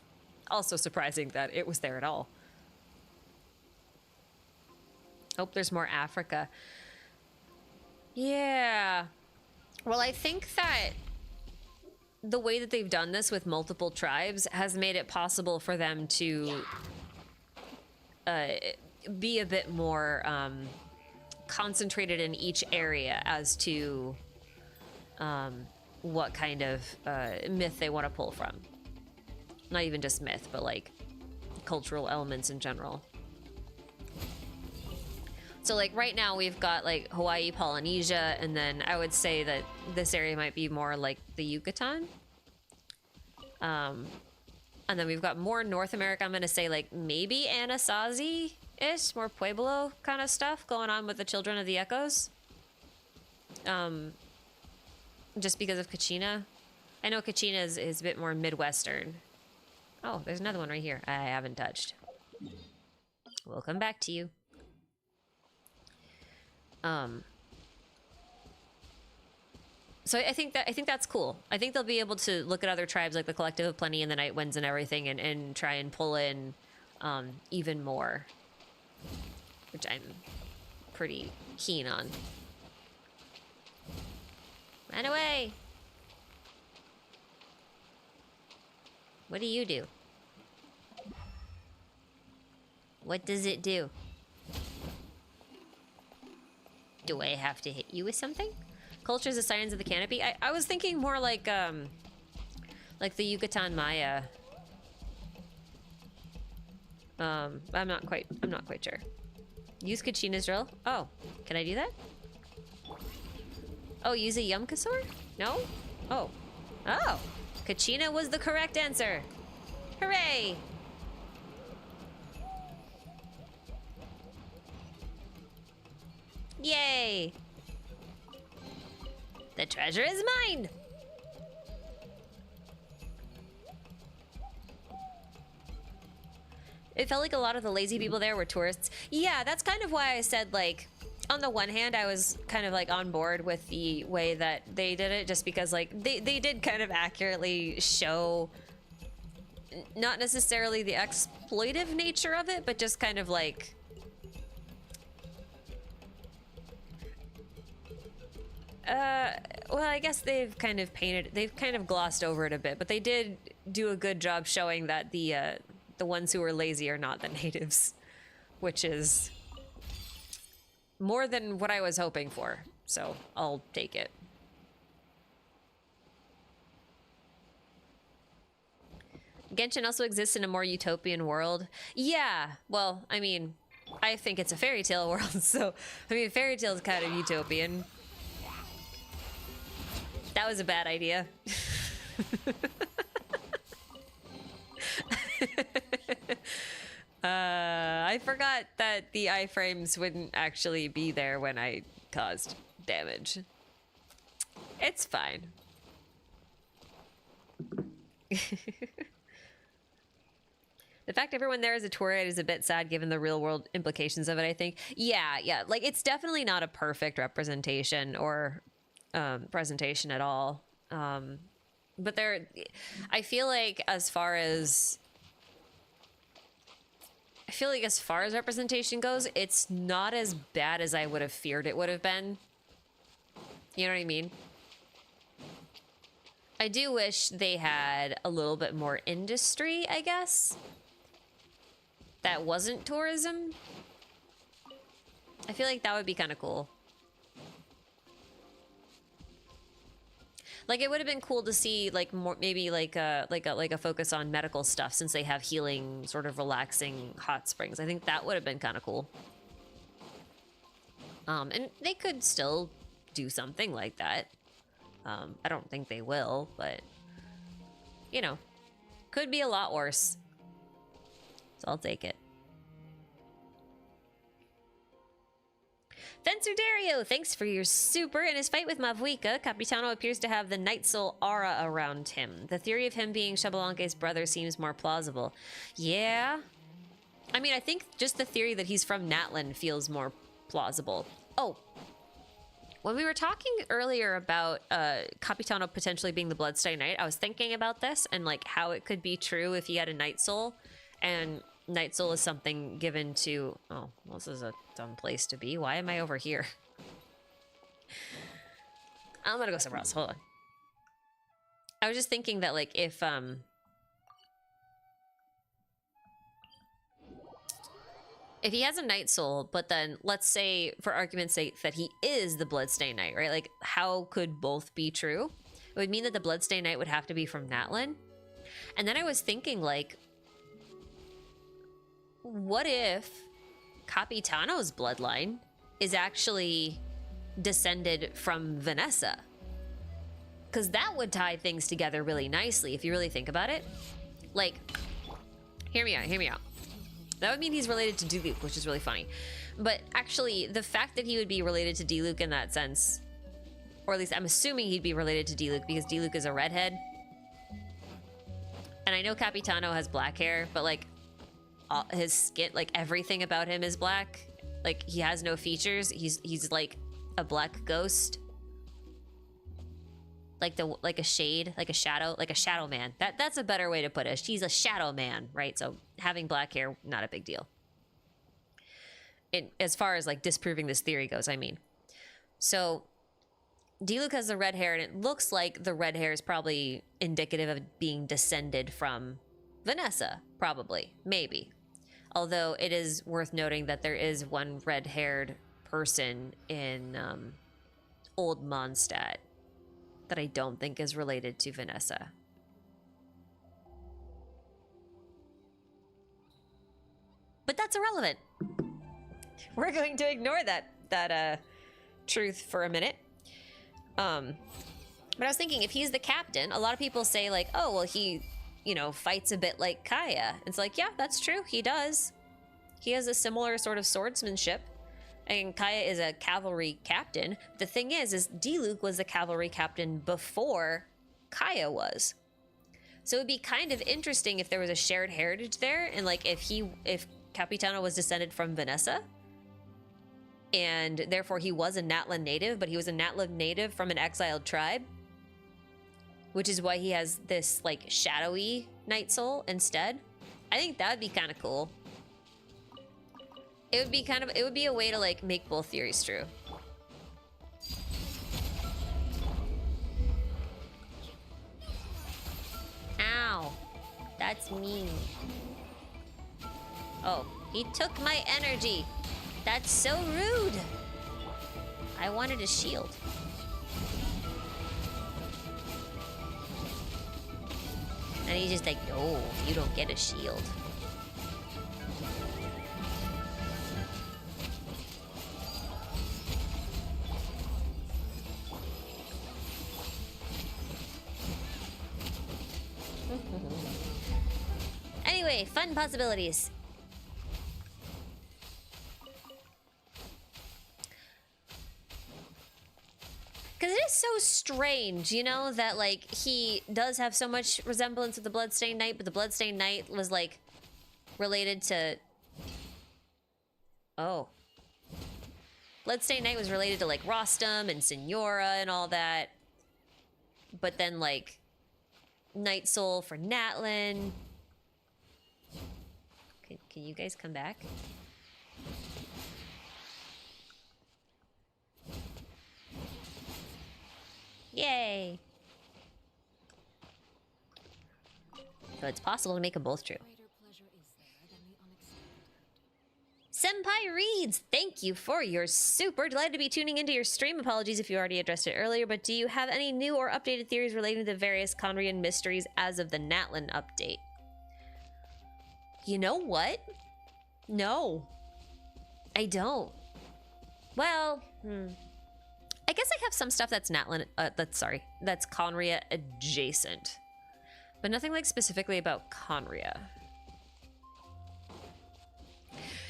also surprising that it was there at all. Hope there's more Africa. Yeah. Well, I think that the way that they've done this with multiple tribes has made it possible for them to be a bit more concentrated in each area as to what kind of myth they want to pull from. Not even just myth, but like cultural elements in general. So like right now we've got like Hawaii, Polynesia, and then I would say that this area might be more like the Yucatan. And then we've got more North America. I'm gonna say like maybe Anasazi-ish, more Pueblo kind of stuff going on with the Children of the Echoes. Just because of Kachina. I know Kachina is a bit more Midwestern. Oh, there's another one right here I haven't touched. We'll come back to you. So I think that's cool. I think they'll be able to look at other tribes like the Collective of Plenty and the Night Winds and everything, and try and pull in even more, which I'm pretty keen on. Run away! What do you do? What does it do? Do I have to hit you with something? Cultures as signs of the canopy. I was thinking more like the Yucatan Maya. I'm not quite sure. Use Kachina's drill. Oh, can I do that? Oh, use a Yumkasaur? No? Oh. Oh! Kachina was the correct answer! Hooray! Yay! The treasure is mine! It felt like a lot of the lazy people there were tourists. Yeah, that's kind of why I said, like, on the one hand, I was kind of, like, on board with the way that they did it, just because, like, they did kind of accurately show not necessarily the exploitive nature of it, but just kind of, like, well, I guess they've kind of glossed over it a bit, but they did do a good job showing that the ones who are lazy are not the natives, which is more than what I was hoping for, so I'll take it. Genshin also exists in a more utopian world. Yeah, well, I mean, I think it's a fairy tale world, so, I mean, fairy tale is kind of utopian. That was a bad idea. I forgot that the iframes wouldn't actually be there when I caused damage. It's fine. The fact everyone there is a tour guide is a bit sad given the real world implications of it, I think. Yeah, like it's definitely not a perfect representation or presentation at all. But I feel like as far as representation goes, it's not as bad as I would have feared it would have been. You know what I mean? I do wish they had a little bit more industry, I guess, that wasn't tourism. I feel like that would be kind of cool. Like it would have been cool to see like more, maybe like a focus on medical stuff, since they have healing, sort of relaxing hot springs. I think that would have been kind of cool. And they could still do something like that. I don't think they will, but you know, could be a lot worse. So I'll take it. Fencer Dario, thanks for your super. In his fight with Mavuika, Capitano appears to have the Night Soul aura around him. The theory of him being Xbalanque's brother seems more plausible. Yeah. I mean, I think just the theory that he's from Natlan feels more plausible. Oh. When we were talking earlier about Capitano potentially being the Bloodstained Knight, I was thinking about this and like how it could be true if he had a Night Soul. And Night Soul is something given to... Oh, well, this is a dumb place to be. Why am I over here? I'm gonna go somewhere else. Hold on. I was just thinking that, like, if he has a Night Soul, but then let's say, for argument's sake, that he is the Bloodstained Knight, right? Like, how could both be true? It would mean that the Bloodstained Knight would have to be from Natlan. And then I was thinking, like, what if Capitano's bloodline is actually descended from Vanessa? Because that would tie things together really nicely if you really think about it. Like, hear me out, hear me out. That would mean he's related to Diluc, which is really funny. But actually, the fact that he would be related to Diluc in that sense, or at least I'm assuming he'd be related to Diluc because Diluc is a redhead. And I know Capitano has black hair, but like, his skin, like everything about him is black. Like he has no features. He's like a black ghost, like a shade, like a shadow man. That's a better way to put it. He's a shadow man, right? So having black hair, not a big deal. As far as like disproving this theory goes, I mean. So Diluc has the red hair, and it looks like the red hair is probably indicative of being descended from Vanessa, probably, maybe. Although it is worth noting that there is one red-haired person in Old Mondstadt that I don't think is related to Vanessa. But that's irrelevant. We're going to ignore that truth for a minute. But I was thinking, if he's the captain, a lot of people say like, oh, well, he, you know, fights a bit like Kaya. It's like, yeah, that's true. He does. He has a similar sort of swordsmanship. And Kaya is a cavalry captain. The thing is Diluc was a cavalry captain before Kaya was. So it'd be kind of interesting if there was a shared heritage there, and like if Capitano was descended from Vanessa, and therefore he was a Natlan native, but he was a Natlan native from an exiled tribe, which is why he has this like shadowy Night Soul instead. I think that would be kind of cool. It would be a way to like make both theories true. Ow, that's mean. Oh, he took my energy. That's so rude. I wanted a shield. And he's just like, no, you don't get a shield. Anyway, fun possibilities. Because it is so strange, you know, that, like, he does have so much resemblance to the Bloodstained Knight, but the Bloodstained Knight was, like, related to... Oh. Bloodstained Knight was related to, like, Rostam and Signora and all that. But then, like, Night Soul for Natlan. Can you guys come back? Yay! So it's possible to make them both true. Senpai Hi, Reeds. Thank you for your super. Delighted to be tuning into your stream. Apologies if you already addressed it earlier, but do you have any new or updated theories relating to the various Conrian mysteries as of the Natlan update? You know what? No, I don't. Well, I guess I have some stuff that's Natlan, that's Conria adjacent, but nothing like specifically about Conria.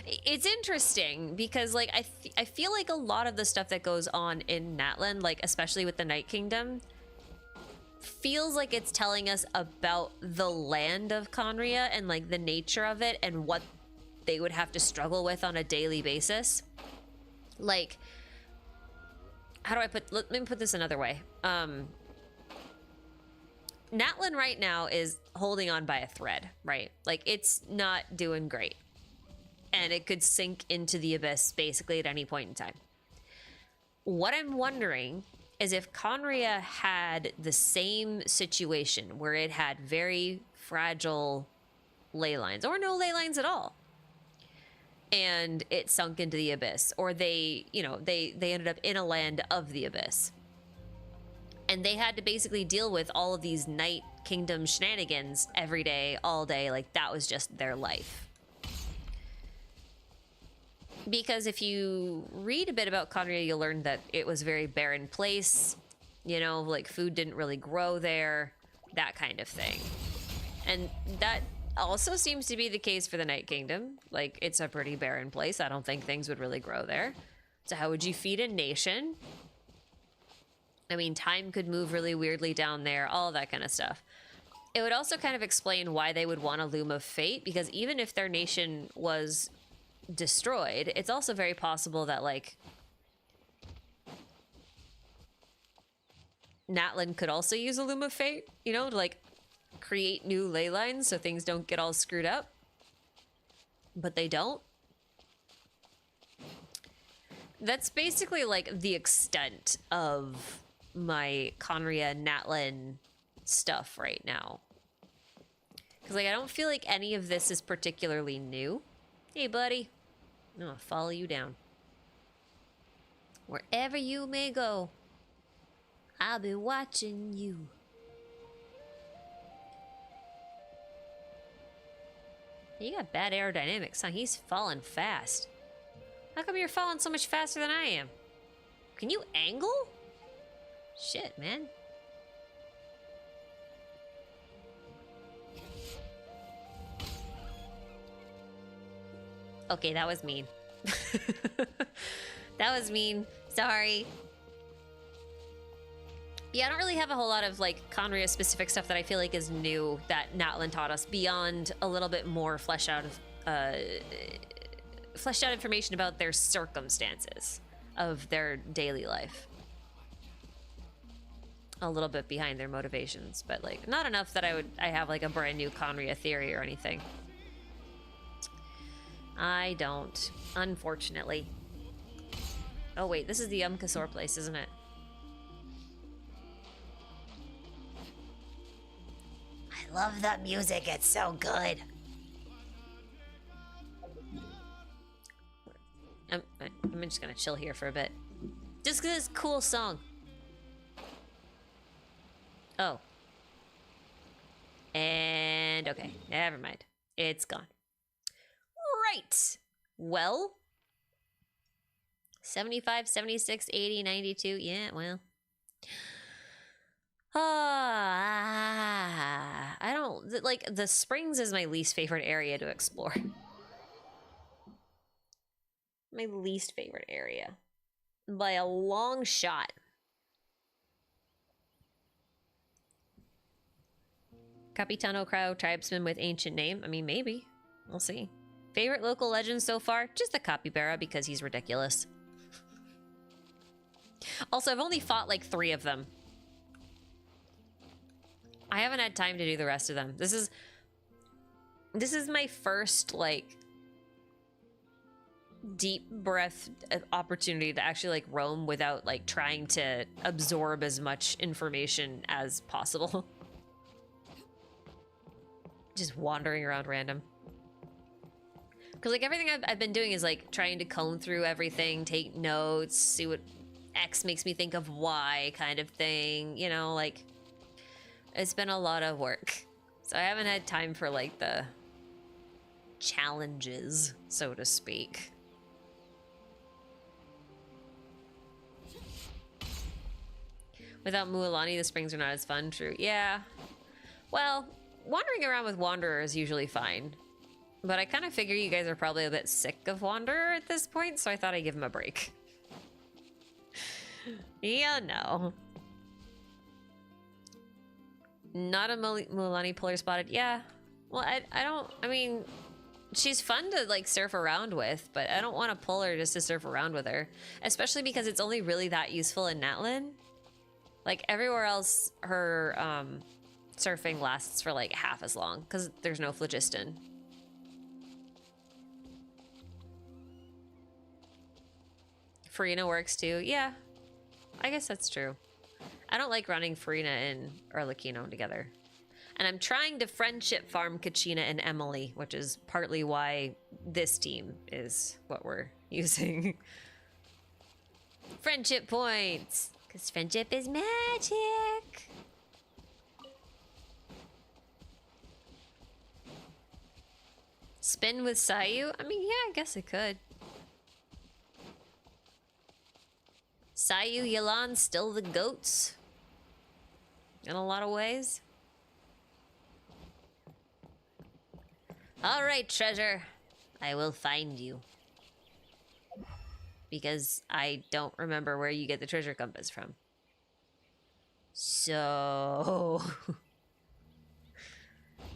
It's interesting because like I feel like a lot of the stuff that goes on in Natlan, like especially with the Night Kingdom, feels like it's telling us about the land of Conria and like the nature of it and what they would have to struggle with on a daily basis. Like, how do I let me put this another way. Natlan right now is holding on by a thread, right? Like it's not doing great. And it could sink into the abyss basically at any point in time. What I'm wondering is if Conria had the same situation where it had very fragile ley lines or no ley lines at all, and it sunk into the abyss, or they ended up in a land of the abyss, and they had to basically deal with all of these Night Kingdom shenanigans every day, all day, like that was just their life. Because if you read a bit about Conria, you'll learn that it was a very barren place, you know, like food didn't really grow there, that kind of thing. And that also seems to be the case for the Night Kingdom. Like, it's a pretty barren place. I don't think things would really grow there. So how would you feed a nation? I mean, time could move really weirdly down there, all that kind of stuff. It would also kind of explain why they would want a Loom of Fate, because even if their nation was destroyed, it's also very possible that, like, Natlan could also use a Loom of Fate, you know, to, like, create new ley lines so things don't get all screwed up. But they don't. That's basically, like, the extent of my Conria Natlan stuff right now. Because, like, I don't feel like any of this is particularly new. Hey, buddy. I'm gonna follow you down. Wherever you may go, I'll be watching you. You got bad aerodynamics, huh? He's falling fast. How come you're falling so much faster than I am? Can you angle? Shit, man. Okay, that was mean. That was mean. Sorry. Yeah, I don't really have a whole lot of, like, Conria specific stuff that I feel like is new that Natlan taught us beyond a little bit more fleshed out information about their circumstances of their daily life. A little bit behind their motivations, but, like, not enough that I have, like, a brand new Conria theory or anything. I don't, unfortunately. Oh wait, this is the Kasor place, isn't it? I love the music, it's so good. I'm just gonna chill here for a bit. Just because it's a cool song. Oh. And okay, never mind. It's gone. Right. Well, 75, 76, 80, 92. Yeah, well. I don't, like, the Springs is my least favorite area to explore. My least favorite area. By a long shot. Capitano Crow, tribesman with ancient name. I mean, maybe. We'll see. Favorite local legends so far? Just the capybara, because he's ridiculous. Also, I've only fought like 3 of them. I haven't had time to do the rest of them. This is my first, like, deep breath opportunity to actually, like, roam without, like, trying to absorb as much information as possible. Just wandering around random. Because like everything I've been doing is like trying to comb through everything, take notes, see what X makes me think of Y kind of thing, you know, like it's been a lot of work. So I haven't had time for like the challenges, so to speak. Without Mualani, the springs are not as fun. True. Yeah. Well, wandering around with Wanderer is usually fine. But I kind of figure you guys are probably a bit sick of Wanderer at this point, so I thought I'd give him a break. Yeah, no. Not a Mualani puller spotted. Yeah. Well, I mean, she's fun to like surf around with, but I don't want to pull her just to surf around with her. Especially because it's only really that useful in Natlan. Like everywhere else, her surfing lasts for like half as long because there's no phlogiston. Farina works too. Yeah, I guess that's true. I don't like running Farina and Arlecchino together. And I'm trying to friendship farm Kachina and Emily, which is partly why this team is what we're using. Friendship points! Because friendship is magic! Spin with Sayu? I mean, yeah, I guess I could. Sayu, Yelan, still the goats. In a lot of ways. Alright, treasure. I will find you. Because I don't remember where you get the treasure compass from. So...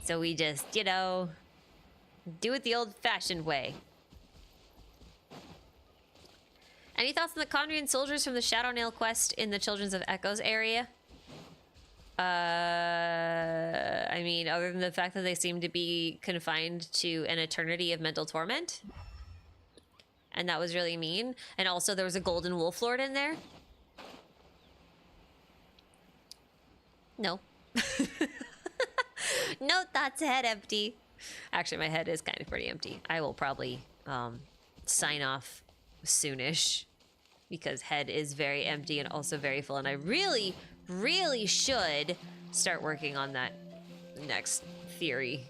so we just, you know... do it the old-fashioned way. Any thoughts on the Conrian soldiers from the Shadownail quest in the Children of Echoes area? I mean, other than the fact that they seem to be confined to an eternity of mental torment. And that was really mean. And also there was a golden wolf lord in there. No. No thoughts, head empty. Actually, my head is kind of pretty empty. I will probably sign off soonish because head is very empty and also very full, and I really should start working on that next theory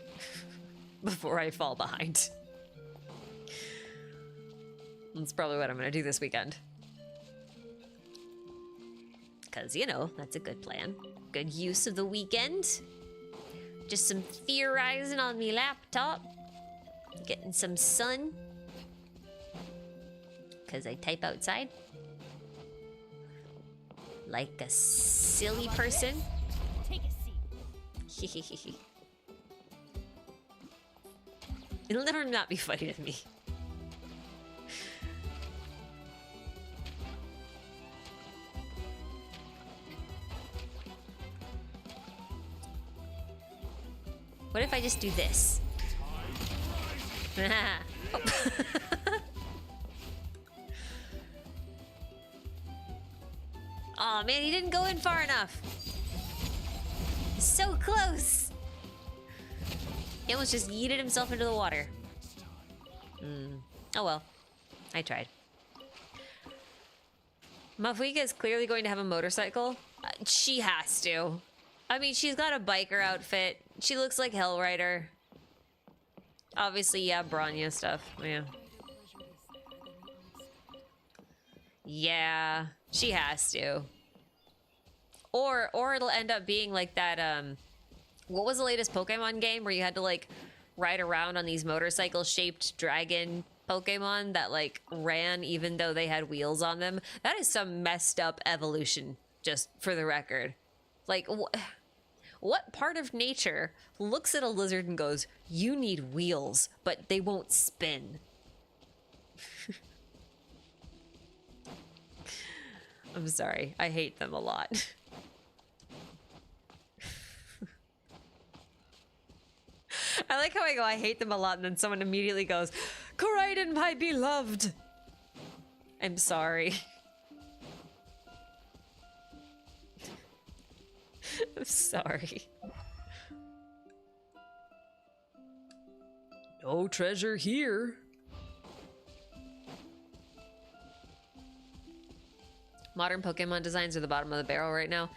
before I fall behind. That's probably what I'm gonna do this weekend, because you know that's a good plan, good use of the weekend. Just some theorizing on me laptop, getting some sun. Because I type outside. Like a silly person. Take a seat. It'll never not be funny to me. What if I just do this? Oh. Aw, man, he didn't go in far enough. So close. He almost just yeeted himself into the water. Oh well. I tried. Mafuika is clearly going to have a motorcycle. She has to. I mean, she's got a biker outfit. She looks like Hellrider. Obviously, yeah, Bronya stuff. Yeah. Yeah, she has to. Or it'll end up being like that, what was the latest Pokemon game where you had to, like, ride around on these motorcycle-shaped dragon Pokemon that, like, ran even though they had wheels on them? That is some messed up evolution, just for the record. Like, what part of nature looks at a lizard and goes, you need wheels, but they won't spin? I'm sorry. I hate them a lot. I like how I go, I hate them a lot, and then someone immediately goes, Koraidon, my beloved! I'm sorry. I'm sorry. No treasure here. Modern Pokemon designs are the bottom of the barrel right now.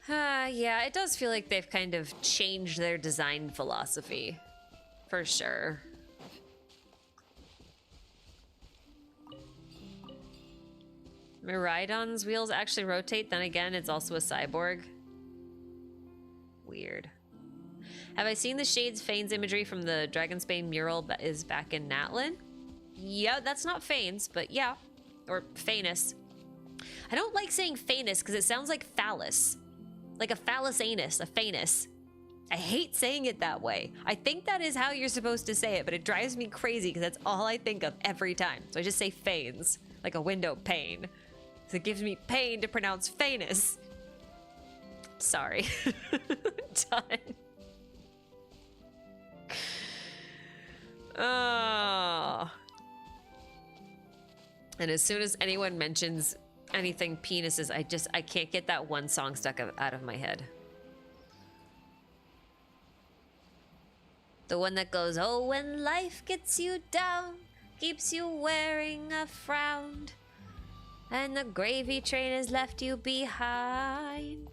Yeah, it does feel like they've kind of changed their design philosophy. For sure. Miraidon's wheels actually rotate, then again, it's also a cyborg. Weird. Have I seen the Shades Fanes imagery from the Dragonsbane mural that is back in Natlan? Yeah, that's not Fanes, but yeah. Or Phanus. I don't like saying Phanus because it sounds like phallus. Like a phallus anus, a Phanus. I hate saying it that way. I think that is how you're supposed to say it, but it drives me crazy because that's all I think of every time. So I just say Phanes, like a window pane. So it gives me pain to pronounce Phanus. Sorry. Done. Oh. And as soon as anyone mentions anything penises, I can't get that one song stuck out of my head. The one that goes, oh, when life gets you down, keeps you wearing a frown, and the gravy train has left you behind.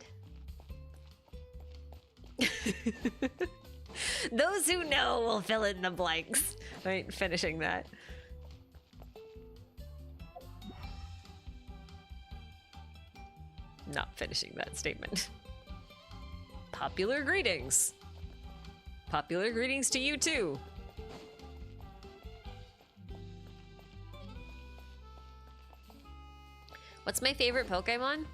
Those who know will fill in the blanks. Right, finishing that. Not finishing that statement. Popular greetings. Popular greetings to you too. What's my favorite Pokemon?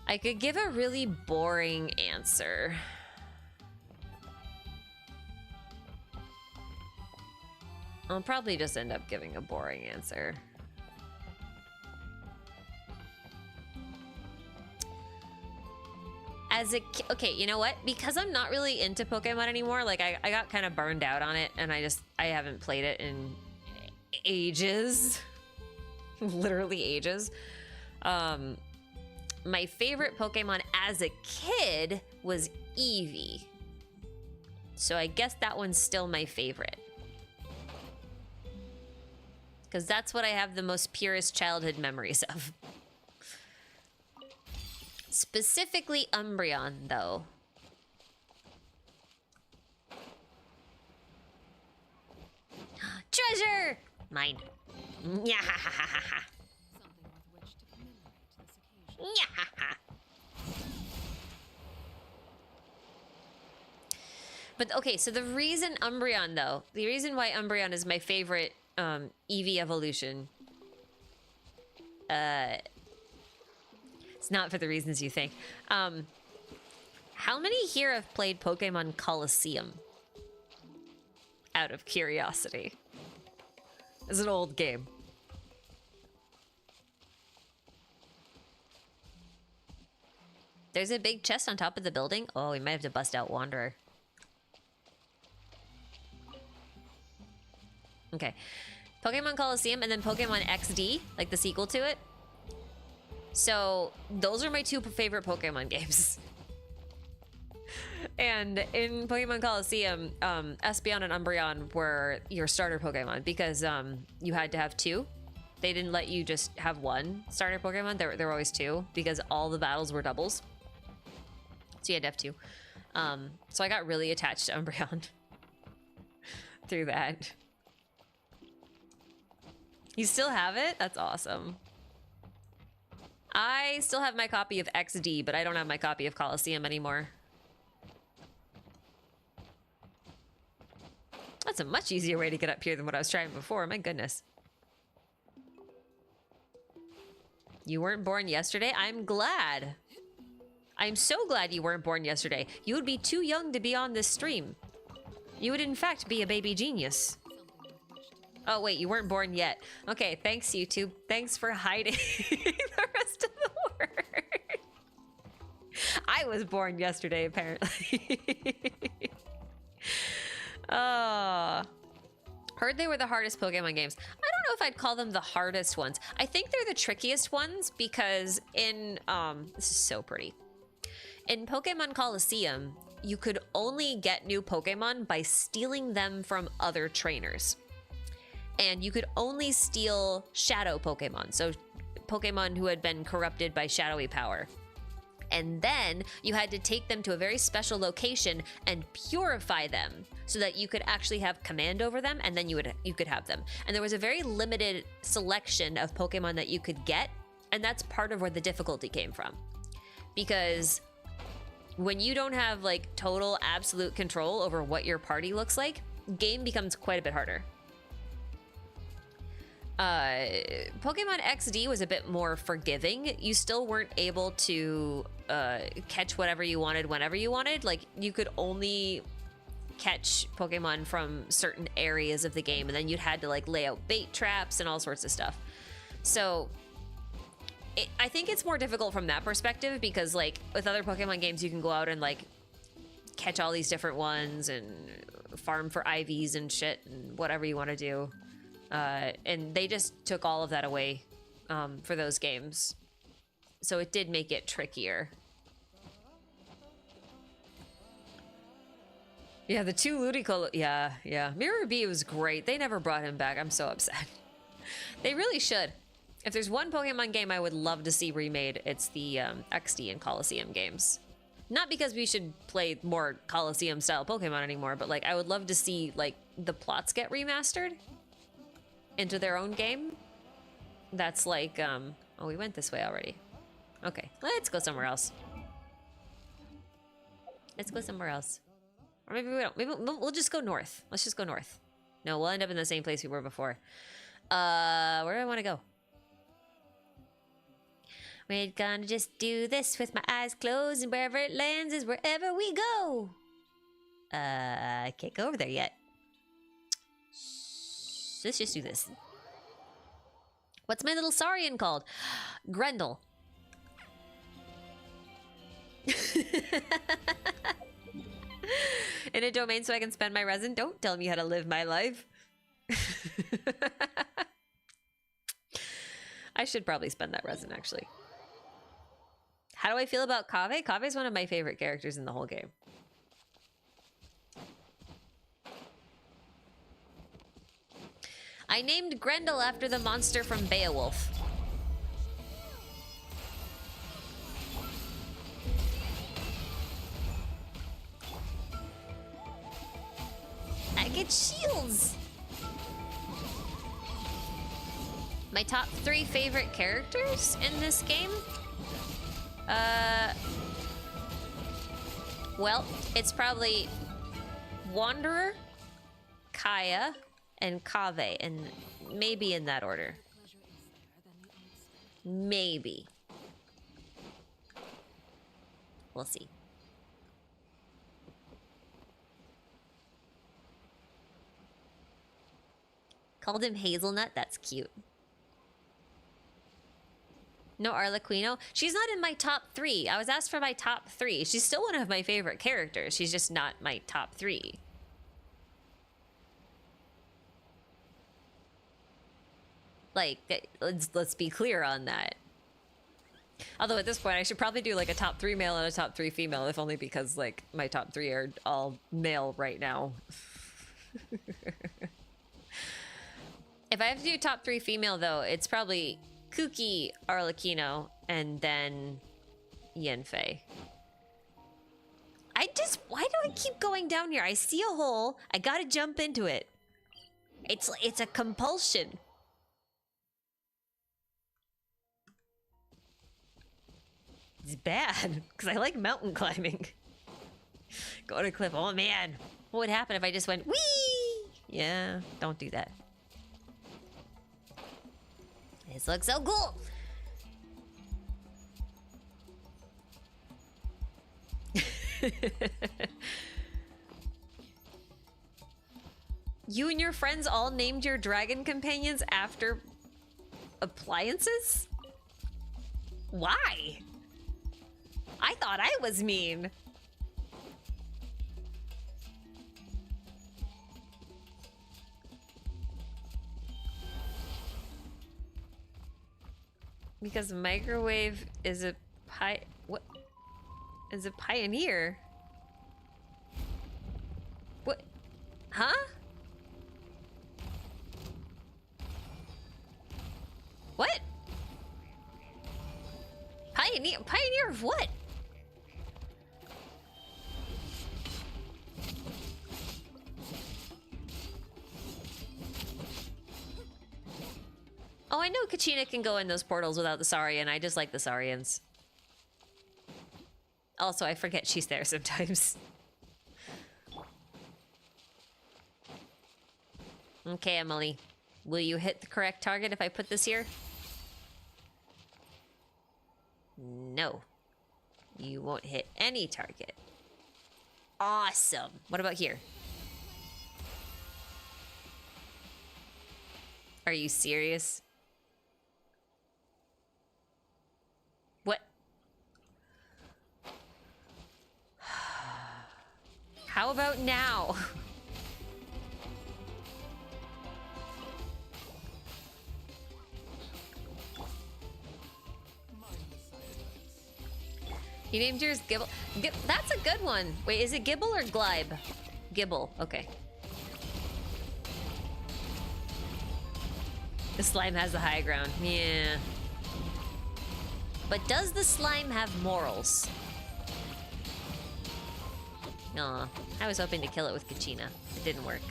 I could give a really boring answer. I'll probably just end up giving a boring answer. As a okay, you know what? Because I'm not really into Pokemon anymore, like I got kind of burned out on it, and I haven't played it in ages. Literally ages. My favorite Pokemon as a kid was Eevee. So I guess that one's still my favorite. Because that's what I have the most purest childhood memories of. Specifically Umbreon, though. Treasure! Mine. Nyahahaha. Nyahaha. But okay, so the reason Umbreon, though, the reason why Umbreon is my favorite Eevee evolution, it's not for the reasons you think. How many here have played Pokemon Coliseum? Out of curiosity. It's an old game. There's a big chest on top of the building. Oh, we might have to bust out Wanderer. Okay. Pokemon Coliseum and then Pokemon XD, like the sequel to it. So those are my two favorite Pokemon games. And in Pokemon Coliseum, Espeon and Umbreon were your starter Pokemon because you had to have two. They didn't let you just have one starter Pokemon. There were always two because all the battles were doubles. So you had to have two. So I got really attached to Umbreon through that. You still have it? That's awesome. I still have my copy of XD, but I don't have my copy of Coliseum anymore. That's a much easier way to get up here than what I was trying before. My goodness. You weren't born yesterday? I'm glad. I'm so glad you weren't born yesterday. You would be too young to be on this stream. You would in fact be a baby genius. Oh wait, you weren't born yet. Okay, thanks YouTube. Thanks for hiding the rest of the word. I was born yesterday, apparently. Heard they were the hardest Pokemon games. I don't know if I'd call them the hardest ones. I think they're the trickiest ones because in, this is so pretty. In Pokemon Coliseum, you could only get new Pokemon by stealing them from other trainers. And you could only steal shadow Pokemon, so Pokemon who had been corrupted by shadowy power. And then you had to take them to a very special location and purify them so that you could actually have command over them, and then you could have them. And there was a very limited selection of Pokemon that you could get, and that's part of where the difficulty came from. Because when you don't have like total absolute control over what your party looks like, game becomes quite a bit harder. Pokemon XD was a bit more forgiving. You still weren't able to catch whatever you wanted whenever you wanted. Like, you could only catch Pokemon from certain areas of the game, and then you'd had to like lay out bait traps and all sorts of stuff. So I think it's more difficult from that perspective, because like with other Pokemon games, you can go out and like catch all these different ones and farm for IVs and shit and whatever you want to do. And they just took all of that away for those games. So it did make it trickier. Yeah, the two Ludicolo... Yeah. Mirror B was great. They never brought him back. I'm so upset. They really should. If there's one Pokemon game I would love to see remade, it's the XD and Coliseum games. Not because we should play more Coliseum-style Pokemon anymore, but like I would love to see like the plots get remastered into their own game. That's like, oh, we went this way already. Okay, let's go somewhere else. Let's go somewhere else. Or maybe we don't. Maybe we'll just go north. Let's just go north. No, we'll end up in the same place we were before. Where do I want to go? We're gonna just do this with my eyes closed, and wherever it lands is wherever we go. I can't go over there yet. Let's just do this. What's my little Saurian called? Grendel. In a domain so I can spend my resin. Don't tell me how to live my life. I should probably spend that resin, actually. How do I feel about Kaveh? Kaveh is one of my favorite characters in the whole game. I named Grendel after the monster from Beowulf. I get shields! My top 3 favorite characters in this game? Well, it's probably Wanderer, Kaya, and Kaveh, and maybe in that order. Maybe. We'll see. Called him Hazelnut? That's cute. No Arlequino? She's not in my top 3. I was asked for my top 3. She's still one of my favorite characters. She's just not my top 3. Like, let's be clear on that. Although at this point, I should probably do like a top 3 male and a top 3 female, if only because like my top 3 are all male right now. If I have to do top 3 female though, it's probably Kuki, Arlequino, and then Yanfei. Why do I keep going down here? I see a hole. I gotta jump into it. It's a compulsion. It's bad, because I like mountain climbing. Go to a cliff. Oh man, what would happen if I just went whee? Yeah, don't do that. This looks so cool. You and your friends all named your dragon companions after appliances? Why? I thought I was mean. Because microwave is a what is a pioneer. Huh? What? Pioneer of what? Oh, I know Kachina can go in those portals without the Saurian. I just like the Saurians. Also, I forget she's there sometimes. Okay, Emily. Will you hit the correct target if I put this here? No. You won't hit any target. Awesome. What about here? Are you serious? What? How about now? You named yours Gibble. That's a good one. Wait, is it Gibble or Glybe? Gibble. Okay. The slime has the high ground. Yeah. But does the slime have morals? Aw, I was hoping to kill it with Kachina. It didn't work.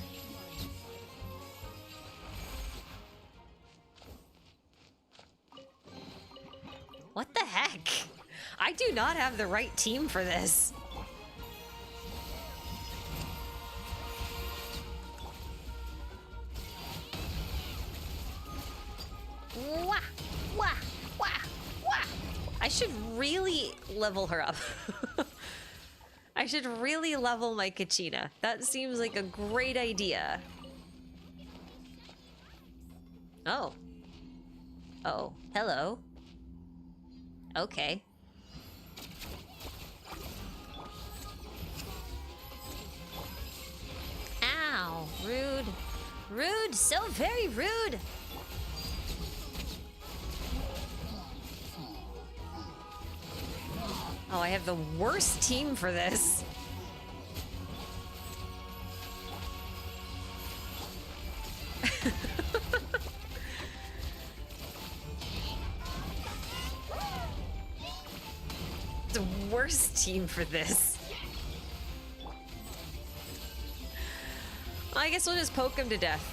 What the heck? I do not have the right team for this. Wah, wah, wah, wah. I should really level her up. I should really level my Kachina. That seems like a great idea. Oh. Oh, hello. Okay. Ow, rude. Rude, so very rude. Oh, I have the worst team for this. The worst team for this. Well, I guess we'll just poke him to death.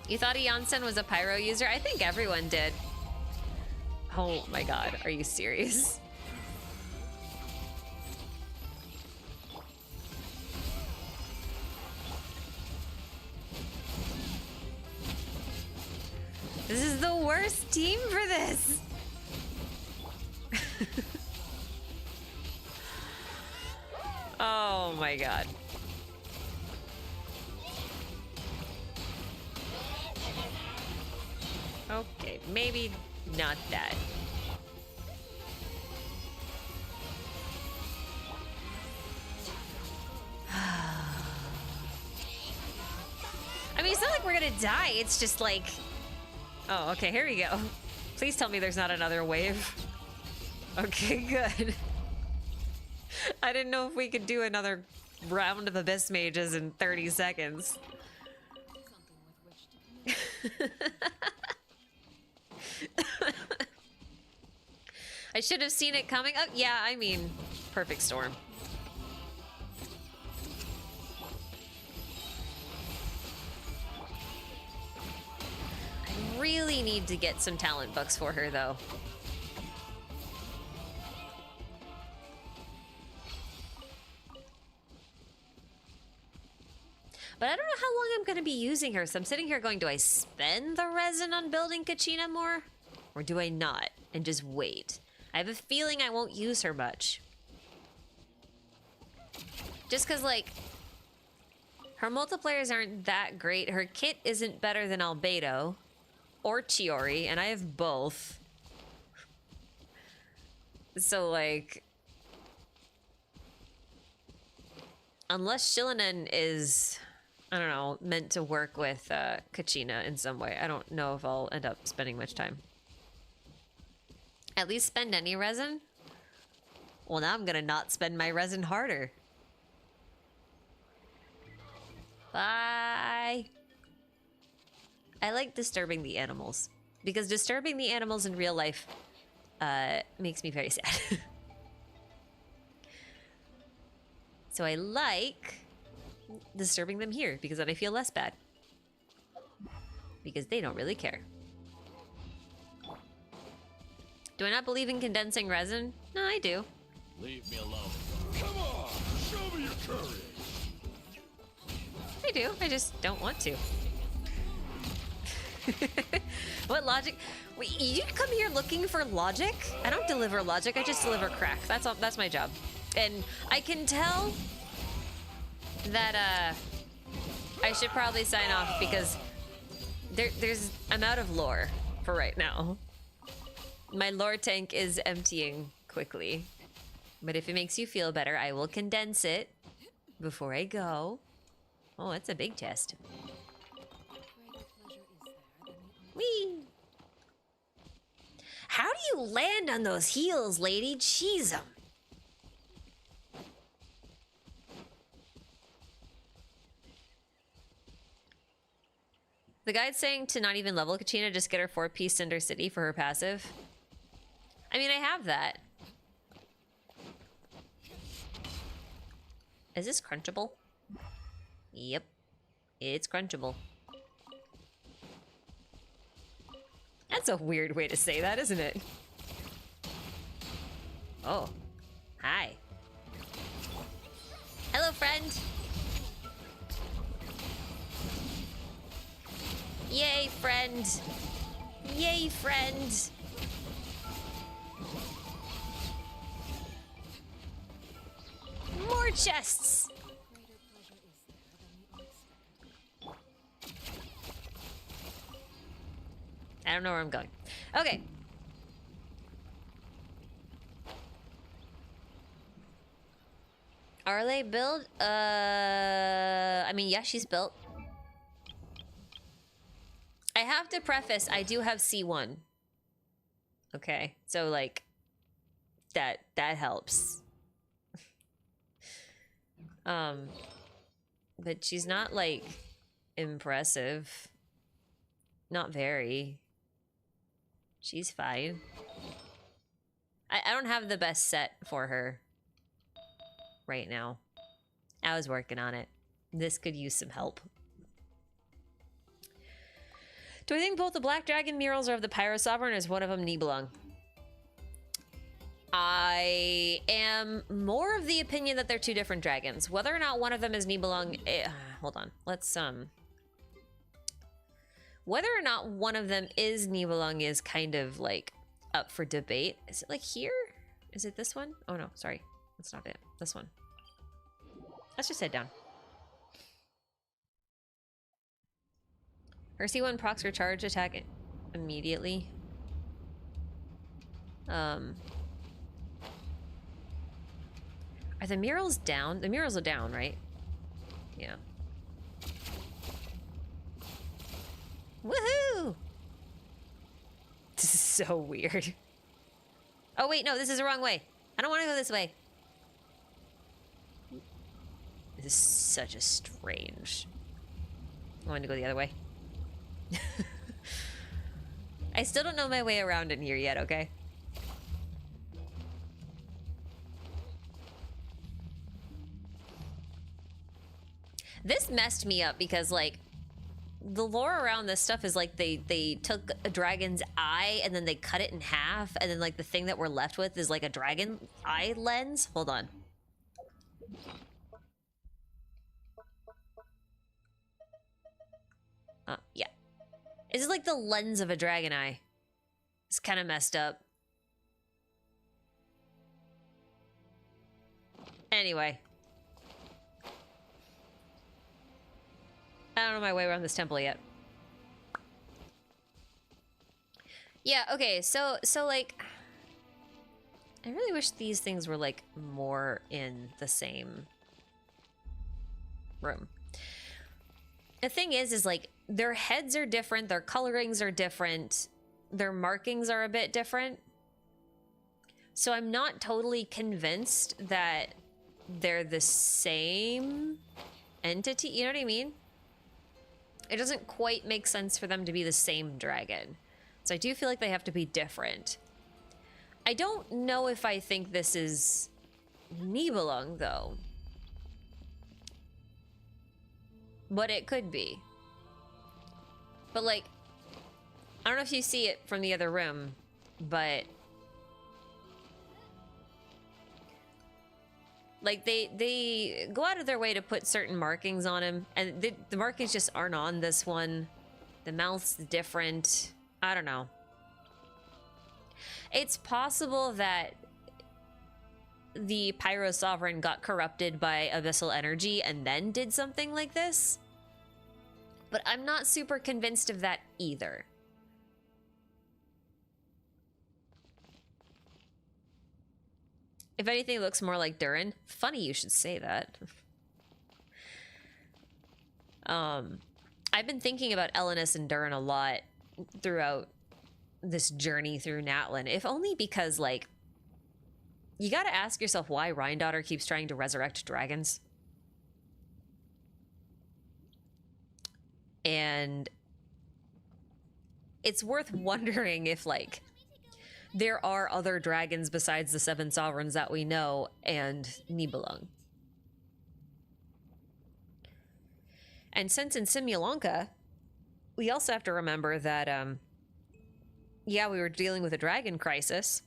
You thought Janssen was a pyro user? I think everyone did. Oh my god, are you serious? This is the worst team for this. Oh my god. Okay, maybe not that. I mean, it's not like we're gonna die, it's just like... Oh, okay, here we go. Please tell me there's not another wave. Okay, good. I didn't know if we could do another round of Abyss Mages in 30 seconds. I should have seen it coming. Oh, yeah, I mean, perfect storm. I really need to get some talent bucks for her, though. But I don't know how long I'm going to be using her, so I'm sitting here going, do I spend the resin on building Kachina more? Or do I not and just wait? I have a feeling I won't use her much. Just because, like, her multiplayers aren't that great. Her kit isn't better than Albedo or Chiori, and I have both. So, like... Unless Shilinen is... I don't know, meant to work with Kachina in some way. I don't know if I'll end up spending much time. At least spend any resin? Well, now I'm gonna not spend my resin harder. Bye. I like disturbing the animals because disturbing the animals in real life makes me very sad. So I like disturbing them here because then I feel less bad. Because they don't really care. Do I not believe in condensing resin? No, I do. Leave me alone. Come on, show me your courage. I do. I just don't want to. What logic? Wait, you come here looking for logic? I don't deliver logic. I just deliver crack. That's all. That's my job. And I can tell that I should probably sign off because I'm out of lore for right now. My lore tank is emptying quickly. But if it makes you feel better, I will condense it before I go. Oh, that's a big chest. Whee! How do you land on those heels, lady? Jeez 'em. The guide's saying to not even level Kachina, just get her 4-piece Cinder City for her passive. I mean, I have that. Is this crunchable? Yep. It's crunchable. That's a weird way to say that, isn't it? Oh. Hi. Hello, friend. Yay, friend. Yay, friend. More chests. I don't know where I'm going. Okay. Arle build? I mean, yeah, she's built. I have to preface, I do have C1. Okay, so like, that helps. But she's not like impressive. Not very. She's fine. I don't have the best set for her right now. I was working on it. This could use some help. Do I think both the Black Dragon murals are of the Pyro Sovereign, or is one of them Nibelung? I am more of the opinion that they're two different dragons. Whether or not one of them is Nibelung... hold on. Let's, whether or not one of them is Nibelung is kind of, like, up for debate. Is it, like, here? Is it this one? Oh, no. Sorry. That's not it. This one. Let's just head down. Her C1 procs her charge attack immediately. Are the murals down? The murals are down, right? Yeah. Woohoo! This is so weird. Oh wait, no, this is the wrong way. I don't want to go this way. This is such a strange... I wanted to go the other way. I still don't know my way around in here yet, okay? This messed me up because, like, the lore around this stuff is like they took a dragon's eye and then they cut it in half, and then, like, the thing that we're left with is, like, a dragon eye lens. Hold on. Yeah. This is like the lens of a dragon eye. It's kind of messed up. Anyway. I don't know my way around this temple yet. Yeah, okay, so like... I really wish these things were, like, more in the same room. The thing is like, their heads are different, their colorings are different, their markings are a bit different. So I'm not totally convinced that they're the same entity, you know what I mean? it doesn't quite make sense for them to be the same dragon. So I do feel like they have to be different. I don't know if I think this is Nibelung, though. But it could be. But, like, I don't know if you see it from the other room, but... like, they go out of their way to put certain markings on him, and the markings just aren't on this one. The mouth's different. I don't know. It's possible that the Pyro Sovereign got corrupted by abyssal energy and then did something like this. But I'm not super convinced of that either. If anything, it looks more like Durin. Funny you should say that. I've been thinking about Elenis and Durin a lot throughout this journey through Natlan. If only because, like, you gotta ask yourself why Rhindaughter keeps trying to resurrect dragons. And it's worth wondering if, like, there are other dragons besides the 7 sovereigns that we know and Nibelung. And since in Simulanka, we also have to remember that, yeah, we were dealing with a dragon crisis,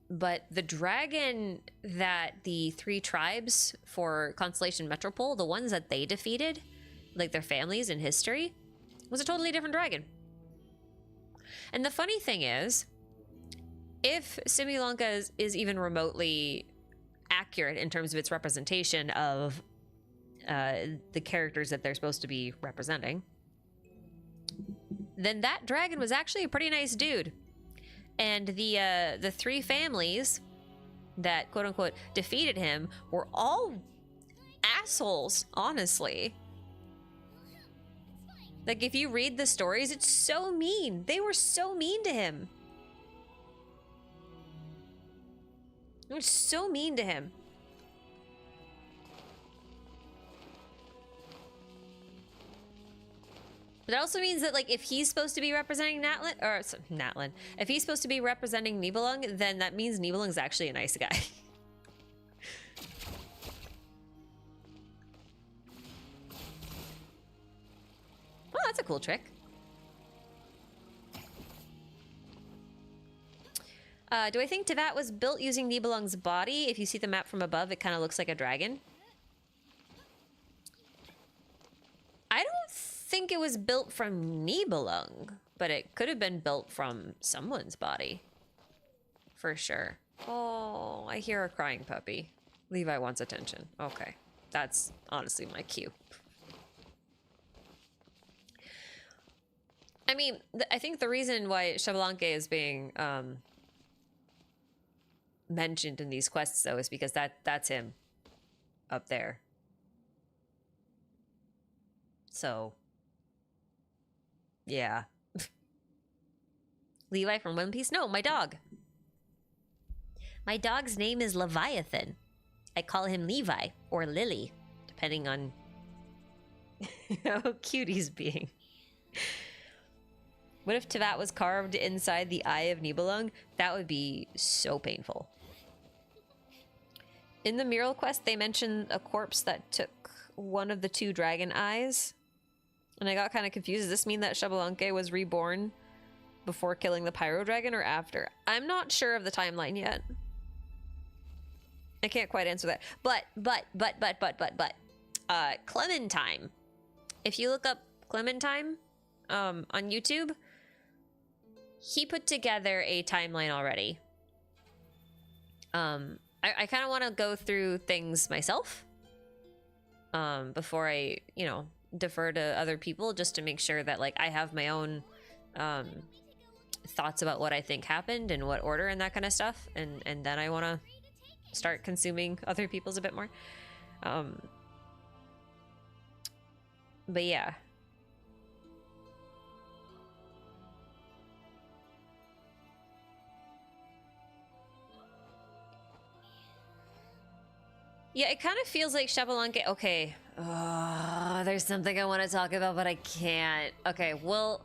but the dragon that the 3 tribes for Constellation Metropole, the ones that they defeated, like their families in history, was a totally different dragon. And the funny thing is, if Simulanka is even remotely accurate in terms of its representation of the characters that they're supposed to be representing, then that dragon was actually a pretty nice dude. And the 3 families that quote-unquote defeated him were all assholes, honestly. Like, if you read the stories, it's so mean. They were so mean to him. They were so mean to him. But that also means that, like, if he's supposed to be representing Natlan, if he's supposed to be representing Nibelung, then that means Nibelung's actually a nice guy. Oh, that's a cool trick. Do I think Teyvat was built using Nibelung's body? If you see the map from above, it kind of looks like a dragon. I don't think it was built from Nibelung, but it could have been built from someone's body. For sure. Oh, I hear a crying puppy. Levi wants attention. Okay. That's honestly my cue. I mean, I think the reason why Xbalanque is being mentioned in these quests, though, is because that's him up there. So, yeah. Levi from One Piece? No, my dog. My dog's name is Leviathan. I call him Levi or Lily, depending on how cute he's being. What if Teyvat was carved inside the eye of Nibelung? That would be so painful. In the mural quest, they mentioned a corpse that took one of the 2 dragon eyes. And I got kind of confused. Does this mean that Xbalanque was reborn before killing the Pyro Dragon or after? I'm not sure of the timeline yet. I can't quite answer that. But, Clementine. If you look up Clementine on YouTube, he put together a timeline already. I kind of want to go through things myself before I, you know, defer to other people, just to make sure that, like, I have my own thoughts about what I think happened and what order and that kind of stuff, and then I want to start consuming other people's a bit more. But yeah. Yeah, it kind of feels like Xbalanque. Okay. Oh, there's something I want to talk about, but I can't. Okay, well,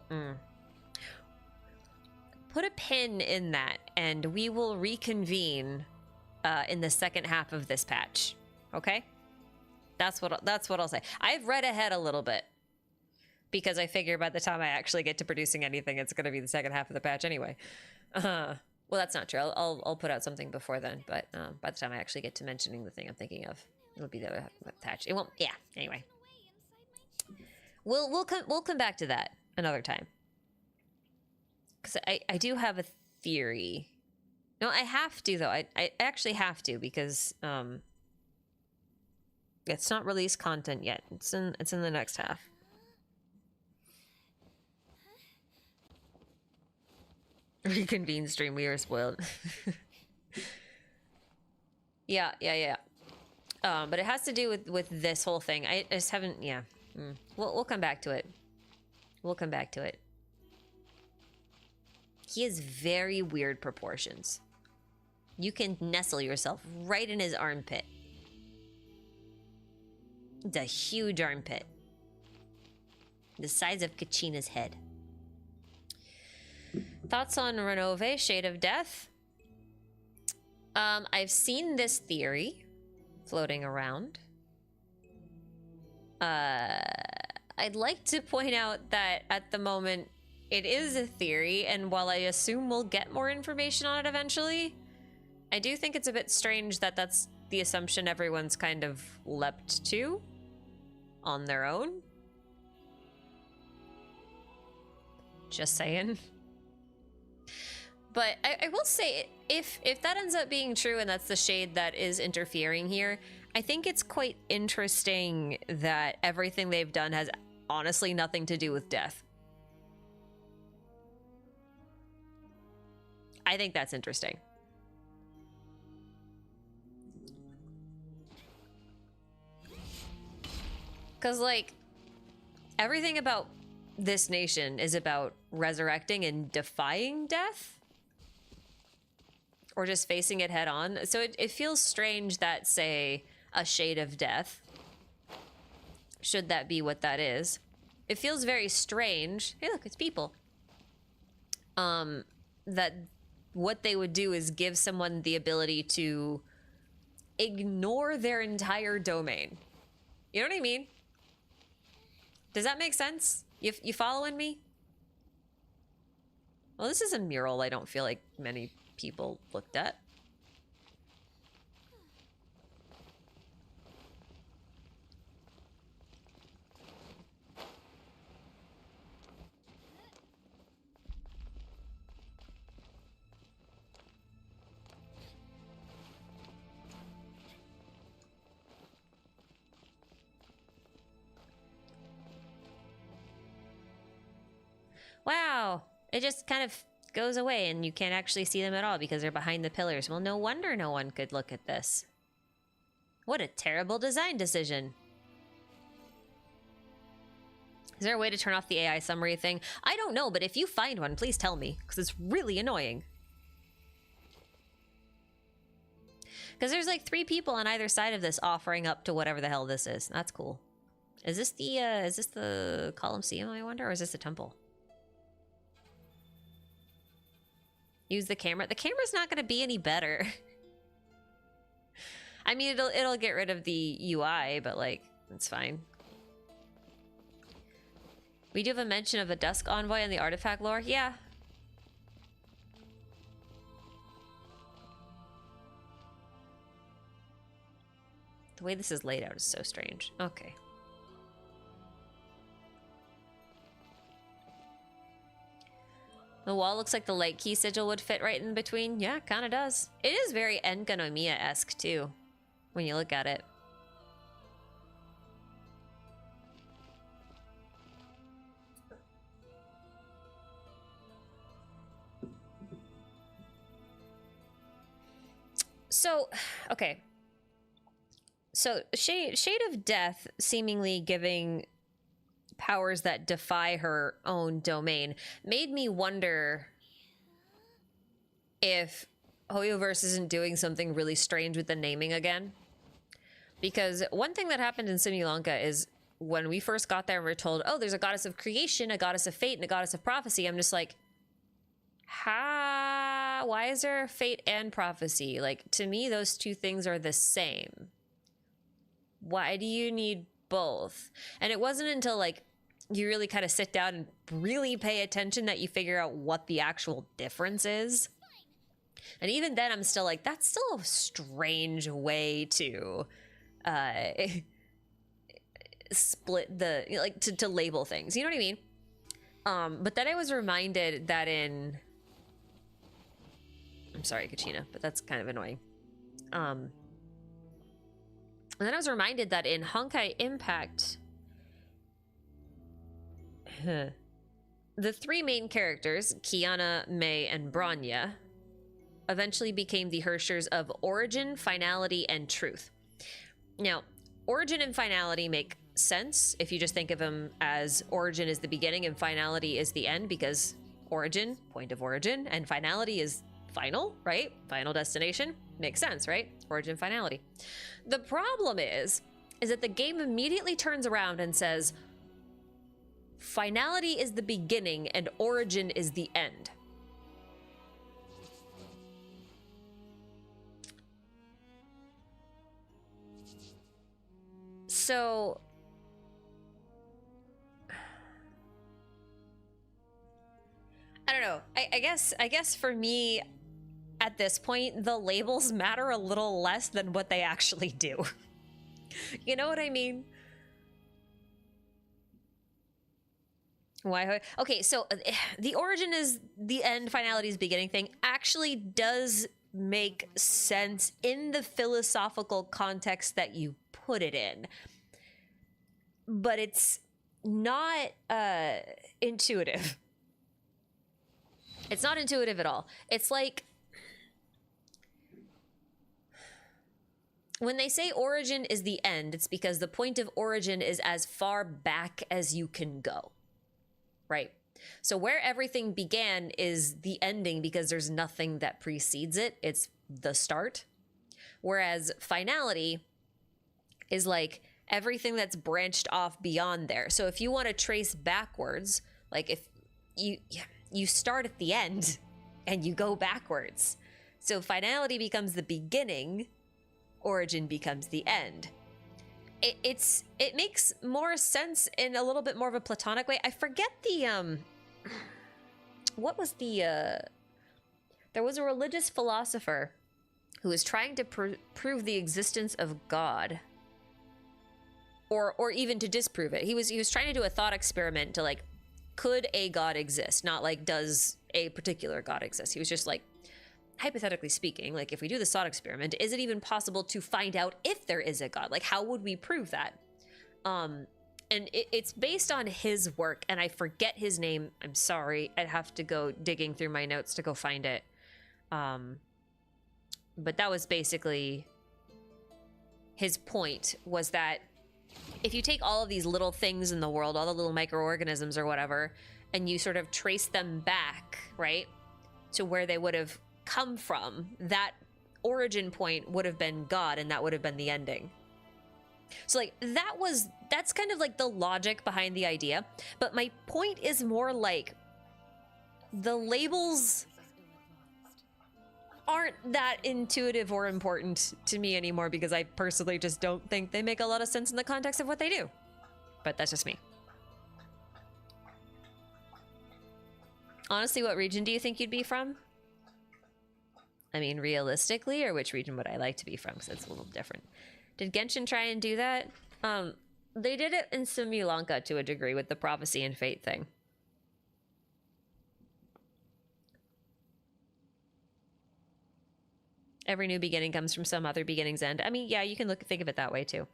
put a pin in that, and we will reconvene in the second half of this patch. Okay? That's what I'll say. I've read ahead a little bit because I figure by the time I actually get to producing anything, it's going to be the second half of the patch anyway. Well, that's not true. I'll put out something before then, but by the time I actually get to mentioning the thing I'm thinking of, it'll be the other half of the patch. It won't. Yeah. Anyway, we'll come back to that another time because I do have a theory. No, I have to though. I actually have to because it's not released content yet. It's in the next half. Reconvene stream. We were spoiled. Yeah. But it has to do with this whole thing. I just haven't. Yeah. We'll come back to it. We'll come back to it. He has very weird proportions. You can nestle yourself right in his armpit. It's a huge armpit. The size of Kachina's head. Thoughts on Renove, Shade of Death? I've seen this theory floating around. I'd like to point out that at the moment it is a theory, and while I assume we'll get more information on it eventually, I do think it's a bit strange that that's the assumption everyone's kind of leapt to on their own. Just saying. But I will say, if that ends up being true and that's the shade that is interfering here, I think it's quite interesting that everything they've done has honestly nothing to do with death. I think that's interesting. Because, like, everything about this nation is about resurrecting and defying death. Or just facing it head on. So it feels strange that, say, a shade of death, should that be what that is, it feels very strange. Hey, look, it's people. That what they would do is give someone the ability to ignore their entire domain. You know what I mean? Does that make sense? You following me? Well, this is a mural I don't feel like many people looked at. Wow, it just kind of goes away and you can't actually see them at all because they're behind the pillars. Well, no wonder no one could look at this. What a terrible design decision. Is there a way to turn off the AI summary thing? I don't know, but if you find one, please tell me, because it's really annoying. Because there's like 3 people on either side of this offering up to whatever the hell this is. That's cool. Is this the Colosseum, I wonder, or is this the temple? Use the camera. The camera's not going to be any better. I mean, it'll get rid of the UI, but like, it's fine. We do have a mention of a Dusk Envoy in the artifact lore. Yeah. The way this is laid out is so strange. Okay. The wall looks like the light key sigil would fit right in between. Yeah, kind of does. It is very Enkanomiya-esque too, when you look at it. So, okay. So, Shade of Death seemingly giving powers that defy her own domain made me wonder if Hoyoverse isn't doing something really strange with the naming again. Because one thing that happened in Simulanka is when we first got there and we're told, oh, there's a goddess of creation, a goddess of fate, and a goddess of prophecy. I'm just like, why is there fate and prophecy? Like, to me, those two things are the same. Why do you need both? And it wasn't until like you really kind of sit down and really pay attention that you figure out what the actual difference is. And even then I'm still like, that's still a strange way to split the, like, to label things, you know what I mean? But then I was reminded that in, I'm sorry, Kachina, but that's kind of annoying. And then I was reminded that in Honkai Impact, the three main characters, Kiana, Mei, and Bronya, eventually became the Hershers of Origin, Finality, and Truth. Now, Origin and Finality make sense if you just think of them as Origin is the beginning and Finality is the end, because Origin, point of origin, and Finality is final, right? Final destination. Makes sense, right? Origin, Finality. The problem is that the game immediately turns around and says, Finality is the beginning and Origin is the end. So I don't know. I guess for me at this point, the labels matter a little less than what they actually do. You know what I mean? Why? Okay, so the origin is the end, finality is beginning thing actually does make sense in the philosophical context that you put it in. But it's not intuitive. It's not intuitive at all. It's like when they say origin is the end, it's because the point of origin is as far back as you can go, right? So where everything began is the ending because there's nothing that precedes it. It's the start. Whereas finality is like everything that's branched off beyond there. So if you want to trace backwards, like if you start at the end and you go backwards. So finality becomes the beginning, origin becomes the end. It makes more sense in a little bit more of a platonic way. I forget the what was the there was a religious philosopher who was trying to prove the existence of God, or even to disprove it. He was trying to do a thought experiment to like, could a god exist? Not like, does a particular god exist? He was just like, hypothetically speaking, like if we do the thought experiment, is it even possible to find out if there is a god? Like, how would we prove that? And it's based on his work, and I forget his name. I'm sorry. I'd have to go digging through my notes to go find it. But that was basically his point, was that if you take all of these little things in the world, all the little microorganisms or whatever, and you sort of trace them back, right, to where they would have come from, that origin point would have been God, and that would have been the ending. So like that's kind of like the logic behind the idea. But my point is more like the labels aren't that intuitive or important to me anymore, because I personally just don't think they make a lot of sense in the context of what they do. But that's just me. Honestly, what region do you think you'd be from? I mean, realistically, or which region would I like to be from? Because it's a little different. Did Genshin try and do that? They did it in Simulanka to a degree with the prophecy and fate thing. Every new beginning comes from some other beginning's end. I mean, yeah, you can think of it that way too.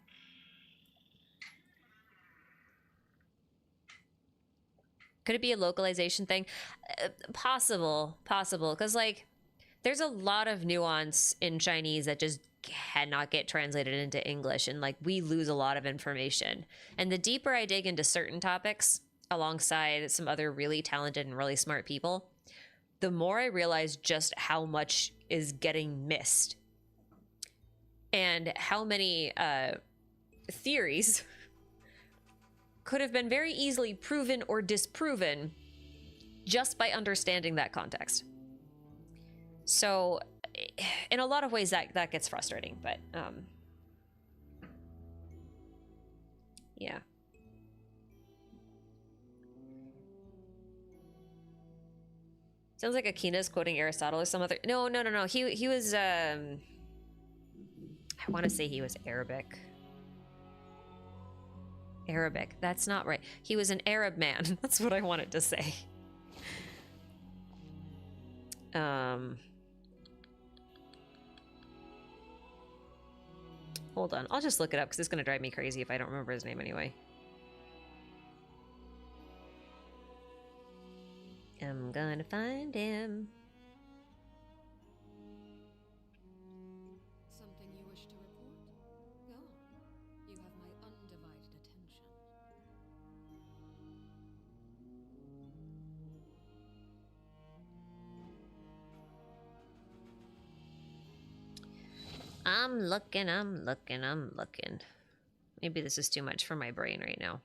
Could it be a localization thing? Possible, because like there's a lot of nuance in Chinese that just cannot get translated into English, and like we lose a lot of information. And the deeper I dig into certain topics alongside some other really talented and really smart people, the more I realize just how much is getting missed. and how many theories could have been very easily proven or disproven just by understanding that context. So in a lot of ways that gets frustrating, but yeah. Sounds like Akina's quoting Aristotle or some other. No. He was I want to say he was Arabic. Arabic. That's not right. He was an Arab man. That's what I wanted to say. Hold on. I'll just look it up because it's going to drive me crazy if I don't remember his name anyway. I'm gonna find him. Something you wish to report? Go on. You have my undivided attention. I'm looking. Maybe this is too much for my brain right now.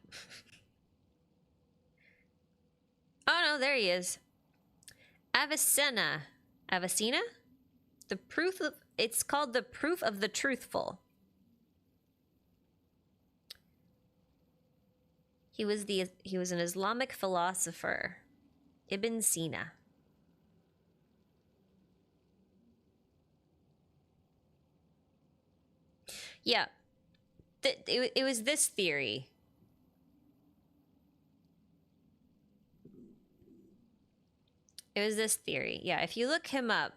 Oh no, there he is. Avicenna. Avicenna? The proof of... It's called the Proof of the Truthful. He was an Islamic philosopher. Ibn Sina. Yeah. It was this theory. It was this theory. Yeah, if you look him up,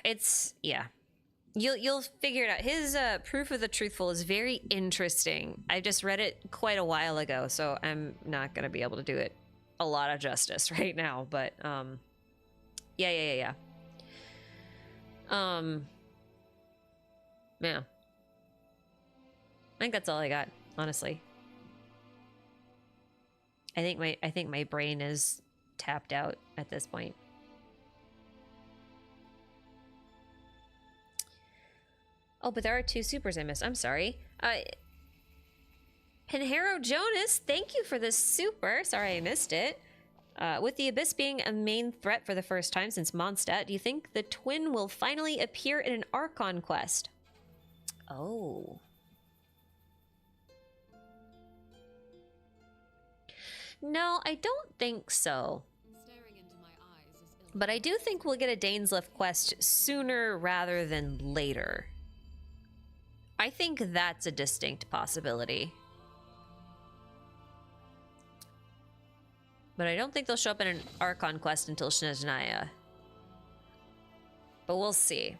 it's, yeah. You'll figure it out. His Proof of the Truthful is very interesting. I just read it quite a while ago, so I'm not going to be able to do it a lot of justice right now, but yeah. Yeah. I think that's all I got, honestly. I think my brain is tapped out at this point. Oh, but there are 2 supers I missed. I'm sorry. Pinheiro Jonas, thank you for this super. Sorry I missed it. With the Abyss being a main threat for the first time since Mondstadt, do you think the twin will finally appear in an Archon quest? Oh. No, I don't think so. Staring into my eyes is ill. But I do think we'll get a Dainslift quest sooner rather than later. I think that's a distinct possibility. But I don't think they'll show up in an Archon quest until Snezhnaya. But we'll see.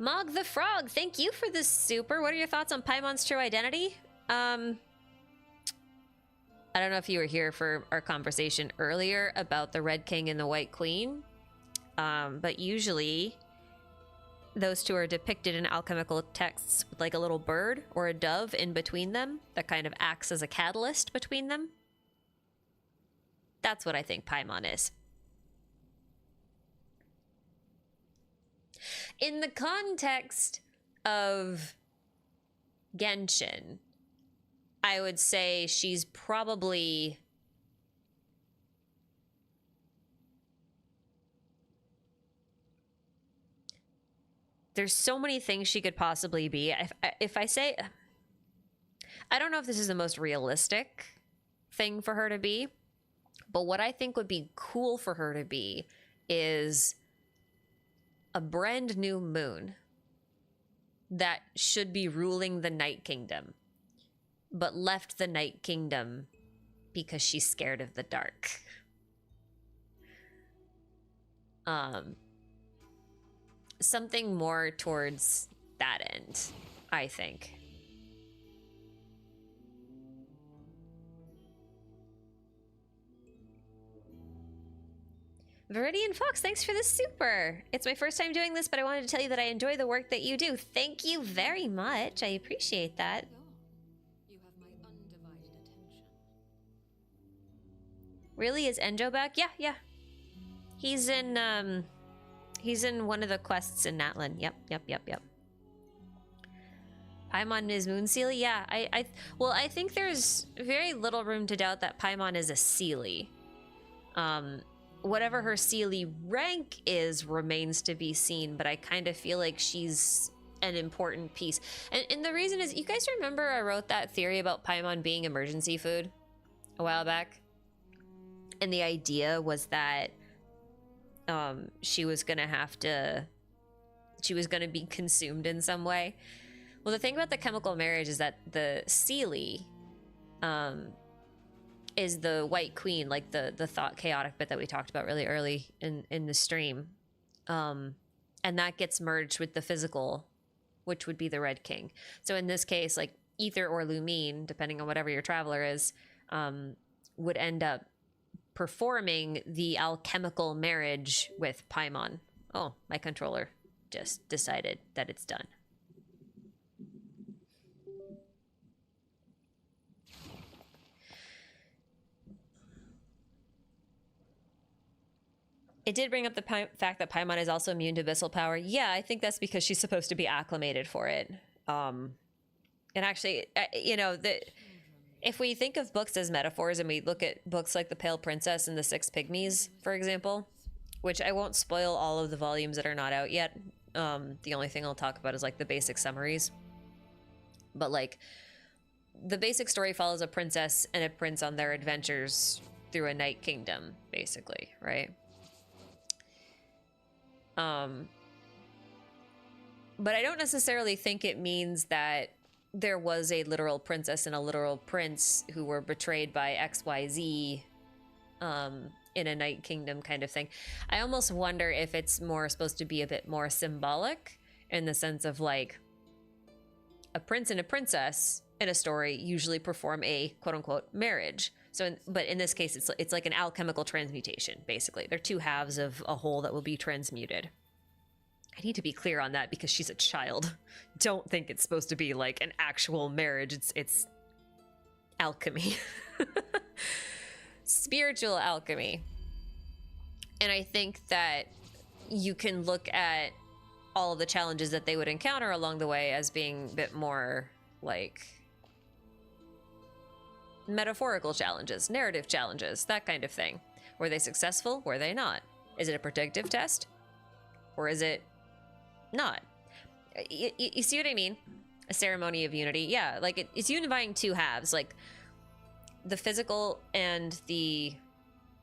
Mog the Frog, thank you for this super. What are your thoughts on Paimon's true identity? I don't know if you were here for our conversation earlier about the Red King and the White Queen. But usually those two are depicted in alchemical texts with like a little bird or a dove in between them that kind of acts as a catalyst between them. That's what I think Paimon is. In the context of Genshin, I would say she's probably... There's so many things she could possibly be. If I say... I don't know if this is the most realistic thing for her to be, but what I think would be cool for her to be is a brand new moon that should be ruling the Night Kingdom, but left the Night Kingdom because she's scared of the dark. Something more towards that end, I think. Viridian Fox, thanks for the super. It's my first time doing this, but I wanted to tell you that I enjoy the work that you do. Thank you very much. I appreciate that. Go on. You have my undivided attention. Really? Is Enjo back? Yeah. He's in He's in one of the quests in Natlan. Yep. Paimon is Moon Cely? Yeah, I think there's very little room to doubt that Paimon is a cely. Whatever her cely rank is remains to be seen, but I kind of feel like she's an important piece. And the reason is, you guys remember I wrote that theory about Paimon being emergency food a while back? And the idea was that she was gonna be consumed in some way. Well, the thing about the chemical marriage is that the cely is the white queen, like the thought chaotic bit that we talked about really early in the stream. And that gets merged with the physical, which would be the red king. So in this case, like Ether or Lumine, depending on whatever your traveler is, would end up performing the alchemical marriage with Paimon. Oh, my controller just decided that it's done. It did bring up the fact that Paimon is also immune to abyssal power. Yeah, I think that's because she's supposed to be acclimated for it. And actually, you know, if we think of books as metaphors and we look at books like The Pale Princess and The Six Pygmies, for example, which I won't spoil all of the volumes that are not out yet. The only thing I'll talk about is like the basic summaries. But like, the basic story follows a princess and a prince on their adventures through a night kingdom, basically, right? But I don't necessarily think it means that there was a literal princess and a literal prince who were betrayed by XYZ in a night kingdom kind of thing. I almost wonder if it's more supposed to be a bit more symbolic, in the sense of like, a prince and a princess in a story usually perform a quote-unquote marriage. So, but in this case, it's like an alchemical transmutation, basically. They're two halves of a whole that will be transmuted. I need to be clear on that because she's a child. Don't think it's supposed to be like an actual marriage. It's alchemy. Spiritual alchemy. And I think that you can look at all of the challenges that they would encounter along the way as being a bit more like metaphorical challenges, narrative challenges, that kind of thing. Were they successful? Were they not? Is it a predictive test? Or is it not? You see what I mean? A ceremony of unity. Yeah, like it's unifying two halves, like the physical and the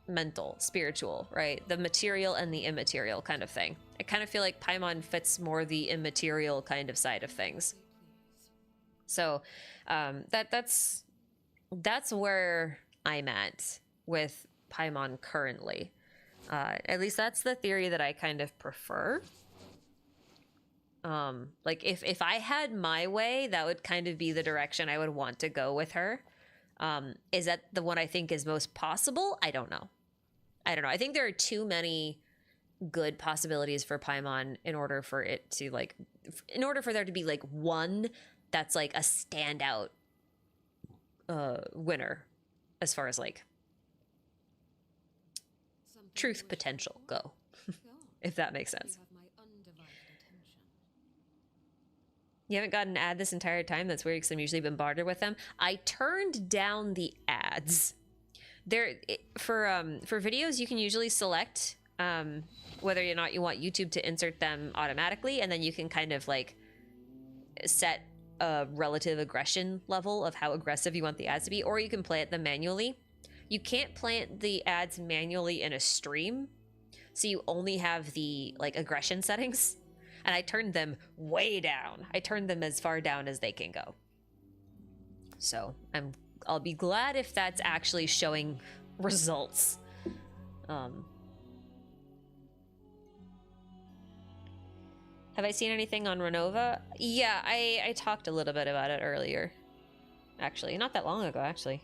mental, spiritual, right? The material and the immaterial kind of thing. I kind of feel like Paimon fits more the immaterial kind of side of things. So that's where I'm at with Paimon currently. At least that's the theory that I kind of prefer. Like if I had my way, that would kind of be the direction I would want to go with her. Is that the one I think is most possible? I don't know. I think there are too many good possibilities for Paimon in order for it to like, in order for there to be like one that's like a standout winner as far as like truth potential go. If that makes sense. You haven't gotten an ad this entire time? That's weird because I'm usually bombarded with them. I turned down the ads. For videos, you can usually select whether or not you want YouTube to insert them automatically, and then you can kind of like set a relative aggression level of how aggressive you want the ads to be, or you can play them manually. You can't plant the ads manually in a stream, so you only have the like aggression settings, and I turned them way down. I turned them as far down as they can go. So I'll be glad if that's actually showing results. Have I seen anything on Renova? Yeah, I talked a little bit about it earlier. Actually, not that long ago, actually.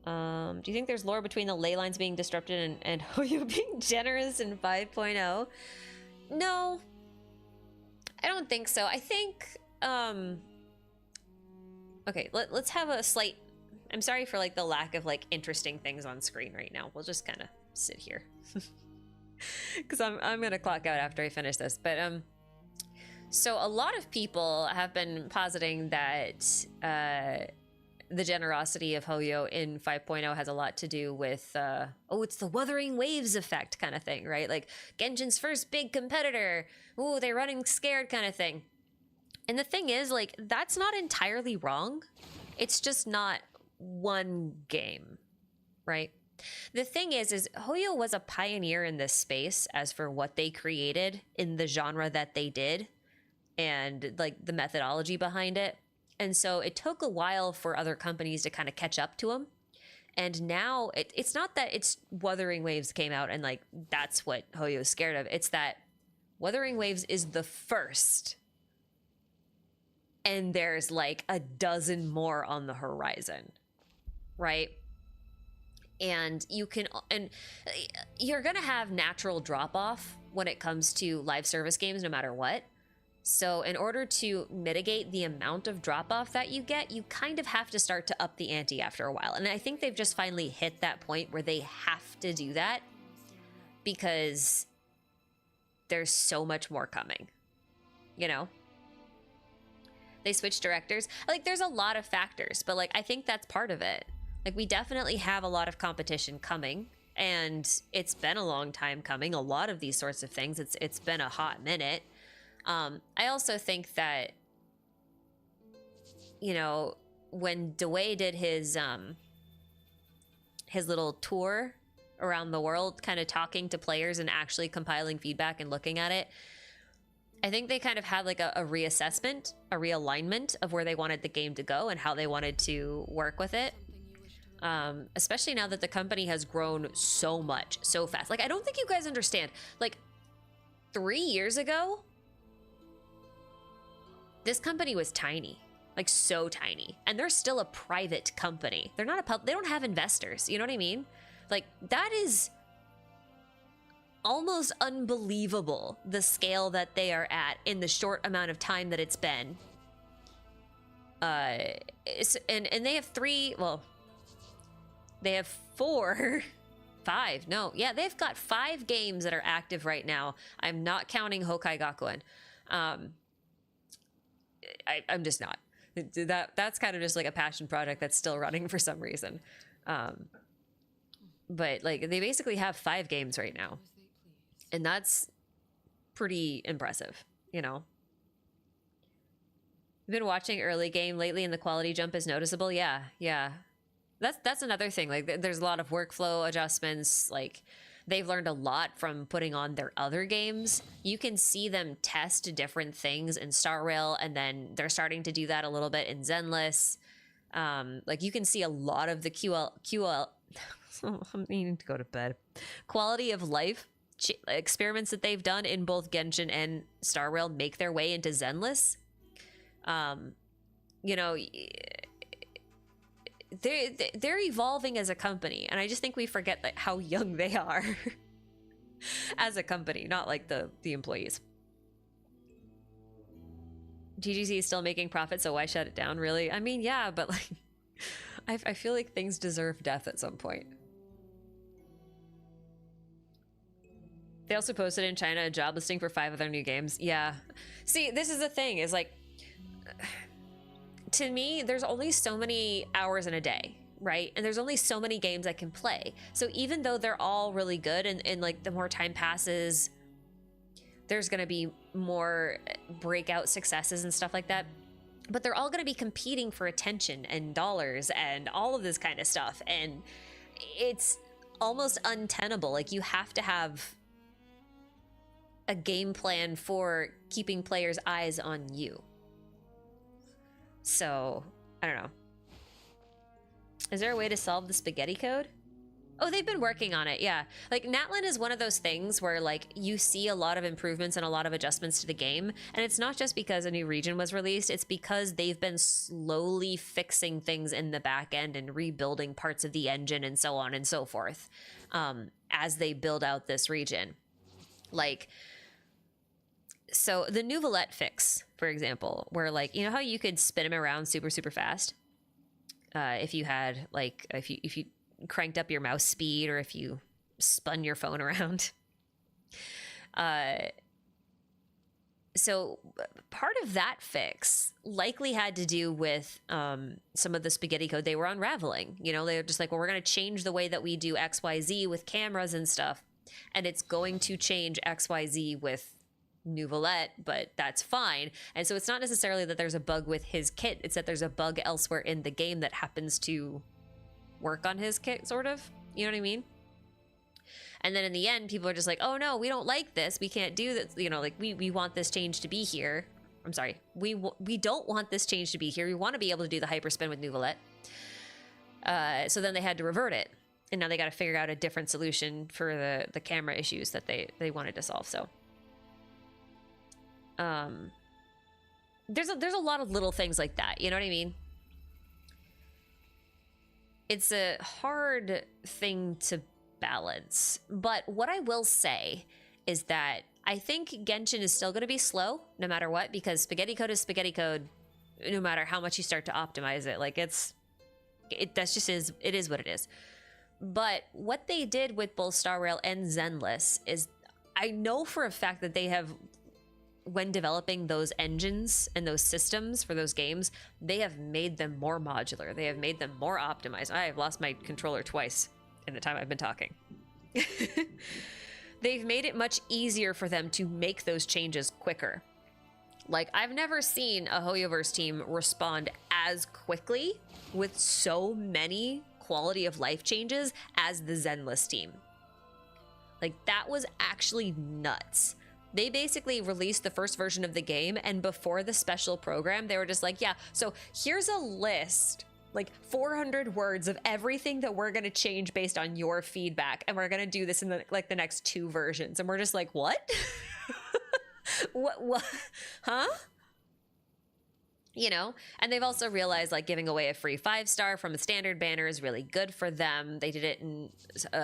Do you think there's lore between the ley lines being disrupted and Wyob being generous in 5.0? No, I don't think so. I think, okay, let's have a slight, I'm sorry for like the lack of like interesting things on screen right now. We'll just kind of sit here. because I'm gonna clock out after I finish this. But so a lot of people have been positing that the generosity of Hoyo in 5.0 has a lot to do with it's the Wuthering Waves effect kind of thing, right? Like Genshin's first big competitor. Ooh, they're running scared kind of thing. And the thing is, like, that's not entirely wrong. It's just not one game, right? The thing is Hoyo was a pioneer in this space as for what they created in the genre that they did and like the methodology behind it. And so it took a while for other companies to kind of catch up to them. And now it's not that it's Wuthering Waves came out and like that's what Hoyo's scared of. It's that Wuthering Waves is the first. And there's like a dozen more on the horizon, right? And you're going to have natural drop off when it comes to live service games, no matter what. So in order to mitigate the amount of drop off that you get, you kind of have to start to up the ante after a while. And I think they've just finally hit that point where they have to do that because there's so much more coming, you know? They switched directors. Like there's a lot of factors, but like I think that's part of it. Like we definitely have a lot of competition coming, and it's been a long time coming. A lot of these sorts of things. It's been a hot minute. I also think that, you know, when Dwayne did his little tour around the world, kind of talking to players and actually compiling feedback and looking at it, I think they kind of had like a reassessment, a realignment of where they wanted the game to go and how they wanted to work with it. Especially now that the company has grown so much, so fast. Like, I don't think you guys understand. Like, 3 years ago, this company was tiny, like so tiny, and they're still a private company. They're not they don't have investors. You know what I mean? Like that is almost unbelievable, the scale that they are at in the short amount of time that it's been. And they have they have 5. No, yeah, they've got 5 games that are active right now. I'm not counting Hokai Gakuen. I'm just not. That's kind of just like a passion project that's still running for some reason. But like they basically have 5 games right now, and that's pretty impressive, you know. I've been watching early game lately, and the quality jump is noticeable. Yeah. That's another thing. Like there's a lot of workflow adjustments. Like they've learned a lot from putting on their other games. You can see them test different things in Star Rail, and then they're starting to do that a little bit in Zenless. Like you can see a lot of the QL I'm needing to go to bed. Quality of life experiments that they've done in both Genshin and Star Rail make their way into Zenless. You know, they're evolving as a company, and I just think we forget like how young they are as a company, not like the employees. GGC is still making profit, so why shut it down? Really? I mean, yeah, but like I feel like things deserve death at some point. They also posted in China a job listing for 5 of their new games. Yeah. See, this is the thing, is like, to me, there's only so many hours in a day, right? And there's only so many games I can play. So even though they're all really good, and like the more time passes, there's gonna be more breakout successes and stuff like that. But they're all gonna be competing for attention and dollars and all of this kind of stuff. And it's almost untenable. Like you have to have a game plan for keeping players' eyes on you. So, I don't know. Is there a way to solve the spaghetti code? Oh, they've been working on it, yeah. Like, Natlan is one of those things where, like, you see a lot of improvements and a lot of adjustments to the game, and it's not just because a new region was released, it's because they've been slowly fixing things in the back end and rebuilding parts of the engine and so on and so forth, as they build out this region. Like, so the Nouvelette fix, for example, where like, you know how you could spin them around super fast? If you had if you cranked up your mouse speed, or if you spun your phone around. So part of that fix likely had to do with some of the spaghetti code they were unraveling. You know, they were just like, well, we're going to change the way that we do XYZ with cameras and stuff, and it's going to change XYZ with Nouvelette, but that's fine. And so it's not necessarily that there's a bug with his kit, it's that there's a bug elsewhere in the game that happens to work on his kit, sort of. You know what I mean? And then in the end, people are just like, oh no, we don't like this. We can't do this. You know, like we want this change to be here. I'm sorry. We don't want this change to be here. We want to be able to do the hyperspin with Nouvelette. So then they had to revert it. And now they got to figure out a different solution for the camera issues that they wanted to solve. So there's a lot of little things like that. You know what I mean? It's a hard thing to balance, but what I will say is that I think Genshin is still going to be slow no matter what, because spaghetti code is spaghetti code no matter how much you start to optimize it. Like it is what it is. But what they did with both Star Rail and Zenless is, I know for a fact that they have, when developing those engines and those systems for those games, they have made them more modular. They have made them more optimized. I have lost my controller twice in the time I've been talking. They've made it much easier for them to make those changes quicker. Like, I've never seen a Hoyoverse team respond as quickly with so many quality of life changes as the Zenless team. Like, that was actually nuts. They basically released the first version of the game, and before the special program, they were just like, yeah, so here's a list, like 400 words of everything that we're going to change based on your feedback, and we're going to do this in the next 2 versions. And we're just like, what? what huh? You know, and they've also realized like giving away a free 5-star from a standard banner is really good for them. They did it in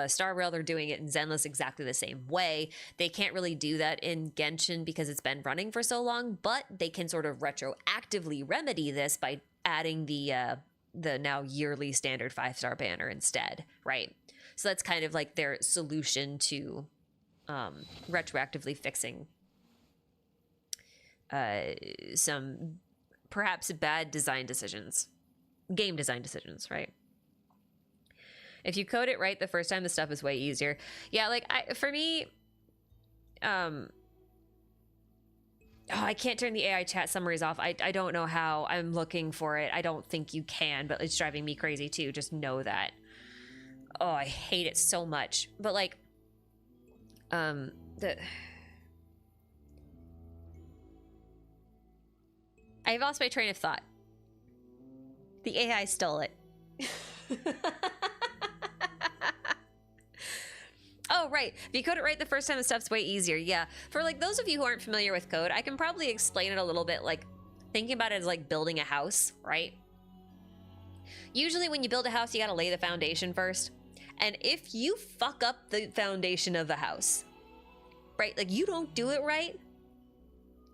Star Rail. They're doing it in Zenless exactly the same way. They can't really do that in Genshin because it's been running for so long, but they can sort of retroactively remedy this by adding the now yearly standard 5-star banner instead, right? So that's kind of like their solution to retroactively fixing some perhaps bad design decisions, game design decisions, right? If you code it right the first time, the stuff is way easier. Yeah, like for me, I can't turn the AI chat summaries off. I don't know how. I'm looking for it. I don't think you can, but it's driving me crazy too. Just know that. Oh, I hate it so much. But like, I've lost my train of thought. The AI stole it. Oh, right. If you code it right the first time, the stuff's way easier. Yeah. For like those of you who aren't familiar with code, I can probably explain it a little bit, like thinking about it as like building a house, right? Usually when you build a house, you got to lay the foundation first. And if you fuck up the foundation of the house, right? Like you don't do it right,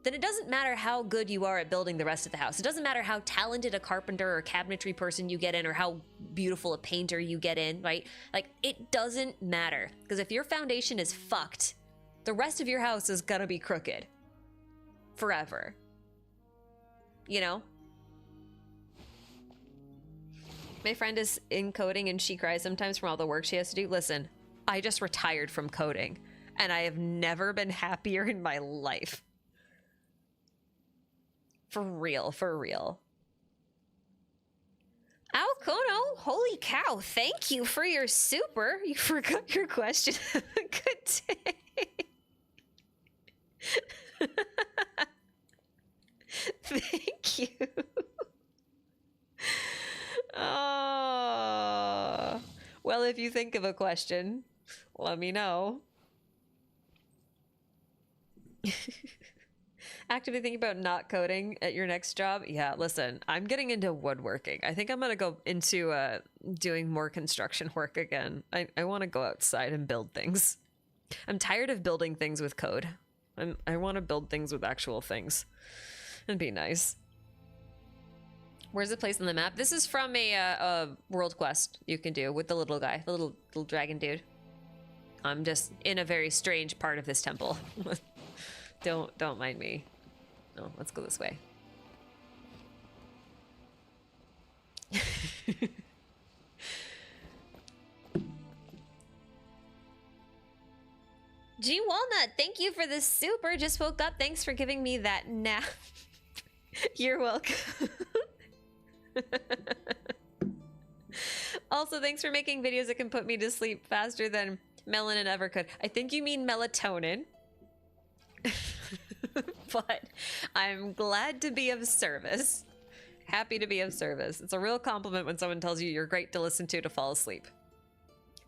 then it doesn't matter how good you are at building the rest of the house. It doesn't matter how talented a carpenter or cabinetry person you get in, or how beautiful a painter you get in, right? Like, it doesn't matter. Because if your foundation is fucked, the rest of your house is gonna be crooked. Forever. You know? My friend is in coding and she cries sometimes from all the work she has to do. Listen, I just retired from coding, and I have never been happier in my life. For real, for real. Al Kono, holy cow, thank you for your super. You forgot your question. Good day. Thank you. Oh. Well, if you think of a question, let me know. Actively thinking about not coding at your next job? Yeah, listen, I'm getting into woodworking. I think I'm gonna go into doing more construction work again. I want to go outside and build things. I'm tired of building things with code. I want to build things with actual things. It'd be nice. Where's the place on the map? This is from a world quest you can do with the little guy, the little dragon dude. I'm just in a very strange part of this temple. Don't mind me. No, let's go this way. G Walnut, thank you for the super. Just woke up. Thanks for giving me that nap. You're welcome. Also, thanks for making videos that can put me to sleep faster than melanin ever could. I think you mean melatonin. But I'm glad to be of service. Happy to be of service. It's a real compliment when someone tells you you're great to listen to fall asleep.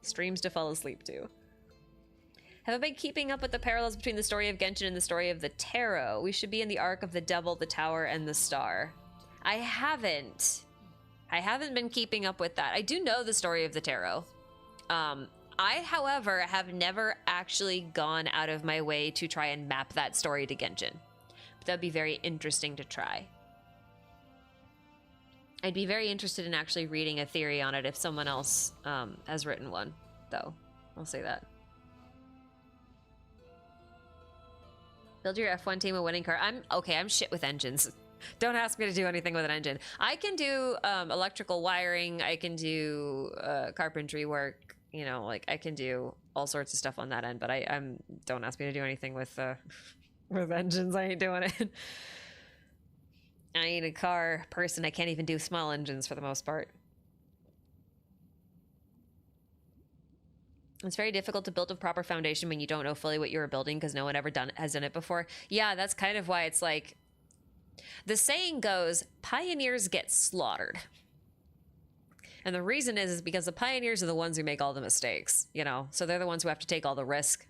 Streams to fall asleep to. Have I been keeping up with the parallels between the story of Genshin and the story of the Tarot? We should be in the arc of the Devil, the Tower, and the Star. I haven't been keeping up with that. I do know the story of the Tarot. I, however, have never actually gone out of my way to try and map that story to Genshin. But that'd be very interesting to try. I'd be very interested in actually reading a theory on it if someone else has written one, though. I'll say that. Build your F1 team a winning car. I'm shit with engines. Don't ask me to do anything with an engine. I can do electrical wiring. I can do carpentry work. You know, like I can do all sorts of stuff on that end. But I'm don't ask me to do anything with with engines. I ain't doing it. I ain't a car person. I can't even do small engines for the most part. It's very difficult to build a proper foundation when you don't know fully what you're building because no one ever has done it before. Yeah, that's kind of why it's like the saying goes, pioneers get slaughtered. And the reason is because the pioneers are the ones who make all the mistakes, you know? So they're the ones who have to take all the risk.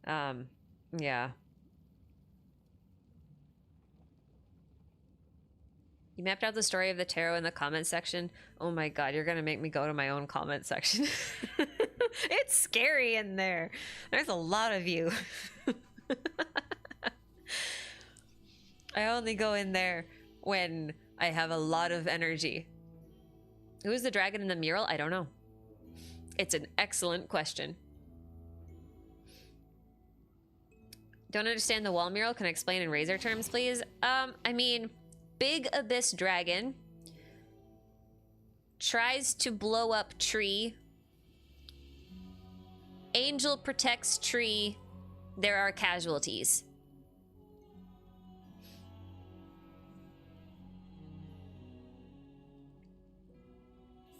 Yeah. You mapped out the story of the Tarot in the comment section. Oh my god, you're gonna make me go to my own comment section. It's scary in there. There's a lot of you. I only go in there when I have a lot of energy. Who is the dragon in the mural? I don't know. It's an excellent question. Don't understand the wall mural. Can I explain in Razor terms, please? I mean, big abyss dragon tries to blow up tree. Angel protects tree. There are casualties.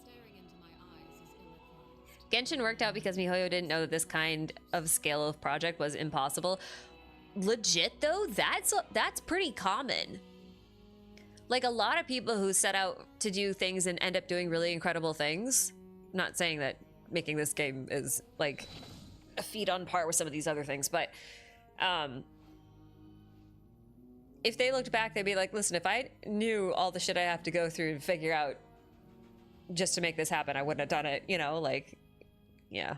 Staring into my eyes is ill-advised. Genshin worked out because MiHoYo didn't know that this kind of scale of project was impossible. Legit though, that's pretty common. Like a lot of people who set out to do things and end up doing really incredible things. I'm not saying that making this game is like a feat on par with some of these other things, but if they looked back, they'd be like, listen, if I knew all the shit I have to go through to figure out just to make this happen, I wouldn't have done it, you know, like, yeah.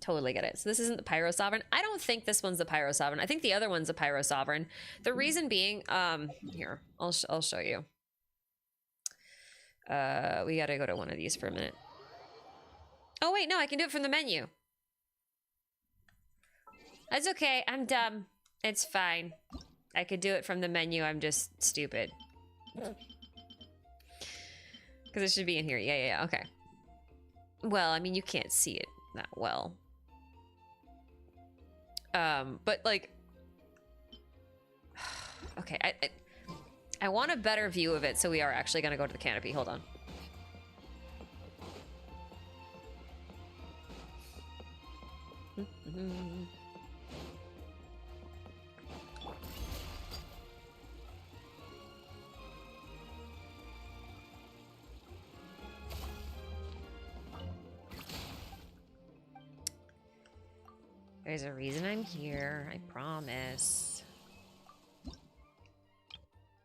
Totally get it. So this isn't the Pyro Sovereign. I don't think this one's the Pyro Sovereign. I think the other one's a Pyro Sovereign. The reason being, here, I'll show you. We gotta go to one of these for a minute. Oh wait, no, I can do it from the menu. That's okay, I'm dumb. It's fine. I could do it from the menu, I'm just stupid. Because it should be in here, yeah, okay. Well, I mean, you can't see it that well. But like, okay, I want a better view of it, so we are actually gonna go to the canopy. Hold on. There's a reason I'm here, I promise.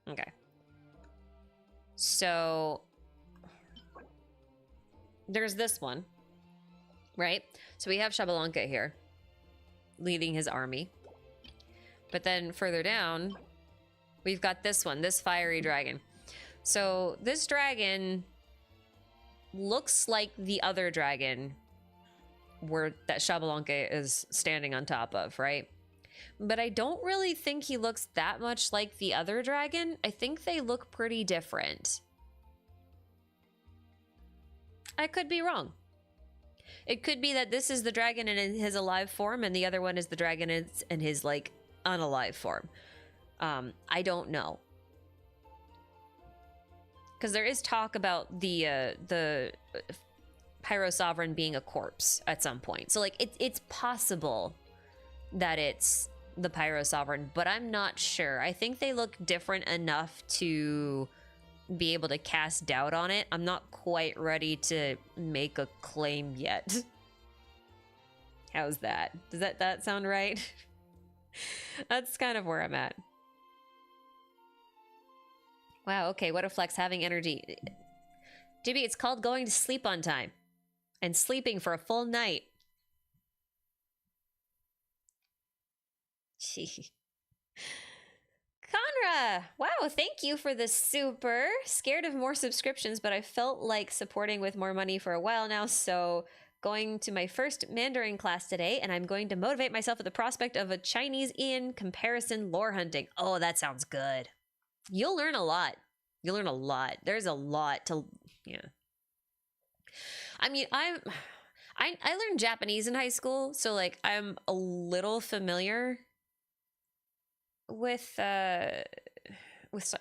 Okay. So there's this one, right? So we have Xbalanca here, leading his army. But then further down, we've got this one, this fiery dragon. So this dragon looks like the other dragon that Xabalanque is standing on top of, right? But I don't really think he looks that much like the other dragon. I think they look pretty different. I could be wrong. It could be that this is the dragon in his alive form and the other one is the dragon in his like unalive form. I don't know. Because there is talk about the Pyro Sovereign being a corpse at some point. So like it's possible that it's the Pyro Sovereign, but I'm not sure. I think they look different enough to be able to cast doubt on it. I'm not quite ready to make a claim yet. How's that? Does that sound right? That's kind of where I'm at. Wow, okay, what a flex having energy. JB, it's called going to sleep on time and sleeping for a full night. Conra! Wow, thank you for the super. Scared of more subscriptions, but I felt like supporting with more money for a while now, so going to my first Mandarin class today, and I'm going to motivate myself with the prospect of a Chinese Ian comparison lore hunting. Oh, that sounds good. You'll learn a lot. You'll learn a lot. There's a lot to, yeah. I mean, I learned Japanese in high school, so like I'm a little familiar with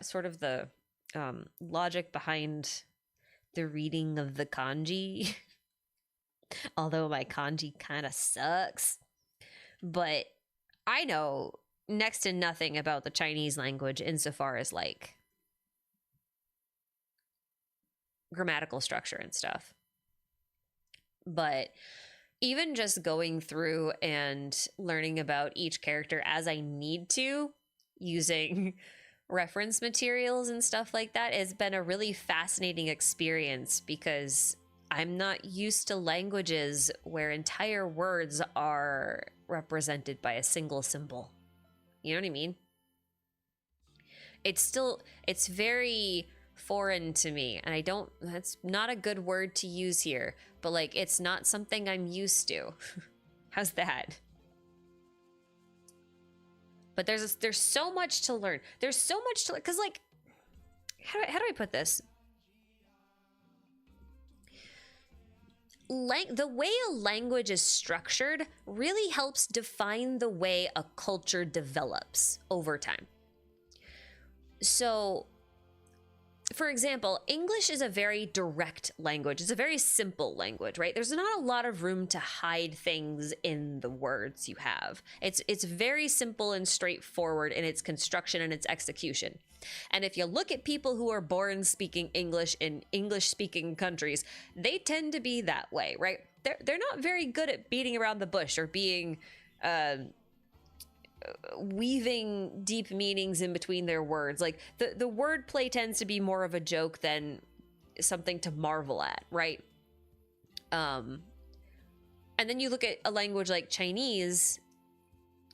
sort of the logic behind the reading of the kanji. Although my kanji kind of sucks, but I know next to nothing about the Chinese language insofar as like grammatical structure and stuff. But even just going through and learning about each character as I need to, using reference materials and stuff like that, has been a really fascinating experience because I'm not used to languages where entire words are represented by a single symbol. You know what I mean? It's very foreign to me, and that's not a good word to use here, but like it's not something I'm used to. How's that? But there's so much to learn. There's so much to, because like, how do I put this? The way a language is structured really helps define the way a culture develops over time. So, for example, English is a very direct language. It's a very simple language, right? There's not a lot of room to hide things in the words you have. It's very simple and straightforward in its construction and its execution. And if you look at people who are born speaking English in English-speaking countries, they tend to be that way, right? They're not very good at beating around the bush or being weaving deep meanings in between their words. Like the wordplay tends to be more of a joke than something to marvel at, right? And then you look at a language like Chinese,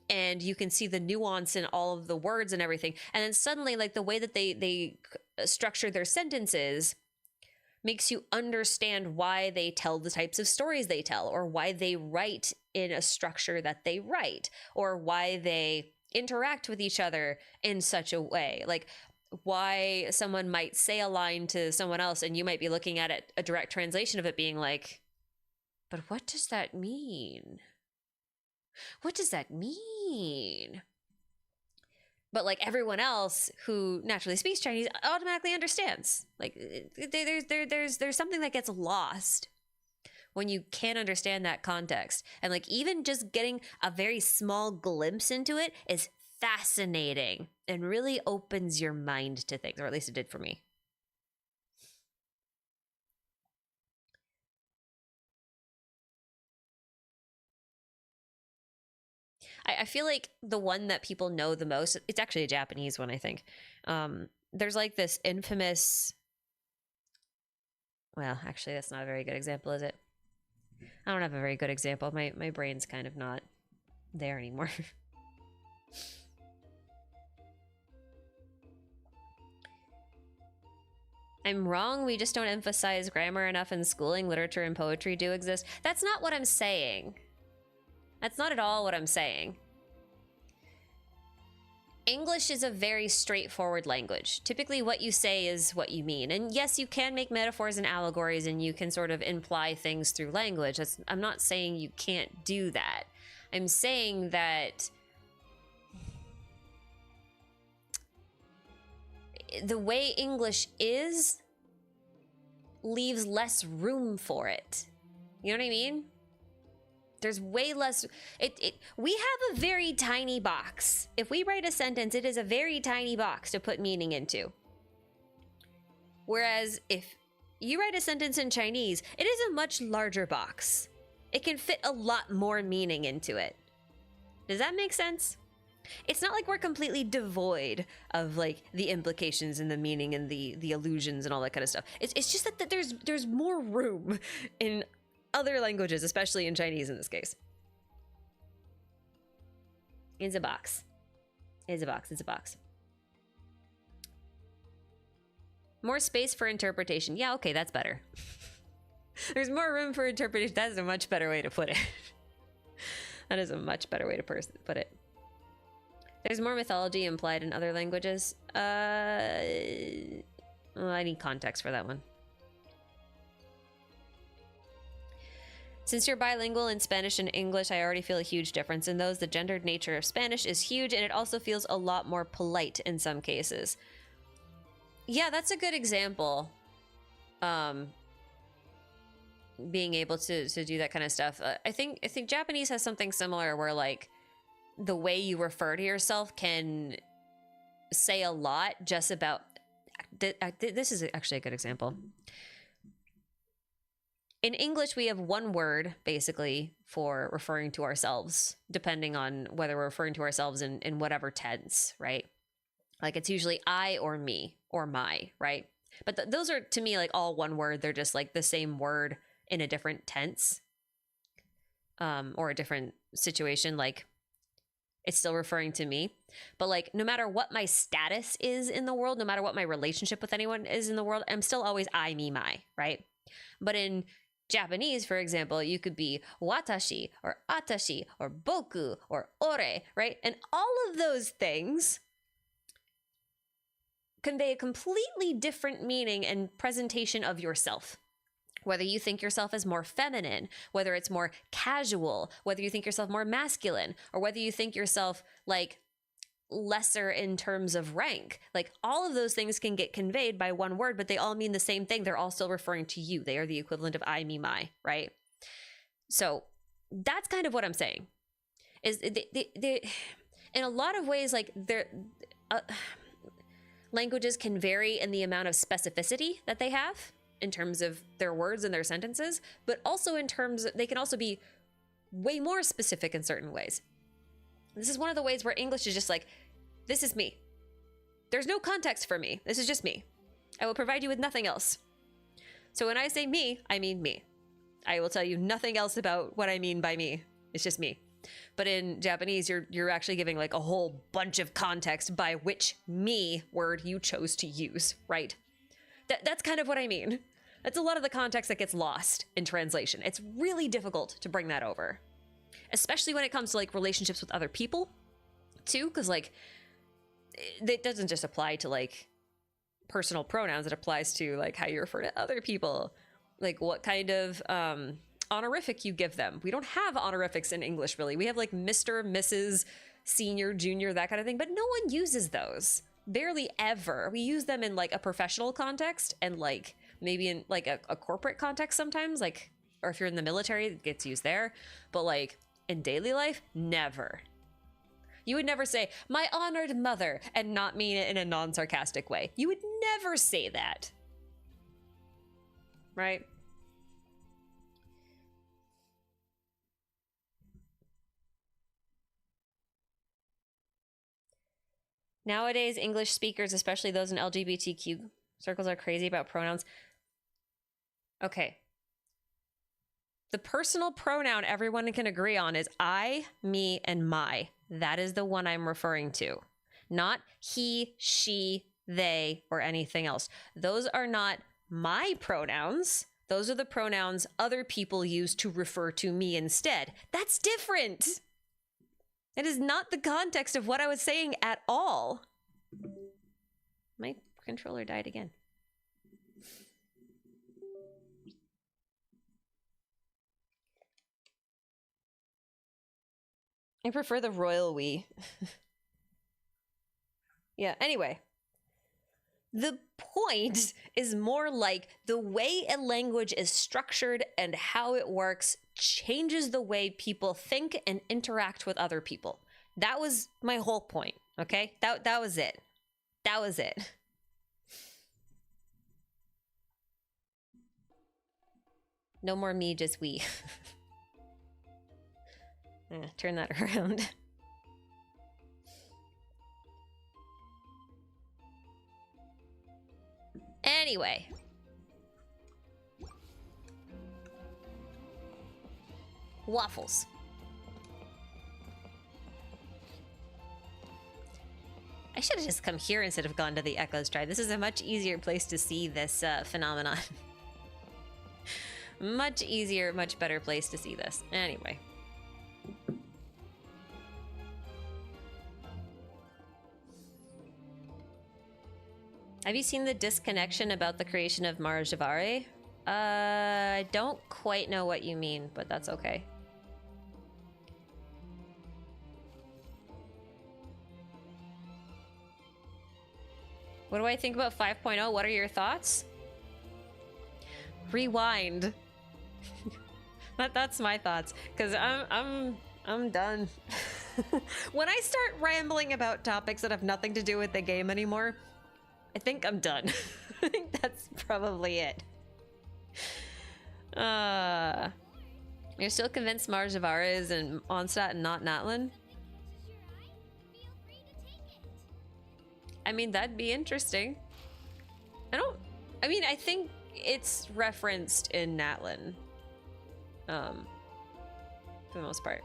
and you can see the nuance in all of the words and everything. And then suddenly, like the way that they structure their sentences makes you understand why they tell the types of stories they tell, or why they write in a structure that they write, or why they interact with each other in such a way. Like why someone might say a line to someone else and you might be looking at it, a direct translation of it being like, but what does that mean? What does that mean? But like everyone else who naturally speaks Chinese automatically understands. Like there's something that gets lost when you can't understand that context. And like even just getting a very small glimpse into it is fascinating and really opens your mind to things, or at least it did for me. I feel like the one that people know the most, it's actually a Japanese one, I think. There's like this infamous, well, actually that's not a very good example, is it? I don't have a very good example. My brain's kind of not there anymore. I'm wrong. We just don't emphasize grammar enough in schooling. Literature and poetry do exist. That's not what I'm saying. That's not at all what I'm saying. English is a very straightforward language. Typically what you say is what you mean. And yes, you can make metaphors and allegories and you can sort of imply things through language. I'm not saying you can't do that. I'm saying that the way English is leaves less room for it. You know what I mean? There's way less. We have a very tiny box. If we write a sentence, it is a very tiny box to put meaning into. Whereas if you write a sentence in Chinese, it is a much larger box. It can fit a lot more meaning into it. Does that make sense? It's not like we're completely devoid of like the implications and the meaning and the allusions and all that kind of stuff. It's just that there's more room in other languages, especially in Chinese in this case. It's a box. It's a box. It's a box. More space for interpretation. Yeah, okay, that's better. There's more room for interpretation. That is a much better way to put it. That is a much better way to put it. There's more mythology implied in other languages. Well, I need context for that one. Since you're bilingual in Spanish and English, I already feel a huge difference in those. The gendered nature of Spanish is huge, and it also feels a lot more polite in some cases. Yeah, that's a good example. Being able to do that kind of stuff. I think Japanese has something similar where like the way you refer to yourself can say a lot just about. This is actually a good example. In English, we have one word, basically, for referring to ourselves, depending on whether we're referring to ourselves in whatever tense, right? Like, it's usually I or me or my, right? But those are, to me, like, all one word. They're just, like, the same word in a different tense or a different situation. Like, it's still referring to me. But, like, no matter what my status is in the world, no matter what my relationship with anyone is in the world, I'm still always I, me, my, right? But in Japanese, for example, you could be watashi or atashi or boku or ore, right? And all of those things convey a completely different meaning and presentation of yourself. Whether you think yourself as more feminine, whether it's more casual, whether you think yourself more masculine, or whether you think yourself like lesser in terms of rank. Like, all of those things can get conveyed by one word, but they all mean the same thing. They're all still referring to you. They are the equivalent of I, me, my, right? So that's kind of what I'm saying. Is they in a lot of ways, like, languages can vary in the amount of specificity that they have in terms of their words and their sentences, but also in terms of, they can also be way more specific in certain ways. This is one of the ways where English is just like, this is me. There's no context for me. This is just me. I will provide you with nothing else. So when I say me, I mean me. I will tell you nothing else about what I mean by me. It's just me. But in Japanese, you're actually giving like a whole bunch of context by which me word you chose to use, right? That's kind of what I mean. That's a lot of the context that gets lost in translation. It's really difficult to bring that over. Especially when it comes to like relationships with other people too, because like it doesn't just apply to like personal pronouns. It applies to like how you refer to other people, like what kind of honorific you give them. We don't have honorifics in English, really. We have like Mr., Mrs., Senior, Junior, that kind of thing, but no one uses those. Barely ever. We use them in like a professional context and like maybe in like a corporate context sometimes, like, or if you're in the military, it gets used there. But like in daily life, never. You would never say, my honored mother, and not mean it in a non-sarcastic way. You would never say that. Right? Nowadays, English speakers, especially those in LGBTQ circles, are crazy about pronouns. Okay. The personal pronoun everyone can agree on is I, me, and my. That is the one I'm referring to. Not he, she, they, or anything else. Those are not my pronouns. Those are the pronouns other people use to refer to me instead. That's different. It is not the context of what I was saying at all. My controller died again. I prefer the royal we. Yeah, anyway. The point is more like the way a language is structured and how it works changes the way people think and interact with other people. That was my whole point, okay? That was it. That was it. No more me, just we. Turn that around. Anyway. Waffles. I should have just come here instead of gone to the Echoes Tribe. This is a much easier place to see this phenomenon. Much easier, much better place to see this. Anyway. Have you seen the disconnection about the creation of Marjavare? I don't quite know what you mean, but that's okay. What do I think about 5.0? What are your thoughts? Rewind. That's my thoughts, because I'm done. When I start rambling about topics that have nothing to do with the game anymore, I think I'm done. I think that's probably it. You're still convinced Marjavare is in Onstadt and not Natlan? I mean, that'd be interesting. I think it's referenced in Natlan. For the most part.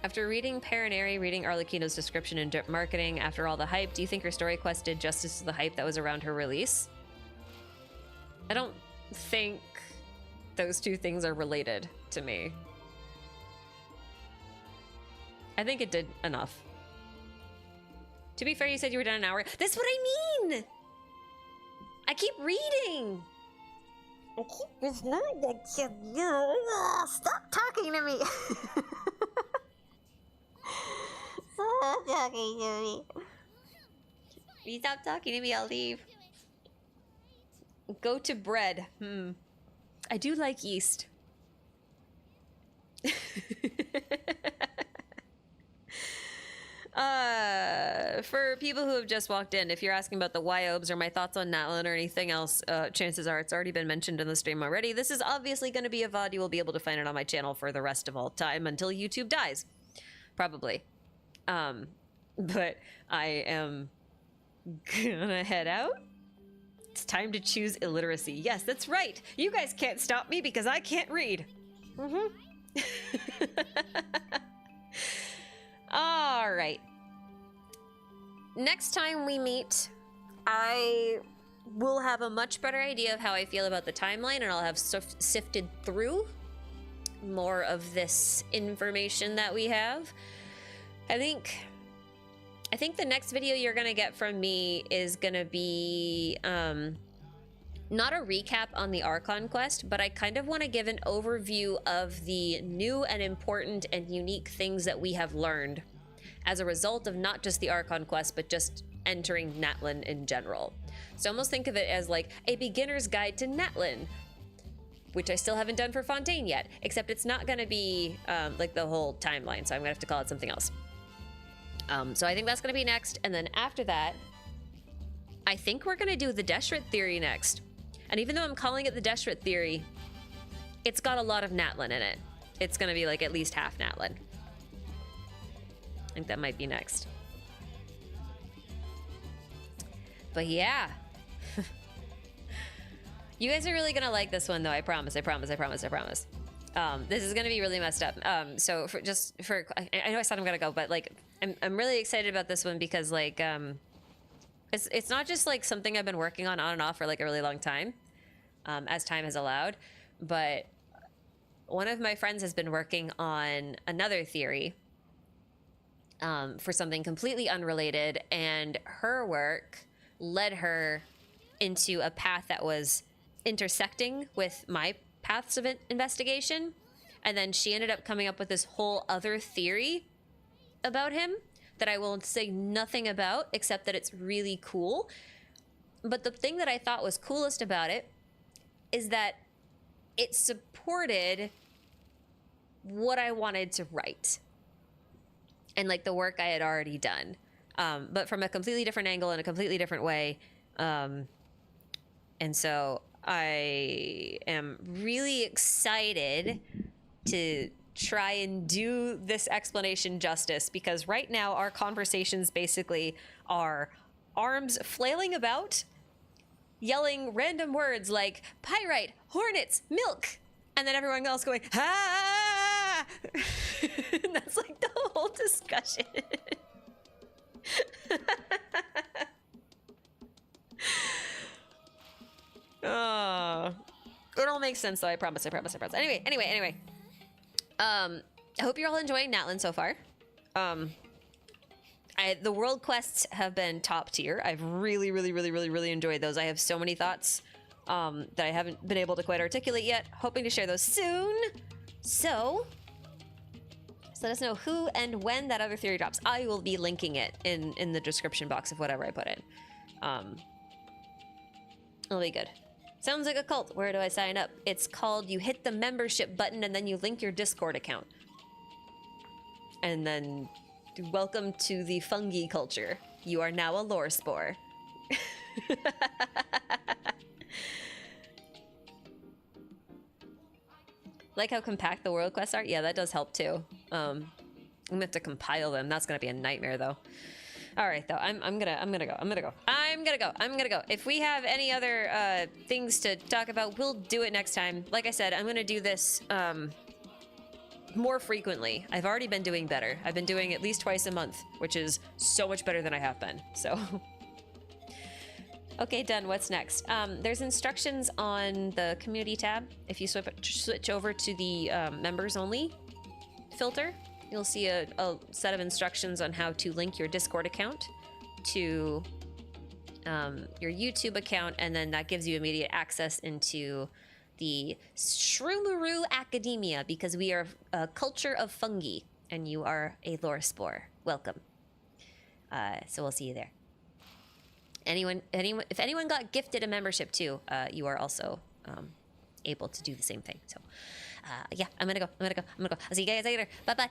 After reading Paraneri, reading Arlecchino's description in Drip Marketing, after all the hype, do you think her story quest did justice to the hype that was around her release? I don't think those two things are related to me. I think it did enough. To be fair, you said you were done an hour. That's what I mean! I keep reading! It's not that. Stop talking to me! Stop talking to me. If you stop talking to me, I'll leave. Go to bread. I do like yeast. For people who have just walked in, if you're asking about the Wyobs or my thoughts on Natlan or anything else, chances are it's already been mentioned in the stream already. This is obviously going to be a VOD. You will be able to find it on my channel for the rest of all time until YouTube dies. Probably. But I am gonna head out. It's time to choose illiteracy. Yes, that's right. You guys can't stop me because I can't read. All right. Next time we meet, I will have a much better idea of how I feel about the timeline, and I'll have sifted through more of this information that we have. I think the next video you're gonna get from me is gonna be not a recap on the Archon quest, but I kind of want to give an overview of the new and important and unique things that we have learned as a result of not just the Archon quest, but just entering Natlan in general. So almost think of it as like a beginner's guide to Natlan, which I still haven't done for Fontaine yet, except it's not gonna be like the whole timeline, so I'm gonna have to call it something else. So I think that's gonna be next, and then after that, I think we're gonna do the Deshret theory next. And even though I'm calling it the Deshret theory, it's got a lot of Natlan in it. It's gonna be like at least half Natlan. I think that might be next. But yeah. You guys are really gonna like this one though, I promise, I promise, I promise, I promise. This is gonna be really messed up. So I know I said I'm gonna go, but like, I'm really excited about this one because like it's not just like something I've been working on and off for like a really long time, as time has allowed, but one of my friends has been working on another theory for something completely unrelated, and her work led her into a path that was intersecting with my paths of investigation, and then she ended up coming up with this whole other theory about him that I will say nothing about except that it's really cool. But the thing that I thought was coolest about it is that it supported what I wanted to write and like the work I had already done, but from a completely different angle and a completely different way. And so I am really excited to try and do this explanation justice, because right now our conversations basically are arms flailing about, yelling random words like pyrite, hornets, milk, and then everyone else going, ah! And that's like the whole discussion. Oh, it all makes sense though. I promise. Anyway. I hope you're all enjoying Natlan so far. The world quests have been top tier. I've really enjoyed those. I have so many thoughts that I haven't been able to quite articulate yet. Hoping to share those soon. So let us know who and when that other theory drops. I will be linking it in the description box of whatever I put in. It'll be good. Sounds like a cult. Where do I sign up? It's called, you hit the membership button and then you link your Discord account. And then, welcome to the fungi culture. You are now a lore spore. Like how compact the world quests are? Yeah, that does help too. I'm gonna have to compile them. That's gonna be a nightmare though. All right, though. I'm gonna go. If we have any other things to talk about, we'll do it next time. Like I said, I'm gonna do this more frequently. I've already been doing better. I've been doing at least twice a month, which is so much better than I have been. So, okay, done. What's next? There's instructions on the community tab. If you switch over to the members only filter, you'll see a set of instructions on how to link your Discord account to your YouTube account, and then that gives you immediate access into the Shroomaroo Academia, because we are a culture of fungi, and you are a lore spore. Welcome. So we'll see you there. If anyone got gifted a membership too, you are also able to do the same thing. So. Yeah, I'm gonna go. I'll see you guys later. Bye.